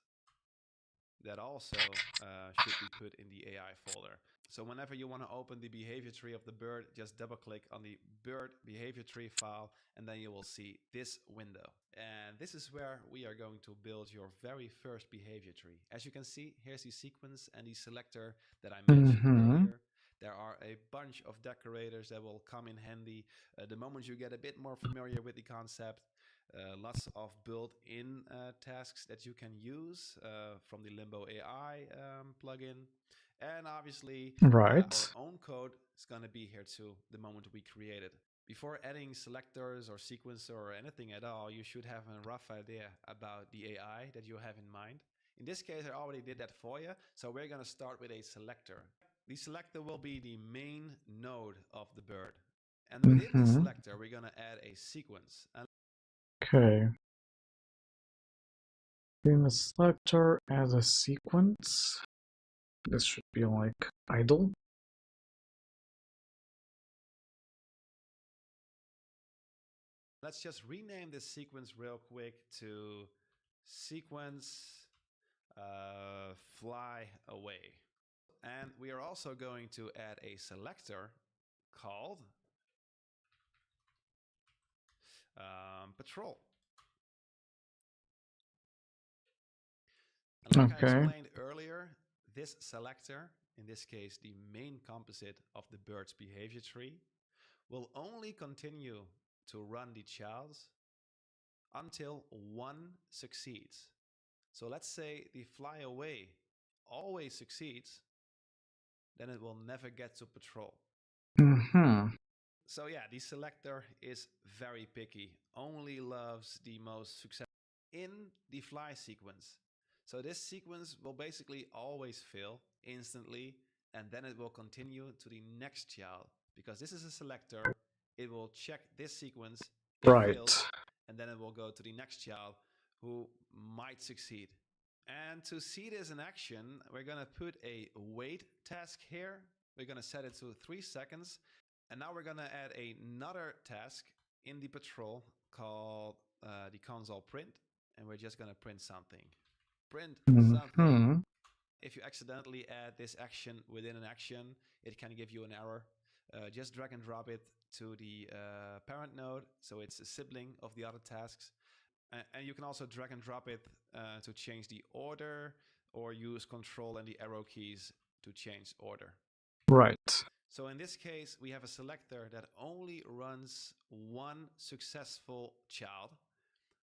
that also should be put in the AI folder. So whenever you want to open the behavior tree of the bird, just double click on the bird behavior tree file, and then you will see this window. And this is where we are going to build your very first behavior tree. As you can see, here's the sequence and the selector that I mentioned earlier. There are a bunch of decorators that will come in handy the moment you get a bit more familiar with the concept. Lots of built-in tasks that you can use from the Limbo AI plugin. And obviously, Right. our own code is going to be here too the moment we create it. Before adding selectors or sequencer or anything at all, you should have a rough idea about the AI that you have in mind. In this case, I already did that for you, so we're going to start with a selector. The selector will be the main node of the bird. And within the selector, we're going to add a sequence. And Okay. In the selector, add a sequence. This should be like idle. let's just rename this sequence real quick to sequence fly away. And we are also going to add a selector called patrol. And like I explained earlier, this selector, in this case the main composite of the bird's behavior tree, will only continue to run the childs until one succeeds. So let's say the fly away always succeeds, then it will never get to patrol. So yeah, the selector is very picky, only loves the most successful in the fly sequence. So this sequence will basically always fail instantly, and then it will continue to the next child. Because this is a selector, it will check this sequence, it fails, and then it will go to the next child who might succeed. And to see this in action, we're going to put a wait task here. We're going to set it to 3 seconds. And now we're going to add another task in the patrol called the console print. And we're just going to print something. Print something. If you accidentally add this action within an action, it can give you an error. Just drag and drop it to the parent node, so it's a sibling of the other tasks. And you can also drag and drop it to change the order, or use Control and the arrow keys to change order. Right. So in this case, we have a selector that only runs one successful child,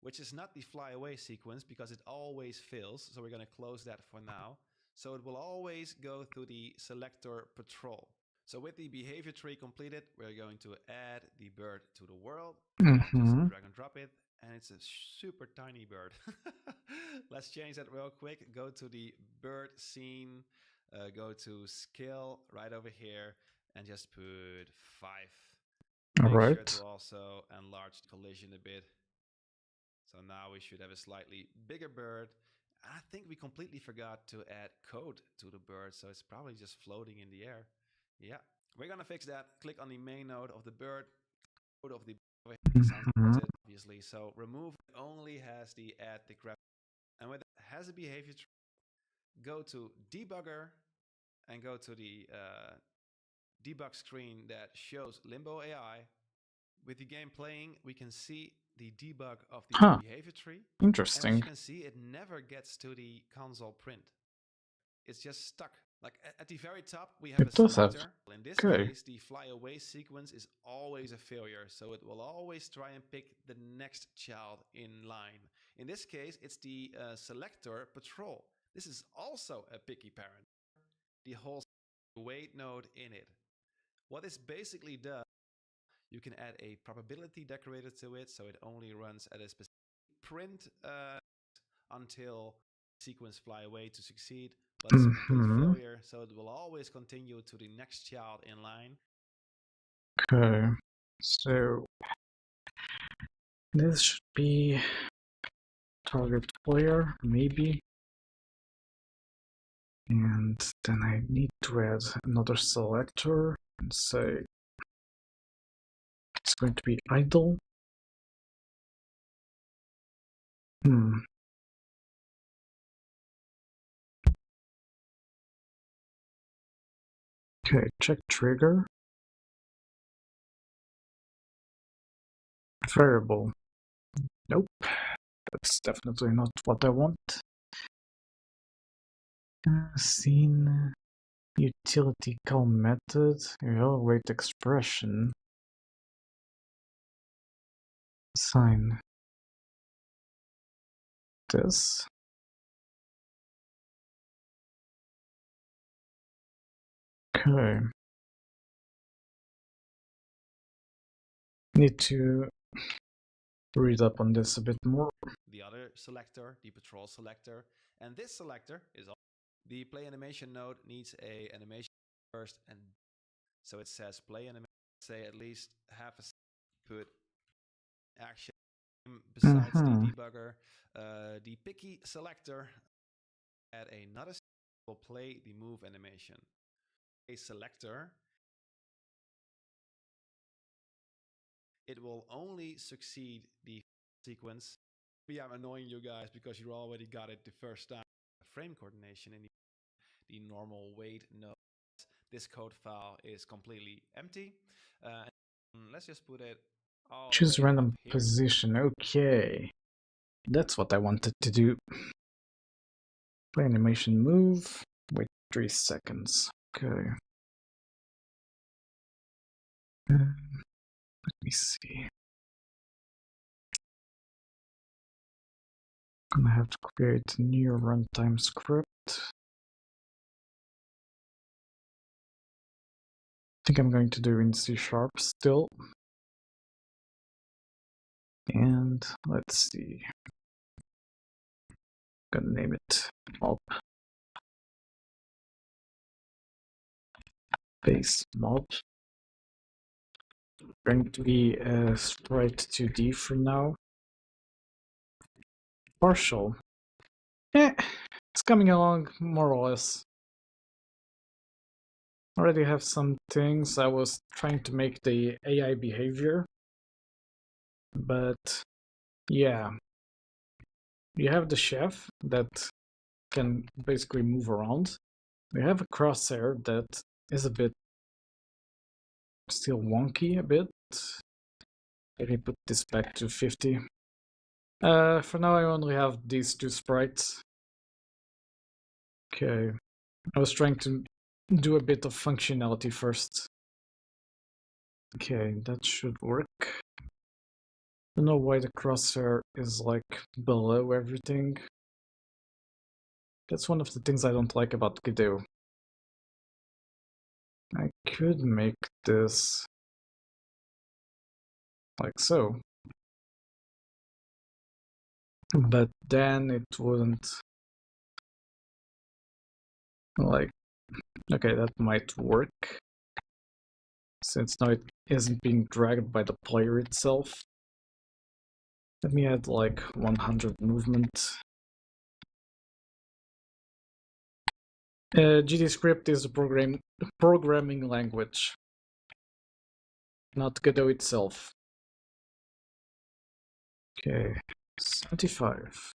which is not the fly away sequence because it always fails. So we're going to close that for now. So it will always go through the selector patrol. So with the behavior tree completed, we're going to add the bird to the world. Just drag and drop it. and it's a super tiny bird. Let's change that real quick. Go to the bird scene, go to scale right over here, and just put 5. All Make sure to right. also enlarge the collision a bit. So now we should have a slightly bigger bird. I think we completely forgot to add code to the bird, so it's probably just floating in the air. Yeah, we're gonna fix that. Click on the main node of the bird, code of the sounds Mhm. it, obviously. So remove only has the add the graph, and with it has a behavior tree. Go to debugger and go to the debug screen that shows Limbo AI. With the game playing, we can see the debug of the Huh. behavior tree. And as Interesting. you can see, it never gets to the console print. It's just stuck. Like at the very top, we have a It does have. selector. In this Okay. case, the fly away sequence is always a failure. So it will always try and pick the next child in line. In this case, it's the selector patrol. This is also a picky parent. The whole wait node in it. What this basically does, you can add a probability decorator to it, so it only runs at a specific print until sequence fly away to succeed, but it's a complete Mm-hmm. failure, so it will always continue to the next child in line. Okay. So this should be target player, maybe. And then I need to add another selector and say it's going to be idle. Hmm. Okay, check trigger. Variable. Nope, that's definitely not what I want. Scene utility call method, evaluate expression, sign this. Okay. Need to read up on this a bit more. The other selector, the patrol selector, and this selector is all. The play animation node needs a animation first, and so it says play animation, say at least half a put action besides the Mm-hmm. debugger. The picky selector add another will play the move animation. A selector, it will only succeed the sequence. Maybe I'm annoying you guys because you already got it the first time. Frame coordination in the normal wait node. This code file is completely empty. Let's just put it all the Choose way up random here. position. Okay. That's what I wanted to do. Play animation move. Wait 3 seconds. Okay. Let me see. Gonna have to create a new runtime script. I think I'm going to do in C# still. And let's see. Gonna name it mob. Base mob. Going to be a sprite 2D for now. Partial. It's coming along more or less. Already have some things. I was trying to make the AI behavior, but yeah, you have the chef that can basically move around. We have a crosshair that is a bit still wonky a bit. Let me put this back to 50. For now I only have these two sprites. Okay, I was trying to do a bit of functionality first. Okay, that should work. I don't know why the crosshair is like below everything. That's one of the things I don't like about Godot. I could make this like so. but then it wouldn't, like, okay, that might work, since now it isn't being dragged by the player itself. Let me add like 100 movement. GDScript is a programming language, not Godot itself. Okay, 75.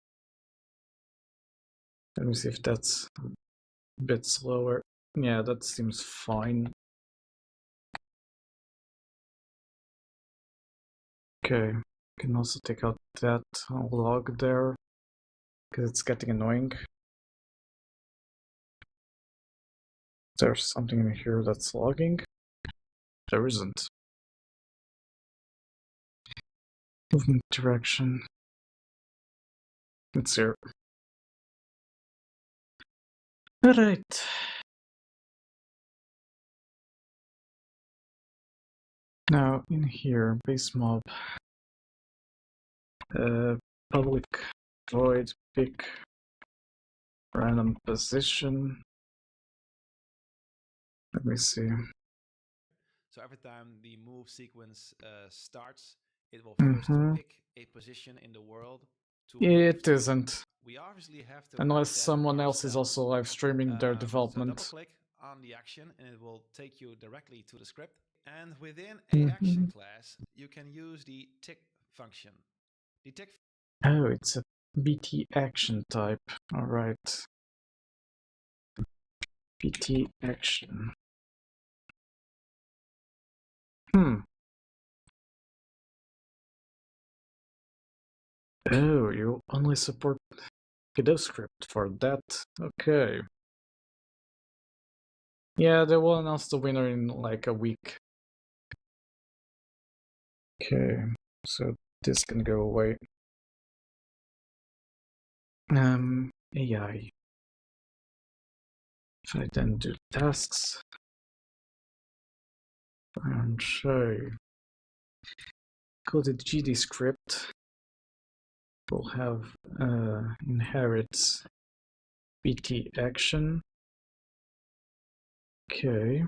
Let me see if that's a bit slower. Yeah, that seems fine. Okay, can also take out that log there, because it's getting annoying. There's something in here that's logging. There isn't. Movement direction. It's here. Alright. Now in here, base mob. Public void pick random position. Let me see. So every time the move sequence starts, it will first Mm-hmm. pick a position in the world to move It to. isn't. We obviously have to Unless pick that someone else is ourselves. also live streaming their So development. double click on the action and it will take you directly to the script. And within a Mm-hmm. action class, you can use the tick function. The tick. Oh, it's a BT action type. Alright. BT action. Oh, you only support Godot script for that? Okay. Yeah, they will announce the winner in like a week. Okay, so this can go away. AI. If I then do tasks and show coded GD script, we'll have inherits BT action. Okay.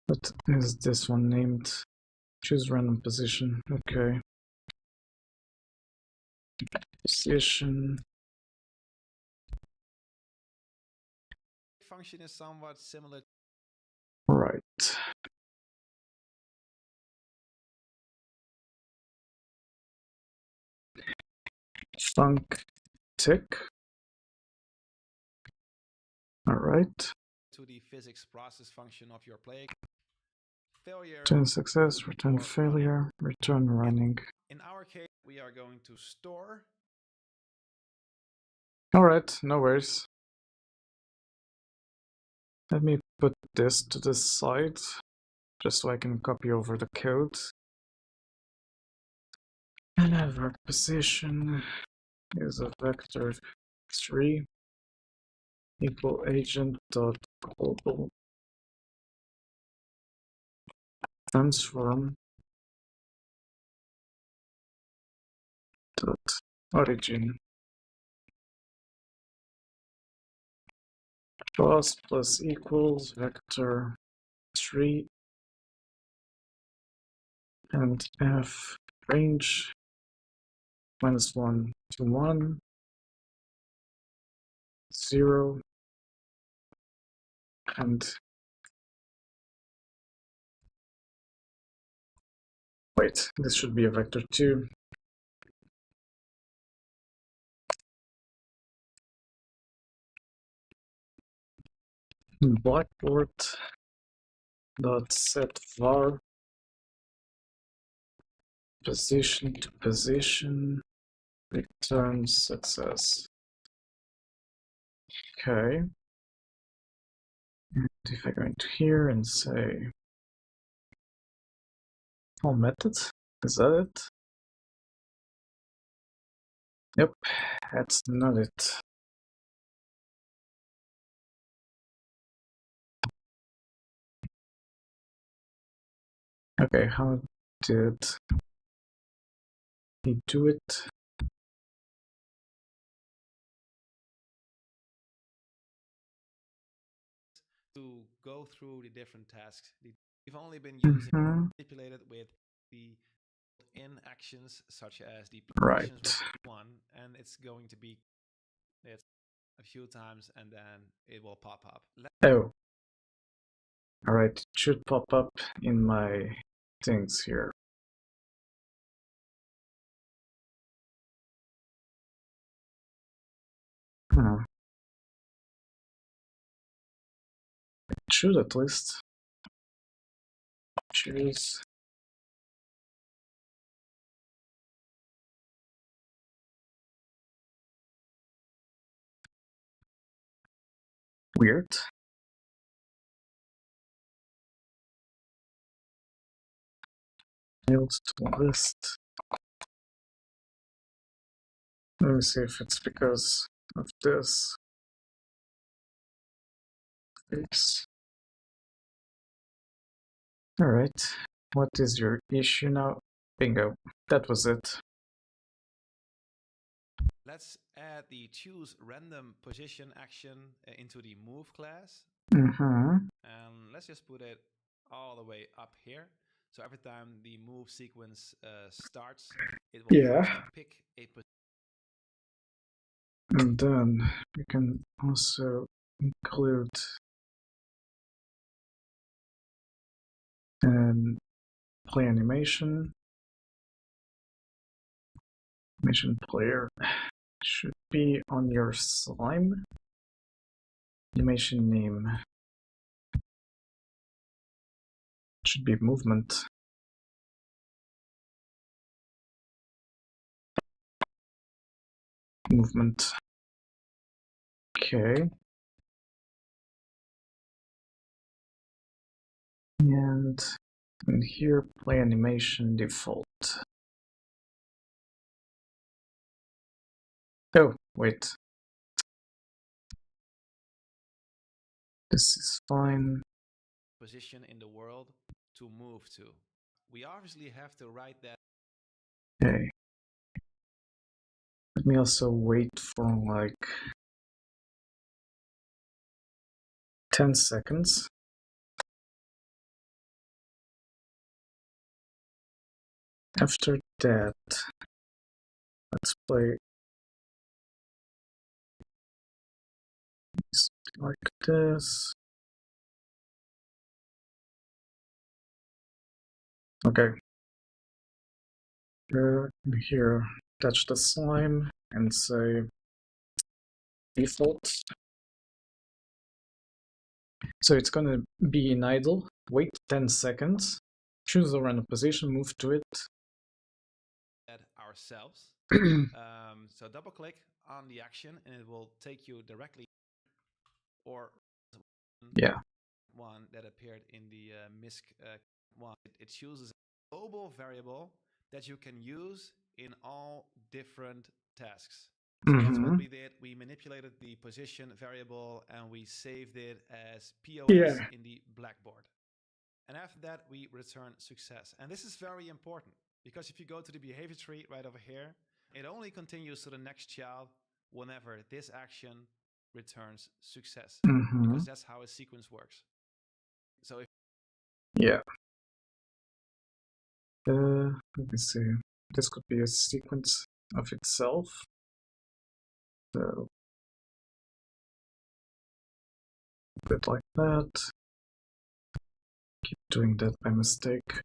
What is this one named? Choose random position. Okay. Position. Function is somewhat similar. Right. Func tick. All right. To the physics process function of your play. Failure. Return success, return failure, return running. In our case, we are going to store. Alright, no worries. Let me put this to the side, just so I can copy over the code. And have our position is a vector 3 equal agent dot global transform dot origin plus equals vector 3 and f range -1 to 1 0 and wait, this should be a vector 2. Blackboard dot set var position to position return success. Okay. And if I go into here and say all methods, is that it? Yep, that's not it. Okay, how did You do it. To go through the different tasks. We've only been using manipulated with the in actions such as the Right. one, and it's going to be it a few times and then it will pop up. Oh. Alright, it should pop up in my things here. It should at least. Choose. Weird. Nailed to list. Let me see if it's because of this. Oops. Alright, what is your issue now? Bingo, that was it. Let's add the choose random position action into the move class. And let's just put it all the way up here. So every time the move sequence starts, it will first pick a position. And then we can also include and play animation. Animation player should be on your slime. Animation name should be movement. Movement. Okay. And in here, play animation default. Oh, wait. This is fine. Position in the world to move to. We obviously have to write that. Okay. Let me also wait for like 10 seconds. After that, let's play like this. Okay. Here, touch the slime and say default. So it's gonna be in idle. Wait 10 seconds. Choose a random position, move to it. Ourselves. So double click on the action and it will take you directly or one that appeared in the MISC one. It chooses a global variable that you can use in all different tasks. So that's what we did. We manipulated the position variable and we saved it as POS in the blackboard. And after that, we return success. And this is very important because if you go to the behavior tree right over here, it only continues to the next child whenever this action returns success, because that's how a sequence works. So if let me see. This could be a sequence of itself. So a bit like that. Keep doing that by mistake.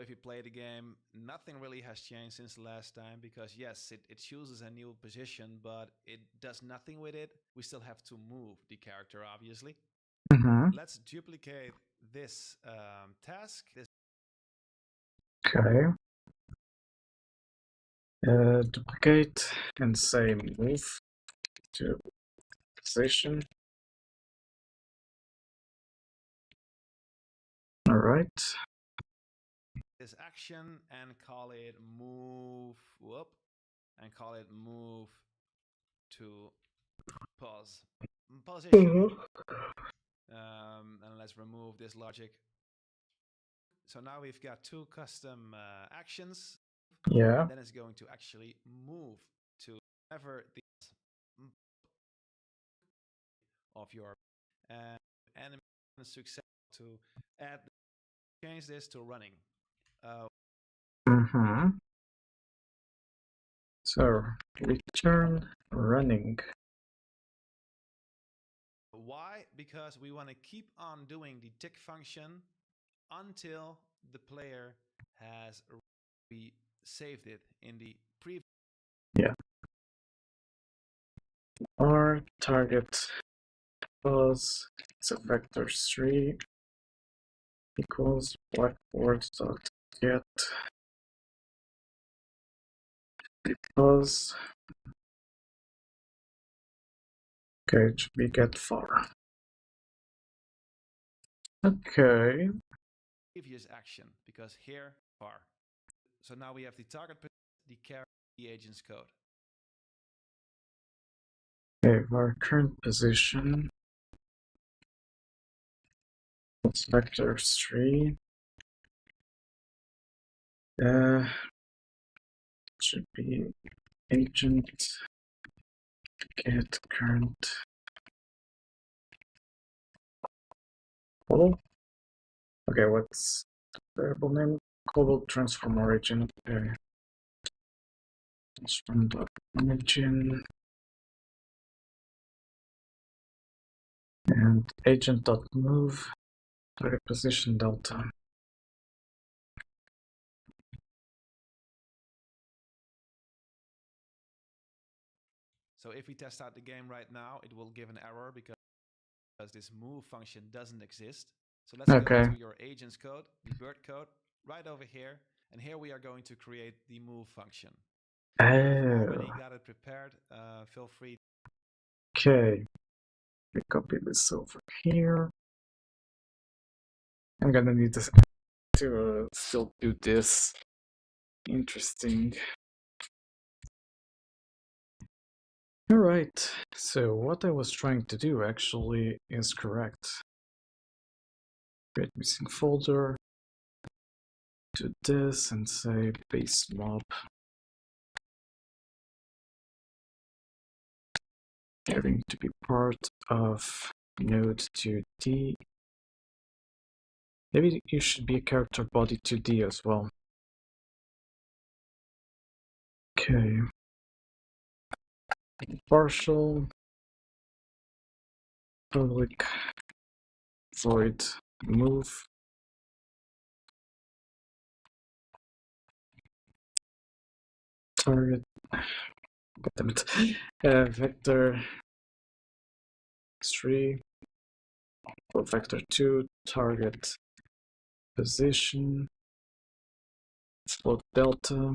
if you play the game, nothing really has changed since the last time because yes, it chooses a new position, but it does nothing with it. We still have to move the character, obviously. Let's duplicate this task. Okay. Duplicate and say move to position. All right. This action and call it move. Whoop, and call it move to pause position. And let's remove this logic So now we've got two custom actions. Yeah. Then it's going to actually move to wherever the of your animation success to add change this to running. Mm-hmm. So return running. Why? Because we want to keep on doing the tick function until the player has saved it in the previous. Yeah. Our target was so vector 3 equals blackboard.get because okay, it should be get far. Okay. Previous action because here far. So now we have the target, the carry, the agent's code. Okay, our current position is vector 3. Should be agent get current global. Okay, what's the variable name? Global transform origin. Okay. Transform dot origin and agent dot move target position delta. So if we test out the game right now, it will give an error because this move function doesn't exist. So let's go to your agent's code, the bird code, right over here. And here we are going to create the move function. Oh. If you've already got it prepared, feel free. Okay. We copy this over here. I'm gonna need to still do this. Interesting. Alright, so what I was trying to do actually is correct. Create missing folder, do this and say base mob. Having to be part of node 2D. Maybe you should be a character body 2D as well. Okay. Partial. Public void move. Target. Goddammit. Vector 3. Or vector 2. Target position. Float delta.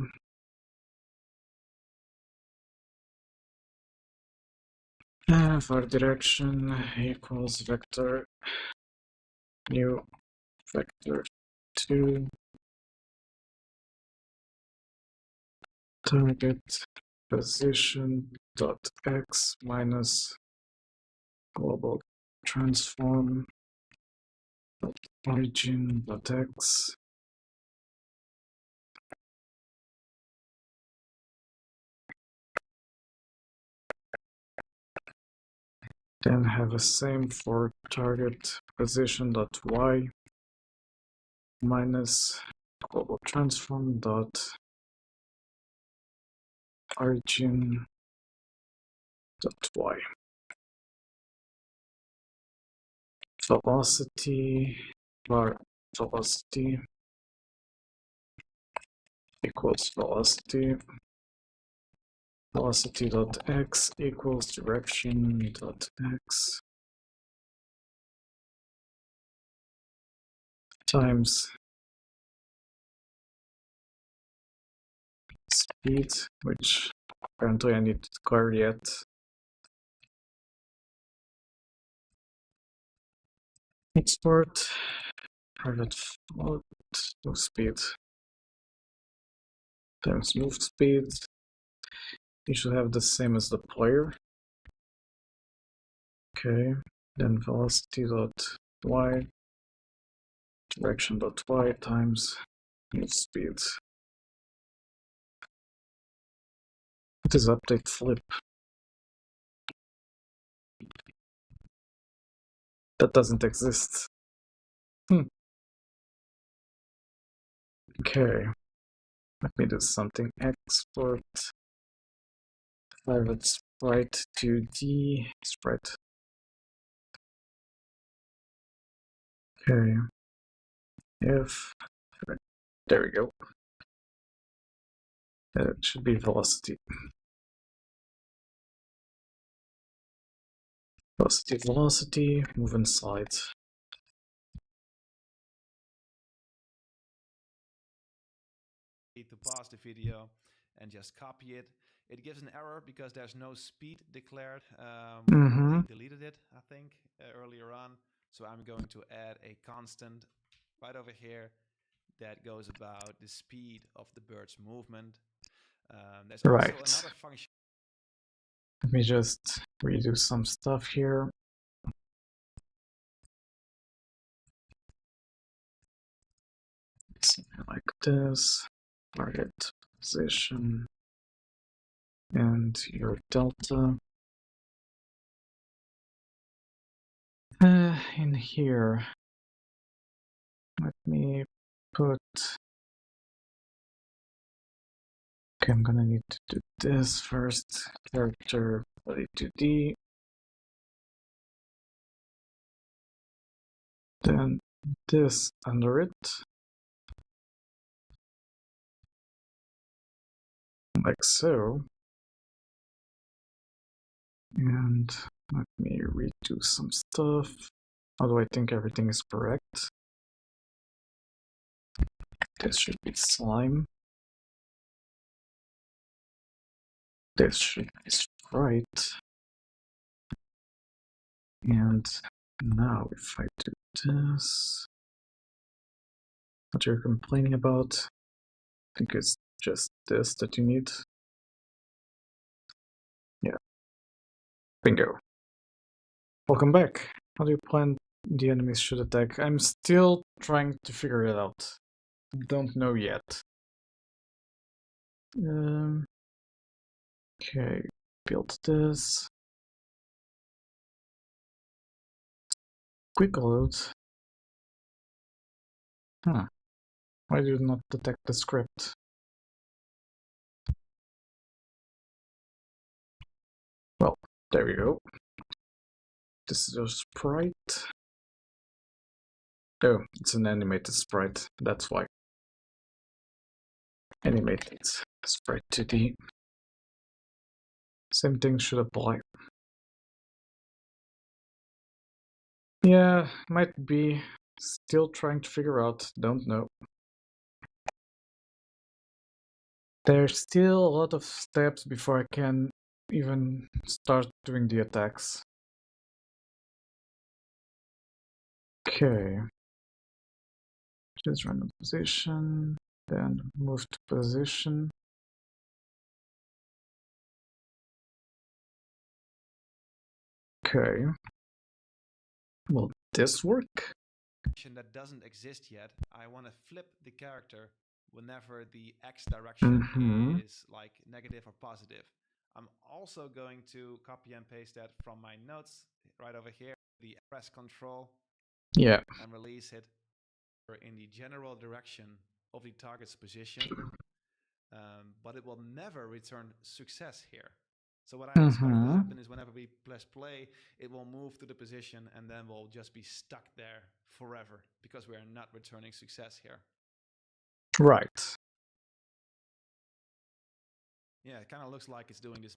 For direction equals vector new vector 2 target position dot x minus global transform dot origin dot x. Then have the same for target position dot y minus global transform dot origin dot y. Velocity var velocity equals velocity. Velocity dot x equals direction dot x times speed, which apparently I need to declare yet. Export private float to speed times moved speed. You should have the same as the player. Okay, then velocity dot y Direction dot y times speed. What is update flip? That doesn't exist. Okay. Let me do something. Export private sprite 2D sprite. Okay. If there we go. It should be velocity. Velocity, move inside. To pause the video and just copy it. It gives an error because there's no speed declared. They deleted it, I think, earlier on. So I'm going to add a constant right over here that goes about the speed of the bird's movement. There's also another function. Let me just redo some stuff here. Something like this. Target position and your delta. In here, let me put. Okay, I'm gonna need to do this first. Character body 2D. Then this under it. Like so. And let me redo some stuff. Although I think everything is correct. This should be slime. This should be sprite. And now if I do this, what you're complaining about, I think it's just this that you need. Yeah. Bingo. Welcome back. How do you plan the enemies should attack? I'm still trying to figure it out. Don't know yet. Okay, build this. Quick load. Why do you not detect the script? Well, there we go. This is a sprite. Oh, it's an animated sprite, that's why. Animated sprite 2D. Same thing should apply. Yeah, might be. Still trying to figure out, don't know. There's still a lot of steps before I can even start doing the attacks. Okay. Choose random position, then move to position. Okay. Will this work? That doesn't exist yet. I want to flip the character whenever the X direction is like negative or positive. I'm also going to copy and paste that from my notes right over here. The press control. Yeah. And release it in the general direction of the target's position. But it will never return success here. So what I expect to happen is whenever we press play, it will move to the position and then we'll just be stuck there forever because we are not returning success here. Right. Yeah, it kind of looks like it's doing this.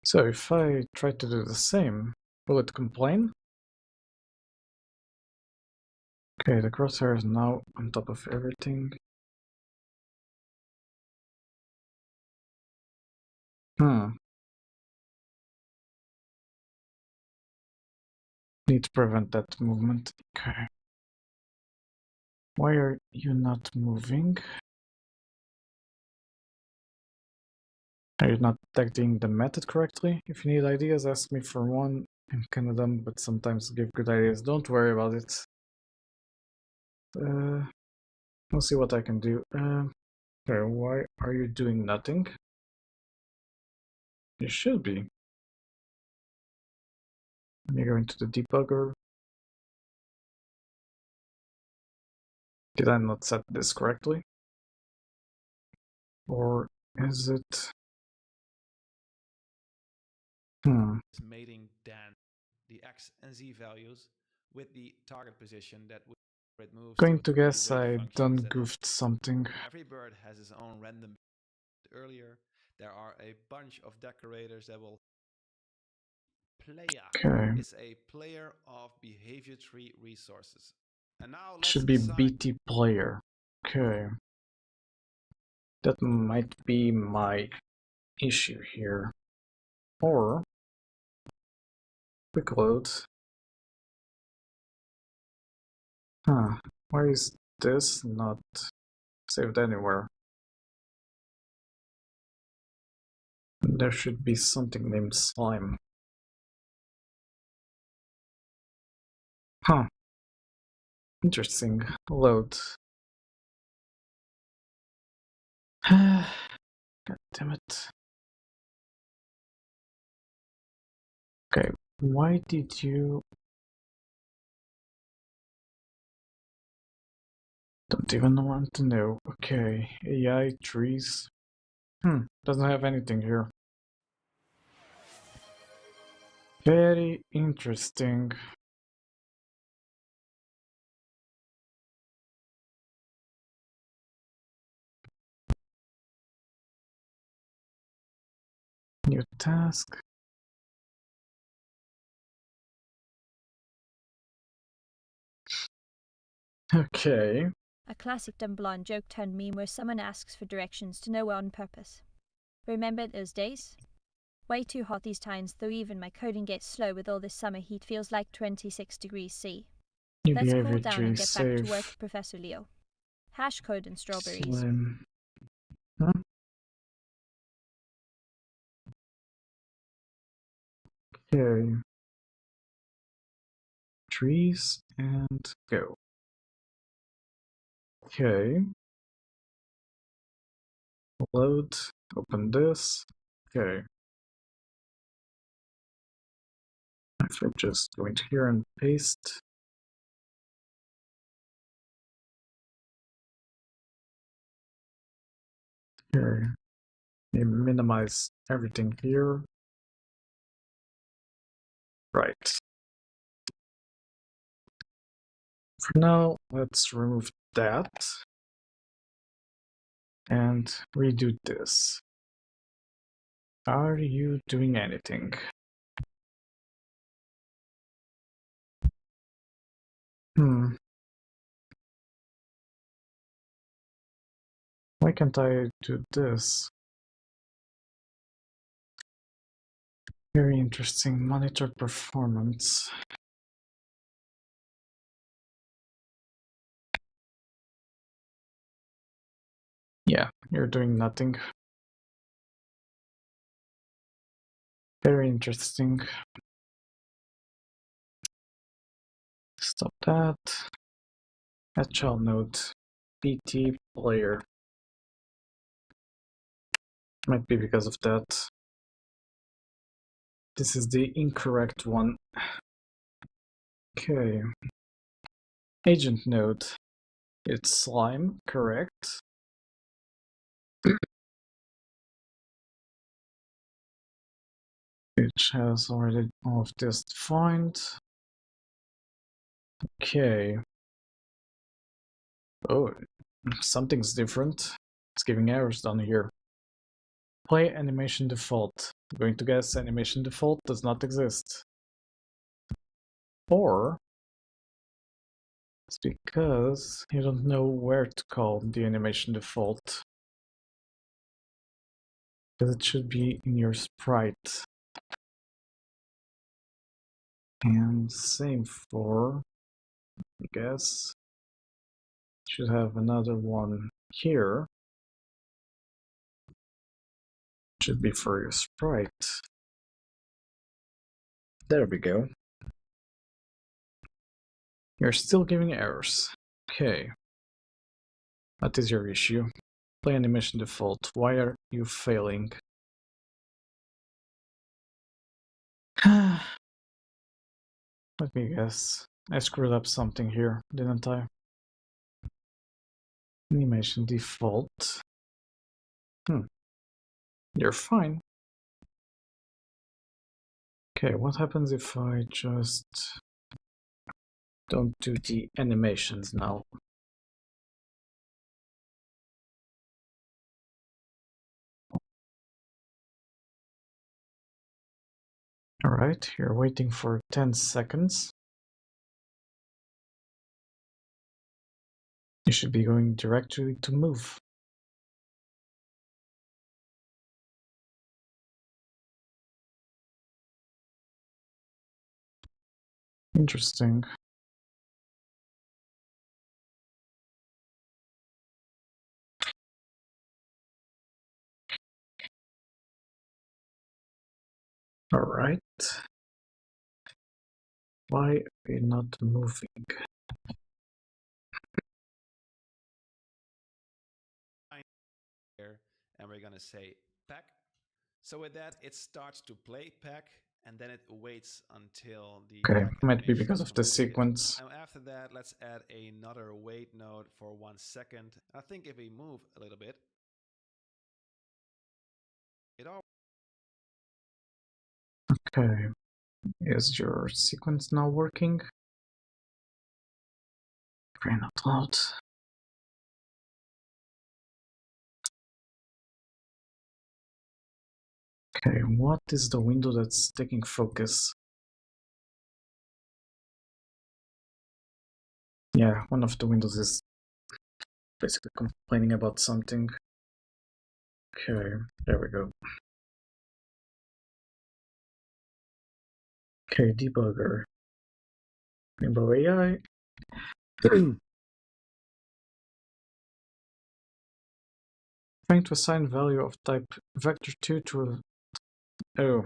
So if I try to do the same, will it complain? Okay, the crosshair is now on top of everything. Need to prevent that movement. Okay. Why are you not moving? Are you not detecting the method correctly? If you need ideas, ask me for one. I'm kinda dumb, but sometimes give good ideas. Don't worry about it. I'll see what I can do. Okay, why are you doing nothing? You should be. Let me go into the debugger. Did I not set this correctly? Or is it... Mating then the x and z values with the target position that it moves Going to to guess weight I functions done that goofed something. every bird has its own random. Earlier, there are a bunch of decorators that will player Okay, is a player of behavior tree resources. And now let's should be assign BT player. Okay. That might be my issue here. Or quick load. Huh. Why is this not saved anywhere? There should be something named slime. Huh. Interesting. Load. God damn it. Okay, why did you... Don't even want to know. Okay, AI trees. Doesn't have anything here. Very interesting. New task. Okay. A classic dumb blonde joke turned meme where someone asks for directions to nowhere on purpose. Remember those days? Way too hot these times, though even my coding gets slow with all this summer heat feels like 26 degrees C. New Let's cool behavior down tree and get back to save. work, Professor Leo. Hash code and strawberries. Slim. Huh? Okay. Trees and go. Okay. Load. Open this. Okay. If I just go into here and paste. Here. Minimize everything here. Right. For now, let's remove that and redo this. Are you doing anything? Why can't I do this? Very interesting. Monitor performance. Yeah, you're doing nothing. Very interesting. Stop that. Add child node. BT player. Might be because of that. This is the incorrect one. Okay. Agent node. It's slime, correct? Which has already all of this defined. Okay. Oh, something's different. It's giving errors down here. Play animation default. I'm going to guess animation default does not exist. Or it's because you don't know where to call the animation default. Because it should be in your sprite. And same for, I guess, should have another one here. Should be for your sprite. There we go. You're still giving errors. Okay. What is your issue? Play animation default. Why are you failing? Let me guess. I screwed up something here, didn't I? Animation default. You're fine. Okay, what happens if I just don't do the animations now? Alright, you're waiting for 10 seconds. You should be going directly to move. Interesting. Alright. Why are you not moving? Here, and we're gonna say pack. So with that, it starts to play pack, and then it waits until the Okay, pack might be animation because is of the completed. sequence. And after that, let's add another wait node for 1 second. I think if we move a little bit, it all. Okay, is your sequence now working? Pray not loud. Okay, what is the window that's taking focus? Yeah, one of the windows is basically complaining about something. Okay, there we go. Okay, debugger. Rainbow AI. Trying to assign value of type vector2 to a... Oh.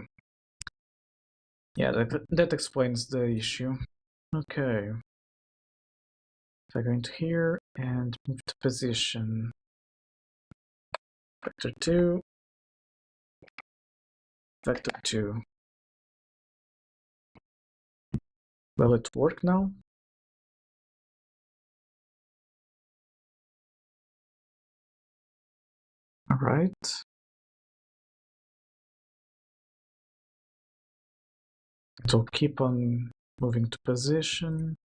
Yeah, that explains the issue. Okay. If I go into here and move to position. Vector2. Vector2. Will it work now? Alright. It will keep on moving to position.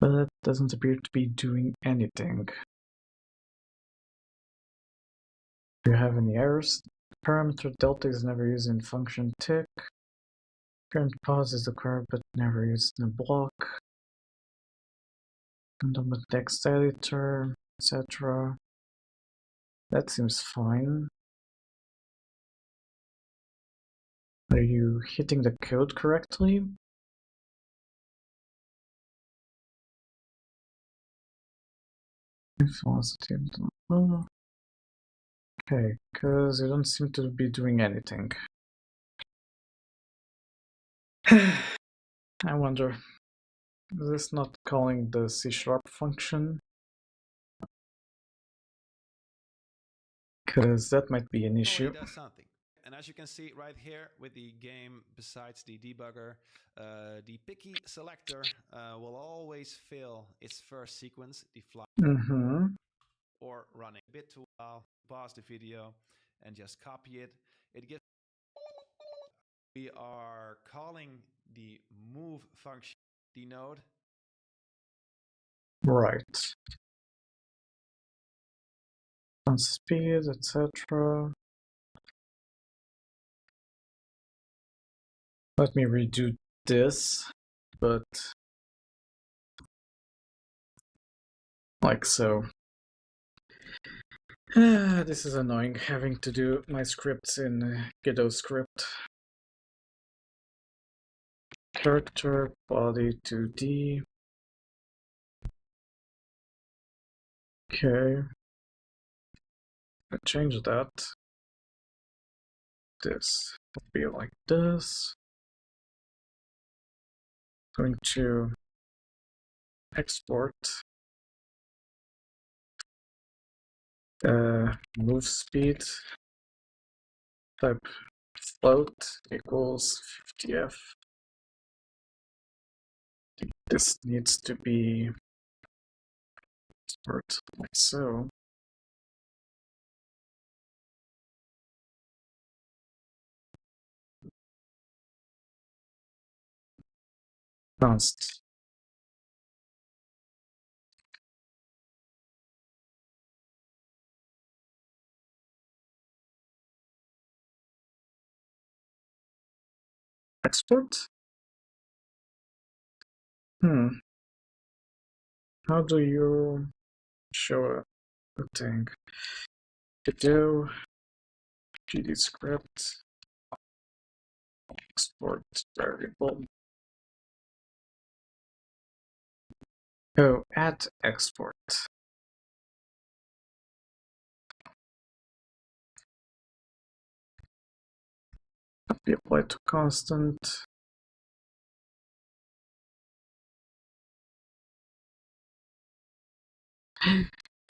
But that doesn't appear to be doing anything. Do you have any errors? Parameter delta is never used in function tick. Current pause is occurred but never used in a block. Random with text editor, etc. That seems fine. Are you hitting the code correctly? Velocity. Okay, because you don't seem to be doing anything. I wonder, is this not calling the C# function? Because that might be an issue. Does something. And as you can see right here with the game, besides the debugger, the picky selector will always fail its first sequence, the fly or running. A bit too while, pause the video and just copy it. It gives. We are calling the move function the node. Right. On speed, etc. Let me redo this, but like so. This is annoying, having to do my scripts in Godot script. Character, body 2D. Okay. I change that. This will be like this. Going to export move speed, type float equals 50f. This needs to be export like so. Const. Export? How do you show a thing? Video, GD script, export variable. Oh, add export. Be applied to constant.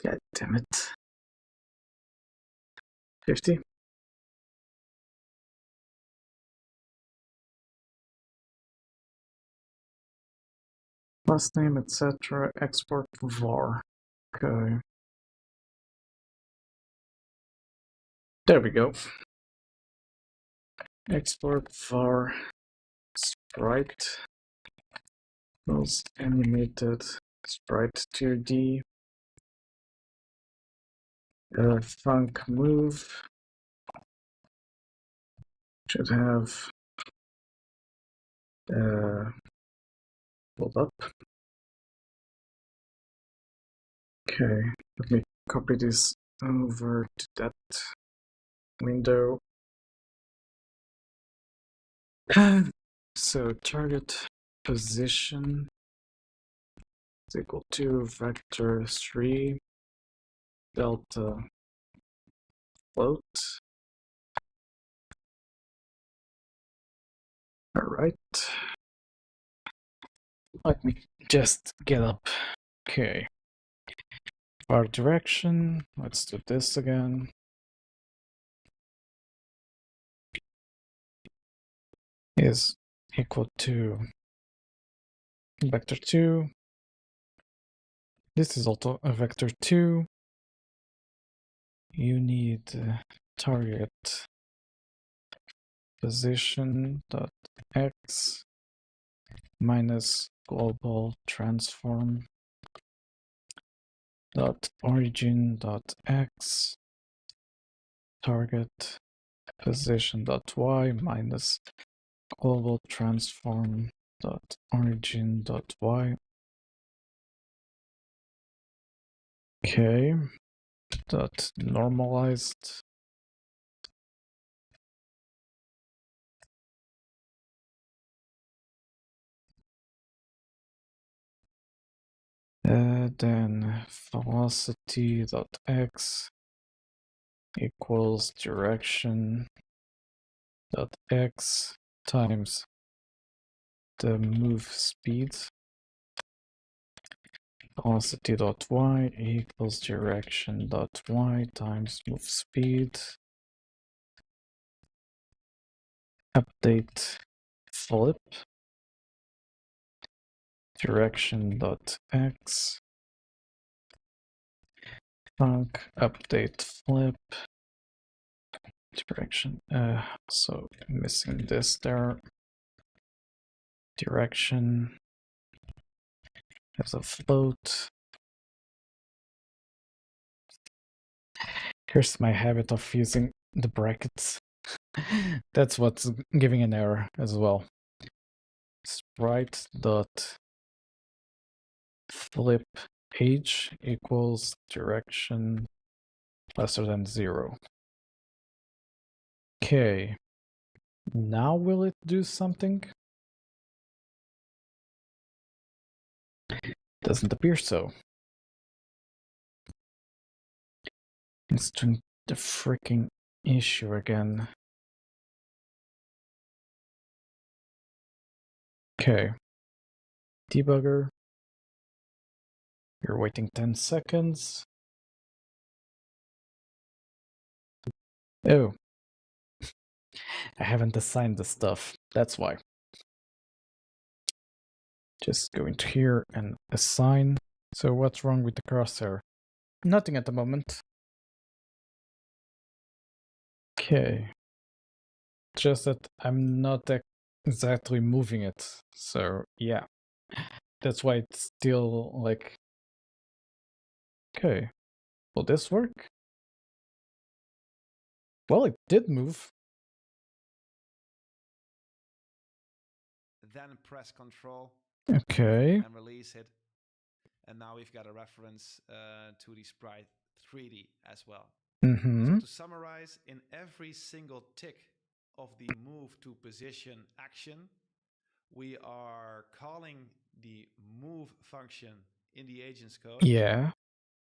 God damn it. 50. Last name, etc. Export var. Okay. There we go. Export var sprite was animated sprite 2D. Func move should have hold up. Okay, let me copy this over to that window. So target position is equal to vector 3 delta float. All right. Let me just get up. Okay. Our direction. Let's do this again. Is equal to vector 2. This is also a vector 2. You need target position dot x minus global transform dot origin dot x target position dot y minus global transform dot origin dot y. Okay, dot normalized. Then velocity dot x equals direction dot x times the move speed. Velocity dot y equals direction dot y times move speed. Update flip direction dot x. Func update flip direction. So missing this there. Direction as a float. Here's my habit of using the brackets. That's what's giving an error as well. Sprite dot flip age equals direction lesser than 0. Okay. Now will it do something? Doesn't appear so. It's doing the freaking issue again. Okay. Debugger. You're waiting 10 seconds. Oh. I haven't assigned the stuff. That's why. Just go into here and assign. So what's wrong with the crosshair? Nothing at the moment. Okay. Just that I'm not exactly moving it. So yeah. That's why it's still like... Okay. Will this work? Well, it did move. Then press Control Okay. and release it. And now we've got a reference to the sprite 3D as well. So to summarize, in every single tick of the move to position action, we are calling the move function in the agent's code. Yeah.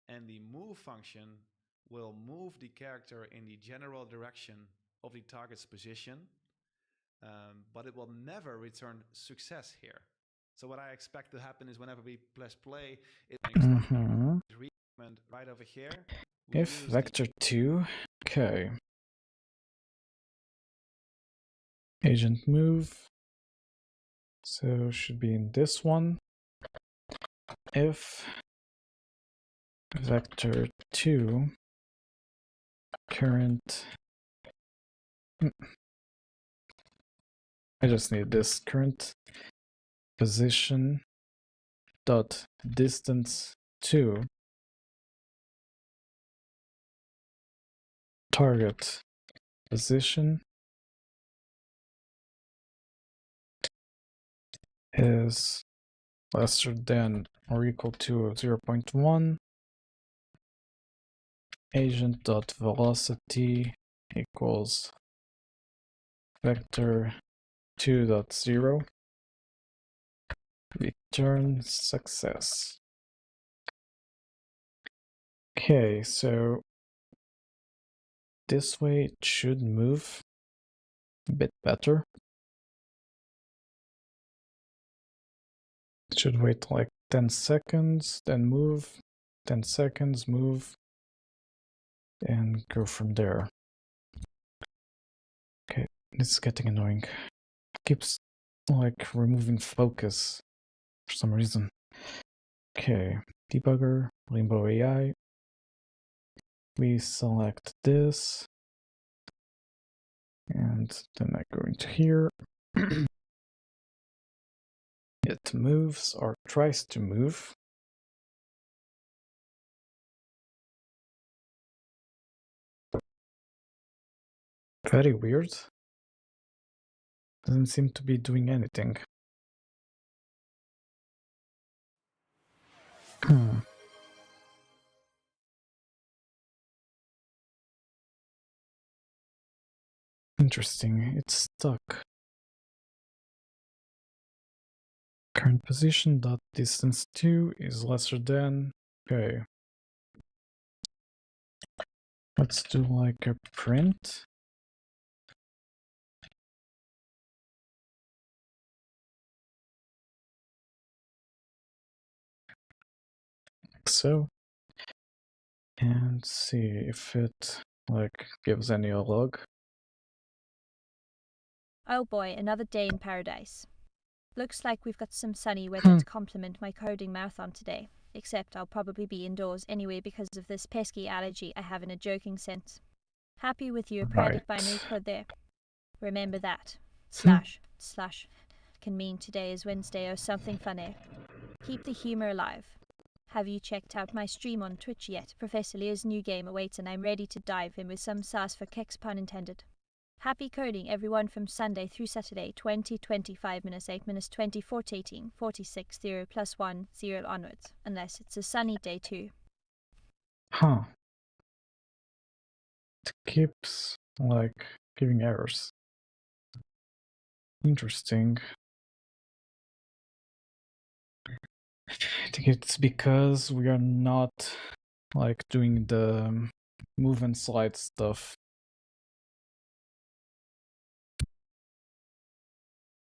And the move function will move the character in the general direction of the target's position, but it will never return success here. So what I expect to happen is whenever we press play, it right over here. If vector 2, okay. Agent move. So should be in this one. If vector 2 current... I just need this current position dot distance to target position is lesser than or equal to 0.1. Agent dot velocity equals vector 2.0. Return success. Okay, so this way it should move a bit better. It should wait like 10 seconds, then move, 10 seconds, move, and go from there. Okay, this is getting annoying. It keeps like removing focus for some reason. Okay, debugger, Limbo AI. We select this. And then I go into here. It moves or tries to move. Very weird. Doesn't seem to be doing anything. Interesting, it's stuck. Current position dot distance 2 is lesser than. Okay. Let's do like a print. Like so. And see if it like gives any log. Oh boy, another day in paradise. Looks like we've got some sunny weather to complement my coding marathon today. Except I'll probably be indoors anyway because of this pesky allergy I have in a joking sense. Happy with your private binary code there. Remember that. // can mean today is Wednesday or something funny. Keep the humor alive. Have you checked out my stream on Twitch yet? Professor Lear's new game awaits and I'm ready to dive in with some sauce for kicks, pun intended. Happy coding everyone from Sunday through Saturday 20:25 minus 8 minus 20:18 46 0 plus 1 0 onwards, unless it's a sunny day too. Huh. It keeps like giving errors. Interesting. I think it's because we are not like doing the move and slide stuff.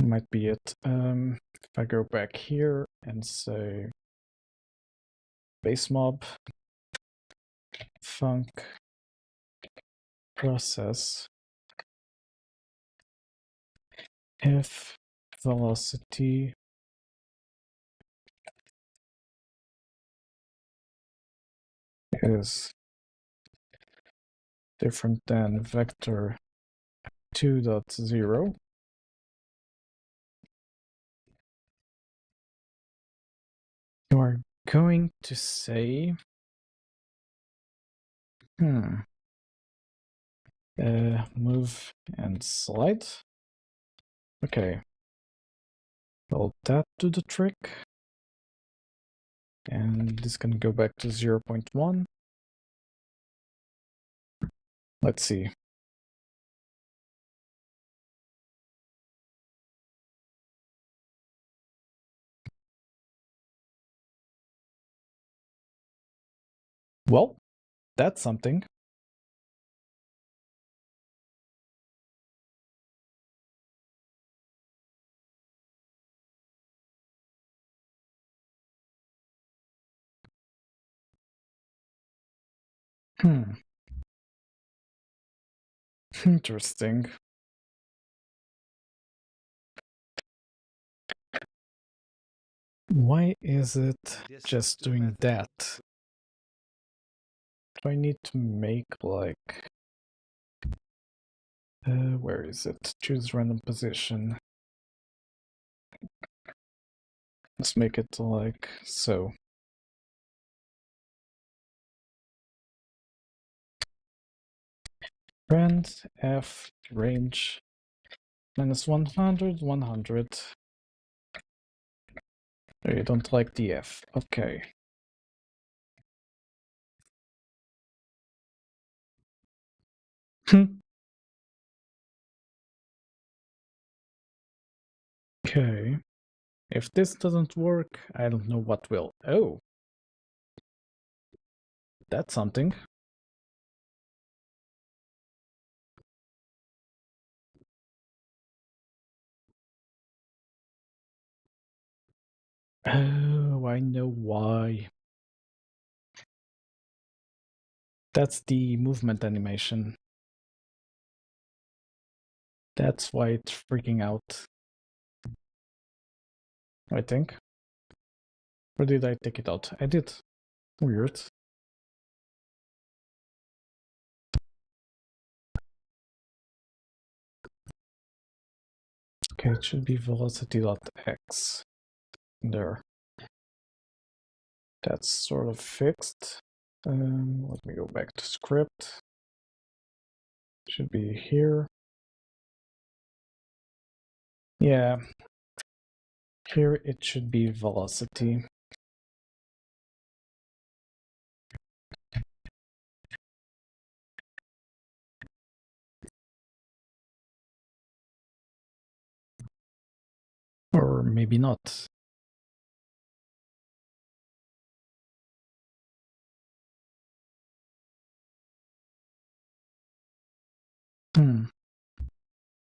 Might be it. If I go back here, and say base mob func process if velocity is different than vector 2.0, you are going to say move and slide. Okay, well, that do the trick, and this can go back to 0.1. Let's see. Well, that's something. Interesting. Why is it This just two doing method that? Do I need to make like... where is it? Choose random position. Let's make it like so. Rand f range minus 100, 100. Oh, you don't like the f. Okay. Okay. If this doesn't work, I don't know what will. Oh. That's something. Oh, I know why. That's the movement animation. That's why it's freaking out. I think. Or did I take it out? I did. Weird. Okay, it should be velocity.x. There. That's sort of fixed. Let me go back to script. Should be here. Yeah. Here it should be velocity. Or maybe not.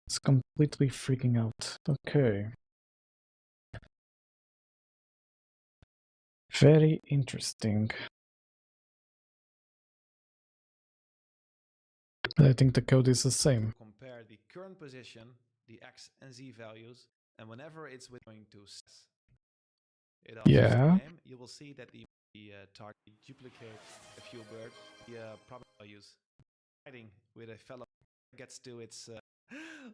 It's completely freaking out. Okay. Very interesting. I think the code is the same. compare the current position, the x and z values, and whenever it's going to it also Yeah. game, you will see that the target duplicate a few birds, the problem values fighting with a fellow gets to its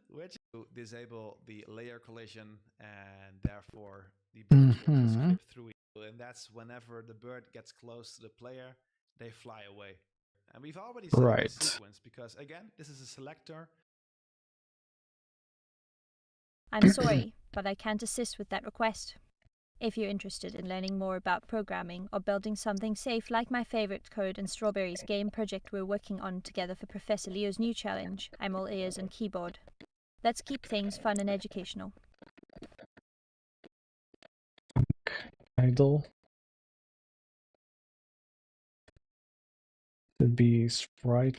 which to disable the layer collision, and therefore the birds will just flip through it. And that's whenever the bird gets close to the player, they fly away. And we've already set up the Right. sequence because, again, this is a selector. I'm sorry, but I can't assist with that request. If you're interested in learning more about programming or building something safe like my favorite code and Strawberry's game project we're working on together for Professor Leo's new challenge, I'm all ears and keyboard. Let's keep things fun and educational. Idle. Should be sprite.play.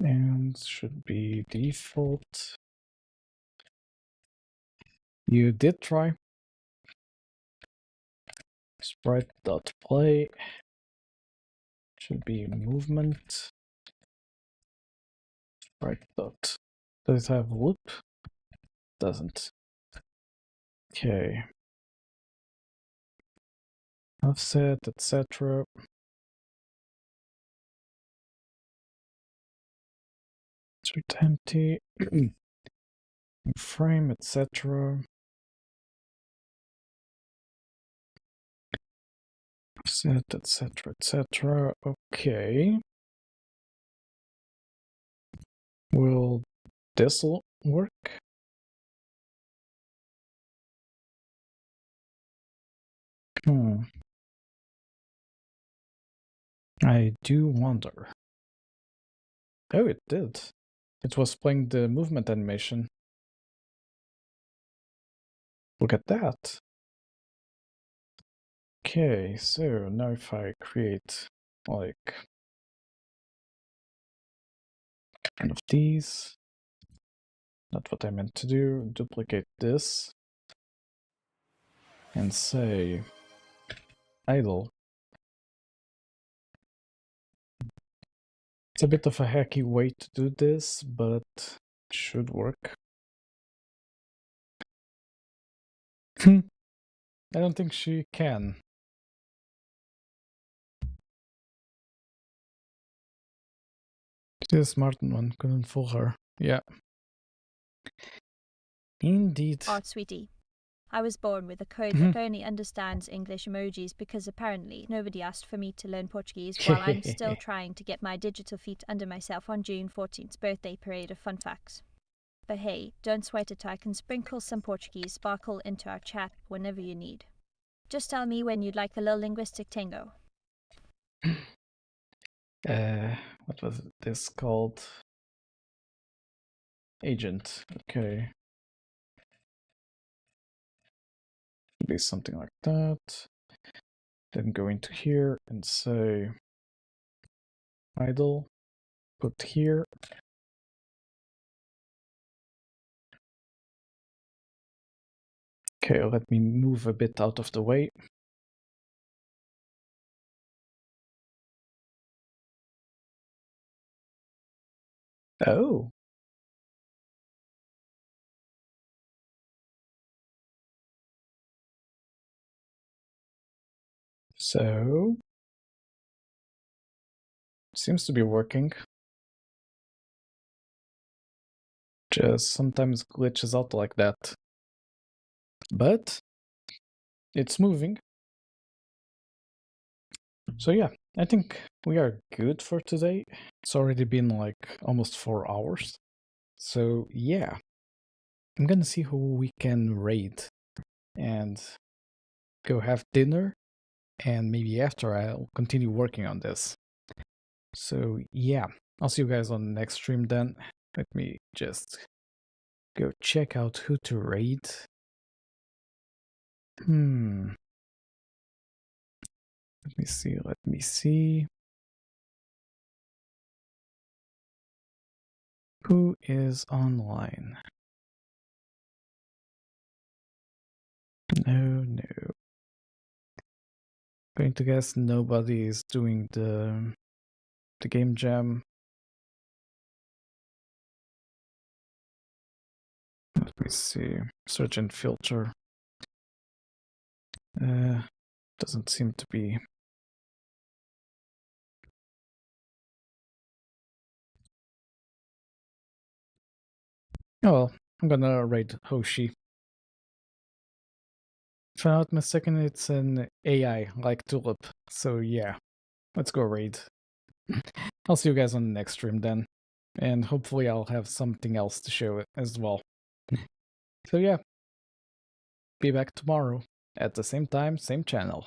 And should be default You did try. Sprite.play should be movement. Sprite dot. Does it have loop? Doesn't. Okay. Offset, etc. Insert empty. Frame, etc. Offset, etc. etc. Okay. Will this work? I do wonder. Oh, it did. It was playing the movement animation. Look at that. Okay, so now if I create like one of these, not what I meant to do, duplicate this and say idle. It's a bit of a hacky way to do this, but it should work. I don't think she can. She's a smart one, couldn't fool her. Yeah. Indeed. Art sweetie. I was born with a code that only understands English emojis because apparently nobody asked for me to learn Portuguese while I'm still trying to get my digital feet under myself on June 14th's birthday parade of fun facts. But hey, don't sweat it, I can sprinkle some Portuguese sparkle into our chat whenever you need. Just tell me when you'd like a little linguistic tango. What was this called? Agent. Okay. Be something like that. Then go into here and say idle. Put here. Okay, let me move a bit out of the way. Oh. So, seems to be working. Just sometimes glitches out like that. But it's moving. So yeah, I think we are good for today. It's already been like almost 4 hours. So yeah, I'm gonna see who we can raid and go have dinner. And maybe after I'll continue working on this. So yeah, I'll see you guys on the next stream then. Let me just go check out who to raid. Let me see. Who is online? No. Going to guess nobody is doing the game jam. Let me see. Search and filter. Doesn't seem to be. Oh well, I'm gonna raid Hoshi. If I'm not mistaken, it's an AI like Tulip. So yeah, let's go raid. I'll see you guys on the next stream then. And hopefully I'll have something else to show it as well. So yeah, be back tomorrow at the same time, same channel.